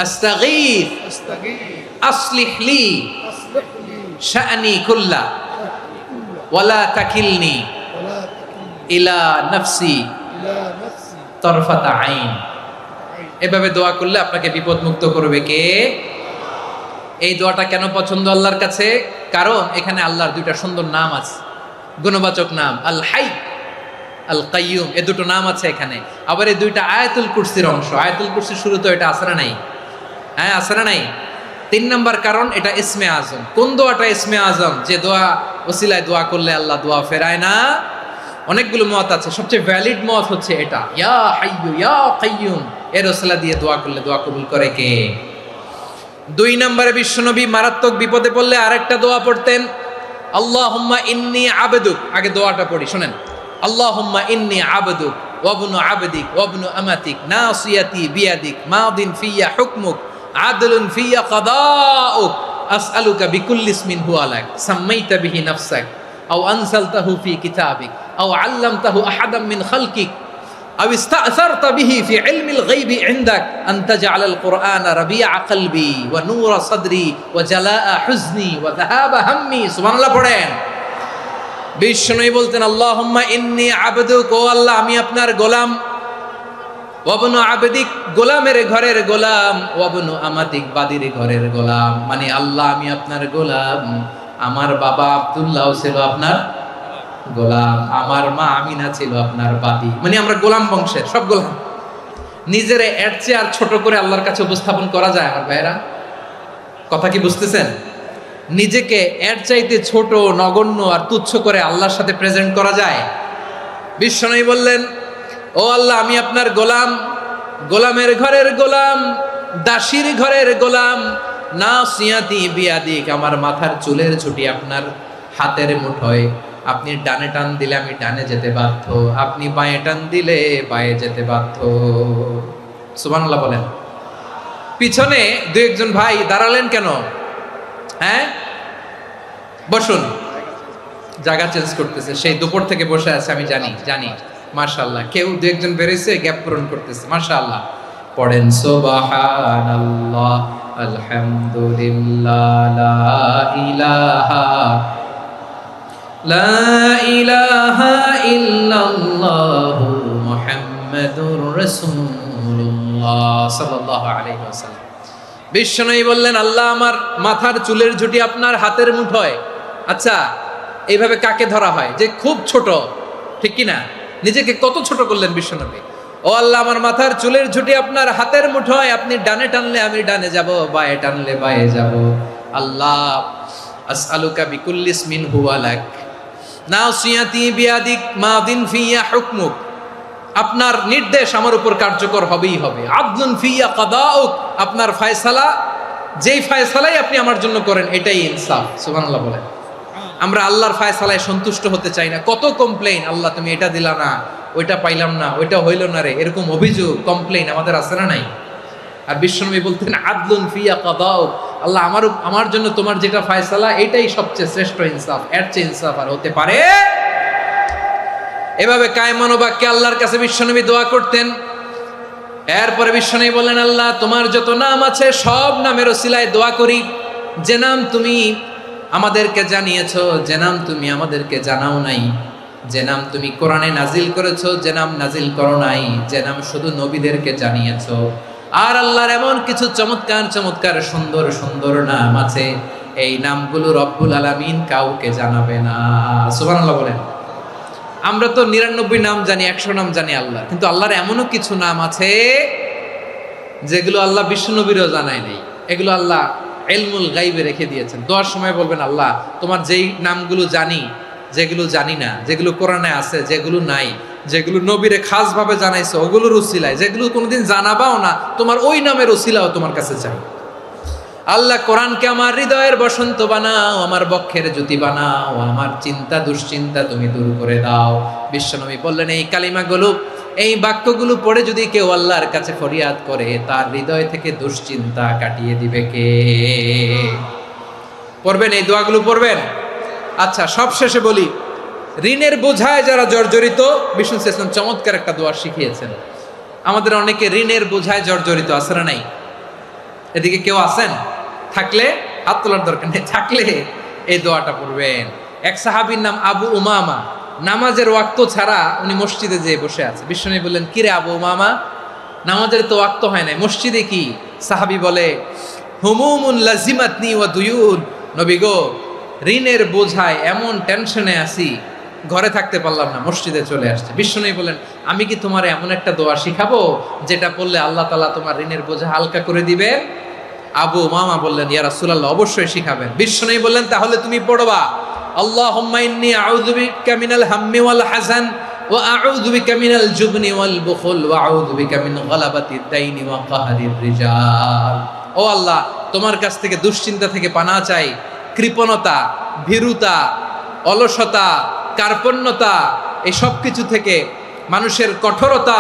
আস্তাগীথ আসলিহ লি শা'নি কুল্লা ওয়ালা তাকিলনি ইলা নাফসি তারফাতা আইন। এভাবে দোয়া করলে আপনাকে বিপদ মুক্ত করবে কে? এই দোয়াটা কেন পছন্দ আল্লাহর কাছে? কারণ এখানে আল্লাহর 2টা সুন্দর নাম আছে, গুণবাচক নাম, আল হাই, আল কাইয়ুম। এই 2টো নাম আছে এখানে। আবার এই 2টা আয়াতুল কুরসির অংশ। আয়াতুল কুরসির শুরু তো এটা আছে না নাই? হ্যাঁ, আছে না নাই? 3 নম্বর কারণ এটা ইসমে আজম। কোন দোয়াটা ইসমে আজম? যে দোয়া ওসিলায় দোয়া করলে আল্লাহ দোয়া ফেরায় না। অনেকগুলো মত আছে, সবচেয়ে ভ্যালিড মত হচ্ছে এটা, ইয়া হাইয়ু ইয়া কাইয়ুম। এর ওসিলা দিয়ে দোয়া করলে দোয়া কবুল করে কে? দুই নম্বরে বিশ্বনবী মারাত্মক বিপদে পড়লে আরেকটা দোয়া পড়তেন, আল্লাহুম্মা ইন্নী আবদুক। আগে দোয়াটা পড়ি, শোনেন। আল্লাহুম্মা ইন্নী আবদুক ওয়াবনু আবদিক ওয়াবনু আমাতিক নাসিয়াতি বিয়াদিক মাদিন ফিয়া হুকমুক আদলুন ফিয়া কাদাউক আসআলুকা বিকুল্লি ইসমিন হুয়া লাক সাম্মাইতা বিহি নাফসাক আও আনসালতাহু ফি কিতাবিক আও আল্লামতাহু আহাদাম মিন খালকিক আও ইস্তাআসারতা বিহি ফি ইলমিল গায়বি ইনদাক আন তাজআলাল কুরআনা রাবিআ কলবি ওয়া নূরা সাদরি ওয়া জালাআ হুজনি ওয়া যাহাবা হাম্মি। সুবহানাল্লাহ পড়েন। বিশ্বনবী বলতেন, আল্লাহুম্মা ইন্নী আবদুক, ও আল্লাহ আমি আপনার গোলাম, ওয়াবনু আবদিক, গোলামের ঘরের গোলাম, ওয়াবনু আমাতিক, বাদির ঘরের গোলাম। মানে আল্লাহ আমি আপনার গোলাম, আমার বাবা আব্দুল্লাহ ছিল আপনার গোলাম, আমার মা আমিনা ছিল আপনার বাদী। মানে আমরা গোলাম বংশের, সব গোলাম। নিজেরে এর চেয়ে আর ছোট করে আল্লাহর কাছে উপস্থাপন করা যায় আমার ভাইরা? কথা কি বুঝতেছেন? নিজেকে এর চাইতে ছোট, নগণ্য আর তুচ্ছ করে আল্লাহর সাথে প্রেজেন্ট করা যায়? বিশ্বনবী বললেন, ও আল্লাহ আমি আপনার গোলাম, গোলামের ঘরের গোলাম, দাসীর ঘরের গোলাম, নাসিয়াতি বিয়াদিক, আমার মাথার চুলের ছুটি আপনার হাতের মুঠোয়, আপনি ডানে টান দিলে আমি ডানে যেতে বাধ্য, আপনি বাঁয়ে টান দিলে বাঁয়ে যেতে বাধ্য। সুবহানাল্লাহ বলেন। পিছনে দু একজন ভাই দাঁড়ালেন কেন? হ্যাঁ, বসুন। জায়গা চেঞ্জ করতেছে, সেই দুপুর থেকে বসে আছে আমি জানি। মাশাআল্লাহ, কেউ দু একজন বেরিয়েছে, গ্যাপ পূরণ করতেছে। মাশাআল্লাহ পড়েন সুবহানাল্লাহ আলহামদুলিল্লাহ লা ইলাহা ইল্লাল্লাহ মুহাম্মাদুর রাসূলুল্লাহ সাল্লাল্লাহু আলাইহি ওয়াসাল্লাম। বিশ্বনবী বললেন, আল্লাহ আমার মাথার চুলের ঝুঁটি আপনার হাতের মুঠোয়। আচ্ছা, এইভাবে কাকে ধরা হয়? যে খুব ছোট, ঠিক কি না? নিজেকে কত ছোট করলেন বিশ্বনবী। ও আল্লাহ আমার মাথার চুলের ঝুঁটি আপনার হাতের মুঠোয়, আপনি ডানে টানলে আমি ডানে যাব, বাঁয়ে টানলে বাঁয়ে যাব। আল্লাহ আসআলুকা বিকুল্লি ইসমিন হুয়া লাক নাসিয়াতি বিয়াদিক মাদিন ফিয়া হুকমুক, আপনার নির্দেশ আমার উপর কার্যকর হবেই হবে। আদলুন ফিয়া কাদাউক, আপনার ফয়সালা, যেই ফয়সালাই আপনি আমার জন্য করেন এটাই ইনসাফ। সুবহানাল্লাহ বলেন। আমরা আল্লাহর ফয়সালায় সন্তুষ্ট হতে চাই না। কত কমপ্লেইন, আল্লাহ তুমি এটা দিলা না, ওইটা পাইলাম না, ওইটা হইল না রে, এরকম অভিযোগ, কমপ্লেইন আমাদের আছে না নাই? আর বিশ্বনবী বলতেন, আদলুন ফিয়া কাদাউক, আল্লাহ আমার জন্য তোমার যেটা ফয়সালা এটাই সবচেয়ে শ্রেষ্ঠ ইনসাফ, এর চেয়ে ইনসাফ আর হতে পারে? এভাবে কায়মান বাক্যে আল্লাহর কাছে বিশ্বনবী দোয়া করতেন। এরপরে বিশ্বনবী বললেন, আল্লাহ তোমার যত নাম আছে সব নামের ওসিলায় দোয়া করি, যে নাম তুমি আমাদেরকে জানিয়েছো, যে নাম তুমি আমাদেরকে জানাও নাই, যে নাম তুমি কোরআনে নাজিল করেছো, যে নাম নাজিল করো নাই, যে নাম শুধু নবীদেরকে জানিয়েছো। আর আল্লাহর এমন কিছু চমৎকার চমৎকার সুন্দর সুন্দর নাম আছে, এই নামগুলো রব্বুল আলামিন কাউকে জানাবে না। সুবহানাল্লাহ বলেন। আমরা তো 99 নাম জানি, 100 নাম জানি আল্লাহ, কিন্তু আল্লাহর এমনও কিছু নাম আছে যেগুলো আল্লাহ বিশ্বনবীরও জানায় নাই। এগুলো আল্লাহ ইলমুল গায়বে রেখে দিয়েছেন। দোয়ার সময় বলবেন, আল্লাহ তোমার যেই নামগুলো জানি, যেগুলো জানি না, যেগুলো কোরআনে আছে, যেগুলো নাই, যেগুলো নবীরে খাস ভাবে জানাইছো ওগুলোর উসিলায়, যেগুলো কোনোদিন জানাবাও না তোমার ওই নামের উসিলাও তোমার কাছে চাই। আল্লাহ কোরআনকে আমার হৃদয়ের বসন্ত বানাও, আমার বক্ষের জ্যোতি বানাও, আমার চিন্তা দুশ্চিন্তা তুমি দূর করে দাও। বিশ্বনবী বললেন, এই কালিমাগুলো, এই বাক্যগুলো পড়ে যদি কেউ আল্লাহর কাছে ফরিয়াদ করে, তার হৃদয় থেকে দুশ্চিন্তা কাটিয়ে দিবে কে? পড়বেন, এই দোয়াগুলো পড়বেন। আচ্ছা, সব শেষে বলি, ঋণের বোঝায় যারা জর্জরিত, বিষ্ণু ইসলাম চমৎকার একটা দোয়া শিখিয়েছেন। আমাদের অনেকে ঋণের বোঝায় জর্জরিত, আছে না নাই? এদিকে কেউ আছেন? থাকলে হাত তোলার দরকার নেই, থাকলে এই দোয়াটা পড়বেন। এক সাহাবীর নাম আবু উমামা, নামাজের ওয়াক্ত ছাড়া উনি মসজিদে যেয়ে বসে আছে। বিশ্বনবী বললেন, কিরে আবু উমামা, নামাজের তো ওয়াক্ত হয় নাই, মসজিদে কি? সাহাবী বলে, হুমুমুন লাজিমাতনি ওয়া দুয়ুন, নবী গো ঋণের বোঝায় এমন টেনশনে আছি, ঘরে থাকতে পারলাম না, মসজিদে চলে আসছে। বিশ্বনবী বলেন, আমি কি তোমার এমন একটা দোয়া শিখাবো যেটা পড়লে আল্লাহ তাআলা তোমার ঋণের বোঝা হালকা করে দিবে? আবু উমামা বললেন, ইয়া রাসূলুল্লাহ, অবশ্যই শিখাবেন। বিশ্বনবী বললেন, তাহলে তুমি পড়বা, আল্লাহুম্মা ইন্নী আউযু বিকা মিনাল হাম্মি ওয়াল হাযান ওয়া আউযু বিকা মিনাল জুবনি ওয়াল বুখল ওয়া আউযু বিকা মিন গালাবাতিদ দাইনি ওয়া কাহরির রিজাল। ও আল্লাহ, তোমার কাছ থেকে দুশ্চিন্তা থেকে পানা চাই, কৃপণতা, ভীরুতা, অলসতা, কার্পণ্যতা, এই সব কিছু থেকে, মানুষের কঠোরতা,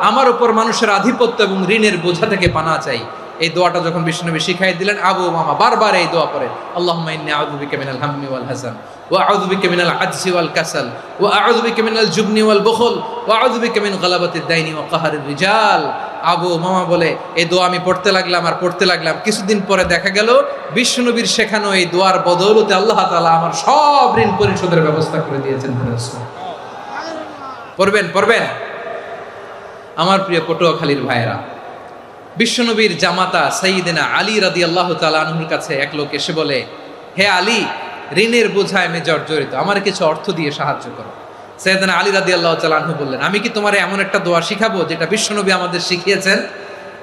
আমার উপর মানুষের আধিপত্য এবং ঋণের বোঝা থেকে পানা চাই। এই দোয়াটা যখন বিশ্বনবী শিখাই দিলেন, আবু মামা বারবার এই দোয়া পড়ে, আল্লাহুম্মা ইন্নী আউযু বিকা মিনাল হাম্মি ওয়াল হাযান ওয়া আউযু বিকা মিনাল আজজি ওয়াল কাসাল ওয়া আউযু বিকা মিনাল জুবনি ওয়াল বুখল ওয়া আউযু বিকা মিন গালাবাতিদ দাইনি ওয়া কাহরির রিজাল। আবু মামা বলে এই দোয়া আমি পড়তে লাগলাম। কিছুদিন পরে দেখা গেল বিশ্বনবীর শেখানো এই দোয়ার বদৌলতে আল্লাহ তাআলা আমার সব ঋণ পরিশোধের ব্যবস্থা করে দিয়েছেন। পড়বেন। আমার প্রিয় পটুয়াখালীর ভাইয়েরা, বিশ্বনবীর জামাতা সাইয়্যিদিনা আলী রাদিয়াল্লাহু তাআলা আনহুর কাছে এক লোক এসে বলে, হে আলী, ঋণের বোঝায় আমি জর্জরিত, আমার কিছু অর্থ দিয়ে সাহায্য করো। সাইয়্যিদিনা আলী রাদিয়াল্লাহু তাআলা আনহু বললেন, আমি কি তোমার এমন একটা দোয়া শিখাবো যেটা বিশ্বনবী আমাদের শিখিয়েছেন?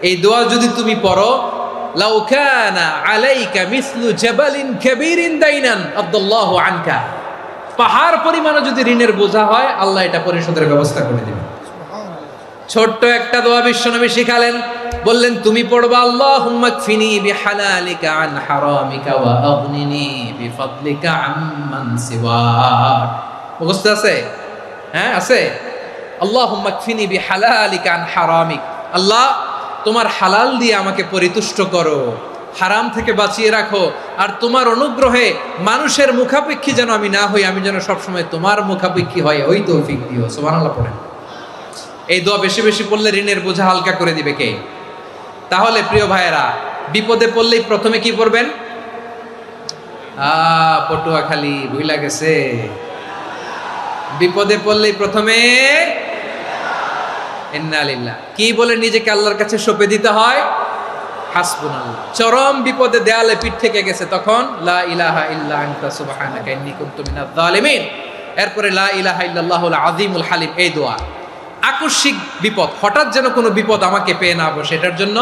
এই দোয়া যদি তুমি পড়ো, লাউ কানা আলাইকা মিসলু জাবালিন কাবীরিন দাইনান আব্দুল্লাহু আনকা, পাহাড় পরিমাণও যদি ঋণের বোঝা হয়, আল্লাহ এটা পরিশোধের ব্যবস্থা করে দিবেন। ছোট্ট একটা দোয়া বিশ্বনবী শিখালেন, বললেন তুমি পড়বা, আল্লাহুম্মা কফিনি বিহালালিকা আন হারামিকা ওয়া আগনিনি বিফাদলিকা আম্মান সিওয়াক। মুখস্থ আছে? হ্যাঁ আছে। আল্লাহুম্মা কফিনি বিহালালিকা আন হারামিক, আল্লাহ তোমার হালাল দিয়ে আমাকে পরিতুষ্ট করো, হারাম থেকে বাঁচিয়ে রাখো, আর তোমার অনুগ্রহে মানুষের মুখাপেক্ষী যেন আমি না হই, আমি যেন সবসময় তোমার মুখাপেক্ষী হয়, ওই তৌফিক দিও। সুবহানাল্লাহ পড়েন। এই দোয়া বেশি বেশি পড়লে ঋণের বোঝা হালকা করে দিবে কে? তাহলে প্রিয় ভাইয়েরা, বিপদে পড়লেই প্রথমে কি পড়বেন? পটুয়াখালী ভুইলা গেছে। বিপদে পড়লেই প্রথমে ইন্না লিল্লাহ কি বলে নিজেকে আল্লাহর কাছে সঁপে দিতে হয়? হাসবুনাল্লাহ। চরম বিপদে দেয়ালে পিঠ থেকে গেছে, তখন লা ইলাহা ইল্লা আনতা সুবহানাকা ইন্নী কুনতু মিনাজ জালিমিন। এরপরে লা ইলাহা ইল্লাল্লাহুল আযীমুল হালিম, এই দোয়া। আকস্মিক বিপদ, হঠাৎ যেন কোনো বিপদ আমাকে পেয়ে না বসে, এটার জন্য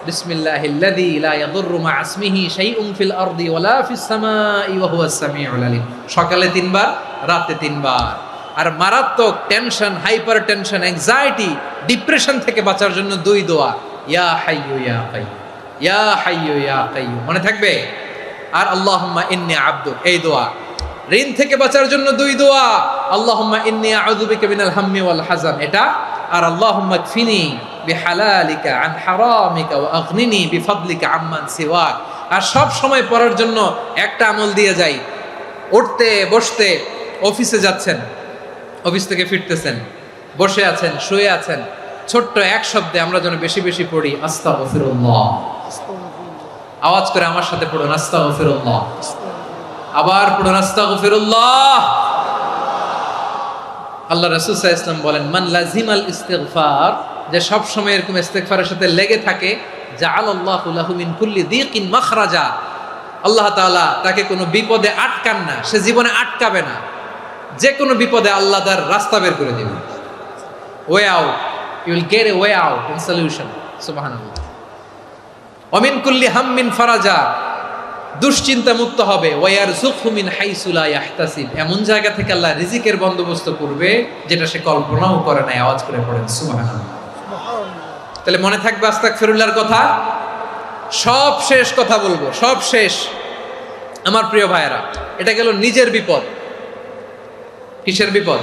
বিসমিল্লাহিল্লাযী লা ইয়াদুররু মা ইসমিহি শাইউন ফিল আরদি ওয়ালা ফিস সামাই ওয়া হুয়াস সামিউল আলিম। সকালে 3 বার, রাতে 3 বার। আর মারাত্মক tension, hyper tension, anxiety, depression থেকে বাঁচার জন্য 2 দোয়া, ইয়া হাইয়্যু ইয়া কাইয়্যুম, ইয়া হাইয়্যু ইয়া কাইয়্যুম, মনে থাকবে? আর আল্লাহুম্মা ইন্নী আবদুক, এই দোয়া। ঋণ থেকে বাঁচার জন্য 2 দোয়া, আল্লাহুম্মা ইন্নী আউযু বিকা মিনাল হাম্মি ওয়াল হাযান, এটা। আর আল্লাহুম্মা কফিনি বিহালালিকা আন হারামিকা ওয়া আগনিনি বিফাদলিকা আম্মান সিওয়াক। আর সব সময় পড়ার জন্য একটা আমল দিয়ে যাই, উঠতে বসতে, অফিসে যাচ্ছেন, অফিস থেকে ফিরতেছেন, বসে আছেন, শুয়ে আছেন, ছোট্ট এক শব্দে আমরা যেন বেশি বেশি পড়ি আস্তাগফিরুল্লাহ। আওয়াজ করে আমার সাথে পড়ুন, আস্তাগফিরুল্লাহ। আবার পড়ুন, আস্তাগফিরুল্লাহ। আল্লাহ রাসূল সাল্লাল্লাহু আলাইহি ওয়াসাল্লাম বলেন, মান লাজিমাল ইস্তিগফার, যে সব সময় এরকম ইস্তিগফারের সাথে লেগে থাকে, জাআলাল্লাহু লাহু মিন কুল্লি যিকিন মাখরাজা, আল্লাহ তাআলা তাকে কোনো বিপদে আটকান না, সে জীবনে আটকাবে না, যে কোনো বিপদে আল্লাহ তার রাস্তা বের করে দিবেন। Way out, you will get a way out and solution. সুবহানাল্লাহ। ওয়া মিন কুল্লি হাম্মিন ফারাজা, দুশ্চিন্তা মুক্ত হবে। ওয়ায়ারযুকহু মিন হাইসু লা ইয়াহতাসিব, এমন জায়গা থেকে আল্লাহ রিজিকের বন্দোবস্ত করবে যেটা সে কল্পনাও করে না। আওয়াজ করে পড়েন সুবহানাল্লাহ। তাহলে মনে থাকবে আস্তাগফিরুল্লাহর কথা। সব শেষ কথা বলবো, সব শেষ আমার প্রিয় ভাইয়েরা। এটা গেল নিজের বিপদ। কিসের বিপদ?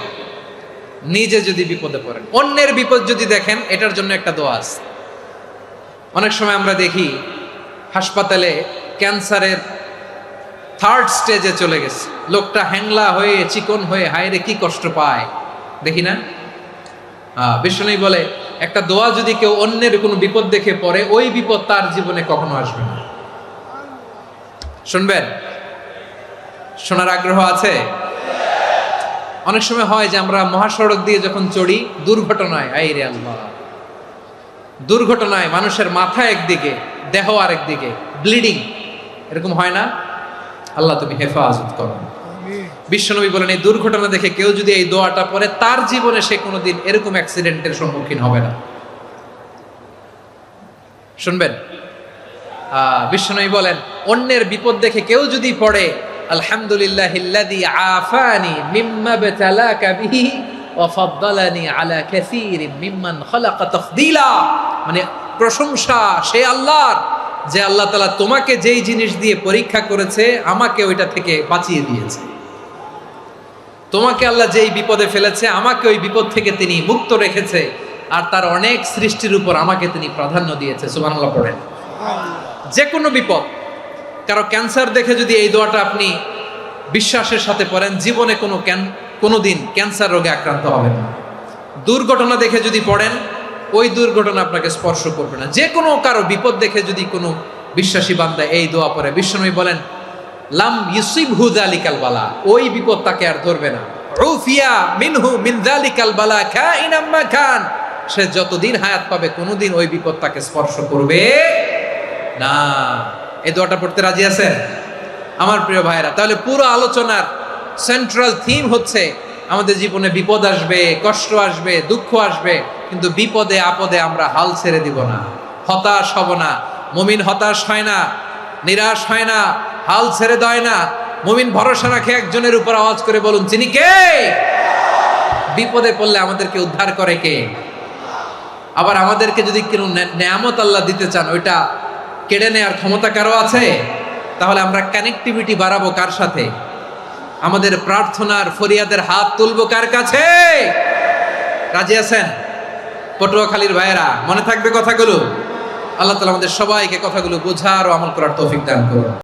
নিজে যদি বিপদে পড়েন। অন্যের বিপদ যদি দেখেন, এটার জন্য একটা দোয়া আছে। অনেক সময় আমরা দেখি হাসপাতালে ক্যান্সারের 3rd স্টেজে চলে গেছে, লোকটা হ্যাংলা হয়ে, চিকন হয়ে, হায়রে কি কষ্ট পায়, দেখি না? বিষ্ণু বলে, একটা দোয়া যদি কেউ অন্যের কোনো বিপদ দেখে পড়ে, ওই বিপদ তার জীবনে কখনো আসবে না। শুনবেন? শোনার আগ্রহ আছে? অনেক সময় হয় যে আমরা মহাসড়ক দিয়ে যখন চড়ি, দুর্ঘটনায়, আইরে আল্লাহ, দুর্ঘটনায় মানুষের মাথা একদিকে, দেহ আরেক দিকে, ব্লিডিং, এরকম হয় না? আল্লাহ তুমি হেফাজত করো। বিশ্বনবী বলেন, এই দুর্ঘটনা দেখে কেউ যদি এই দোয়াটা পড়ে, তার জীবনে সে কোনোদিন এরকম অ্যাক্সিডেন্টের সম্মুখীন হবে না। শুনবেন? বিশ্বনবী বলেন, অন্যের বিপদ দেখে কেউ যদি পড়ে, আলহামদুলিল্লাহিল্লাযী আফানি মিম্মা বতালাকা বিহি ওয়া ফাদ্দালানি আলা কাসীরিন মিম্মান খালাকা তাফদীলা, মানে প্রশংসা সে আল্লাহর যে আল্লাহ তাআলা তোমাকে যেই জিনিস দিয়ে পরীক্ষা করেছে আমাকে ওইটা থেকে বাঁচিয়ে দিয়েছে। তোমাকে আল্লাহ যেই বিপদে ফেলেছে আমাকে ওই বিপদ থেকে তিনি মুক্ত রেখেছে, আর তার অনেক সৃষ্টির উপর আমাকে তিনি প্রাধান্য দিয়েছে। সুবহানাল্লাহ পড়েন। যে কোনো বিপদ, কারো ক্যান্সার দেখে যদি এই দোয়াটা আপনি বিশ্বাসের সাথে পড়েন, জীবনে কোনোদিন ক্যান্সার রোগে আক্রান্ত হবেন না। দুর্ঘটনা দেখে যদি পড়েন, ওই দুর্ঘটনা আপনাকে স্পর্শ করবে না। যে কোনো কারো বিপদ দেখে যদি কোনো বিশ্বাসী বান্দা এই দোয়া পড়ে, বিশ্বনবী বলেন লাম ইউসিবহু যালিকাল বালা, ওই বিপদ তাকে আর ধরবে না। উফিয়া মিনহু মিন যালিকাল বালা কাইনাম মা কান, সে যতদিন হায়াত পাবে কোনোদিন ওই বিপদ তাকে স্পর্শ করবে না। এই দোয়াটা পড়তে রাজি আছেন আমার প্রিয় ভাইরা? তাহলে পুরো আলোচনার সেন্ট্রাল থিম হচ্ছে আমাদের জীবনে বিপদ আসবে, কষ্ট আসবে, দুঃখ আসবে, কিন্তু বিপদে আপদে আমরা হাল ছেড়ে দিব না, হতাশ হব না। মুমিন হতাশ হয় না, নিরাশ হয় না, হাল ছেড়ে দেয় না। মুমিন ভরসা রাখে একজনের উপর। আওয়াজ করে বলুন, যিনি কে? বিপদে পড়লে আমাদেরকে উদ্ধার করে কে? আবার আমাদেরকে যদি কোনো নেয়ামত আল্লাহ দিতে চান, ওইটা কেড়ে নেওয়ার ক্ষমতা কারো আছে? তাহলে আমরা কানেক্টিভিটি বাড়াবো কার সাথে? আমাদের প্রার্থনার ফরিয়াদের হাত তুলবো কার কাছে? রাজি আছেন পটুয়াখালীর ভাইয়েরা? মনে থাকবে কথাগুলো? আল্লাহ তাআলা আমাদের সবাইকে কথাগুলো বোঝার ও আমল করার তৌফিক দান করুন।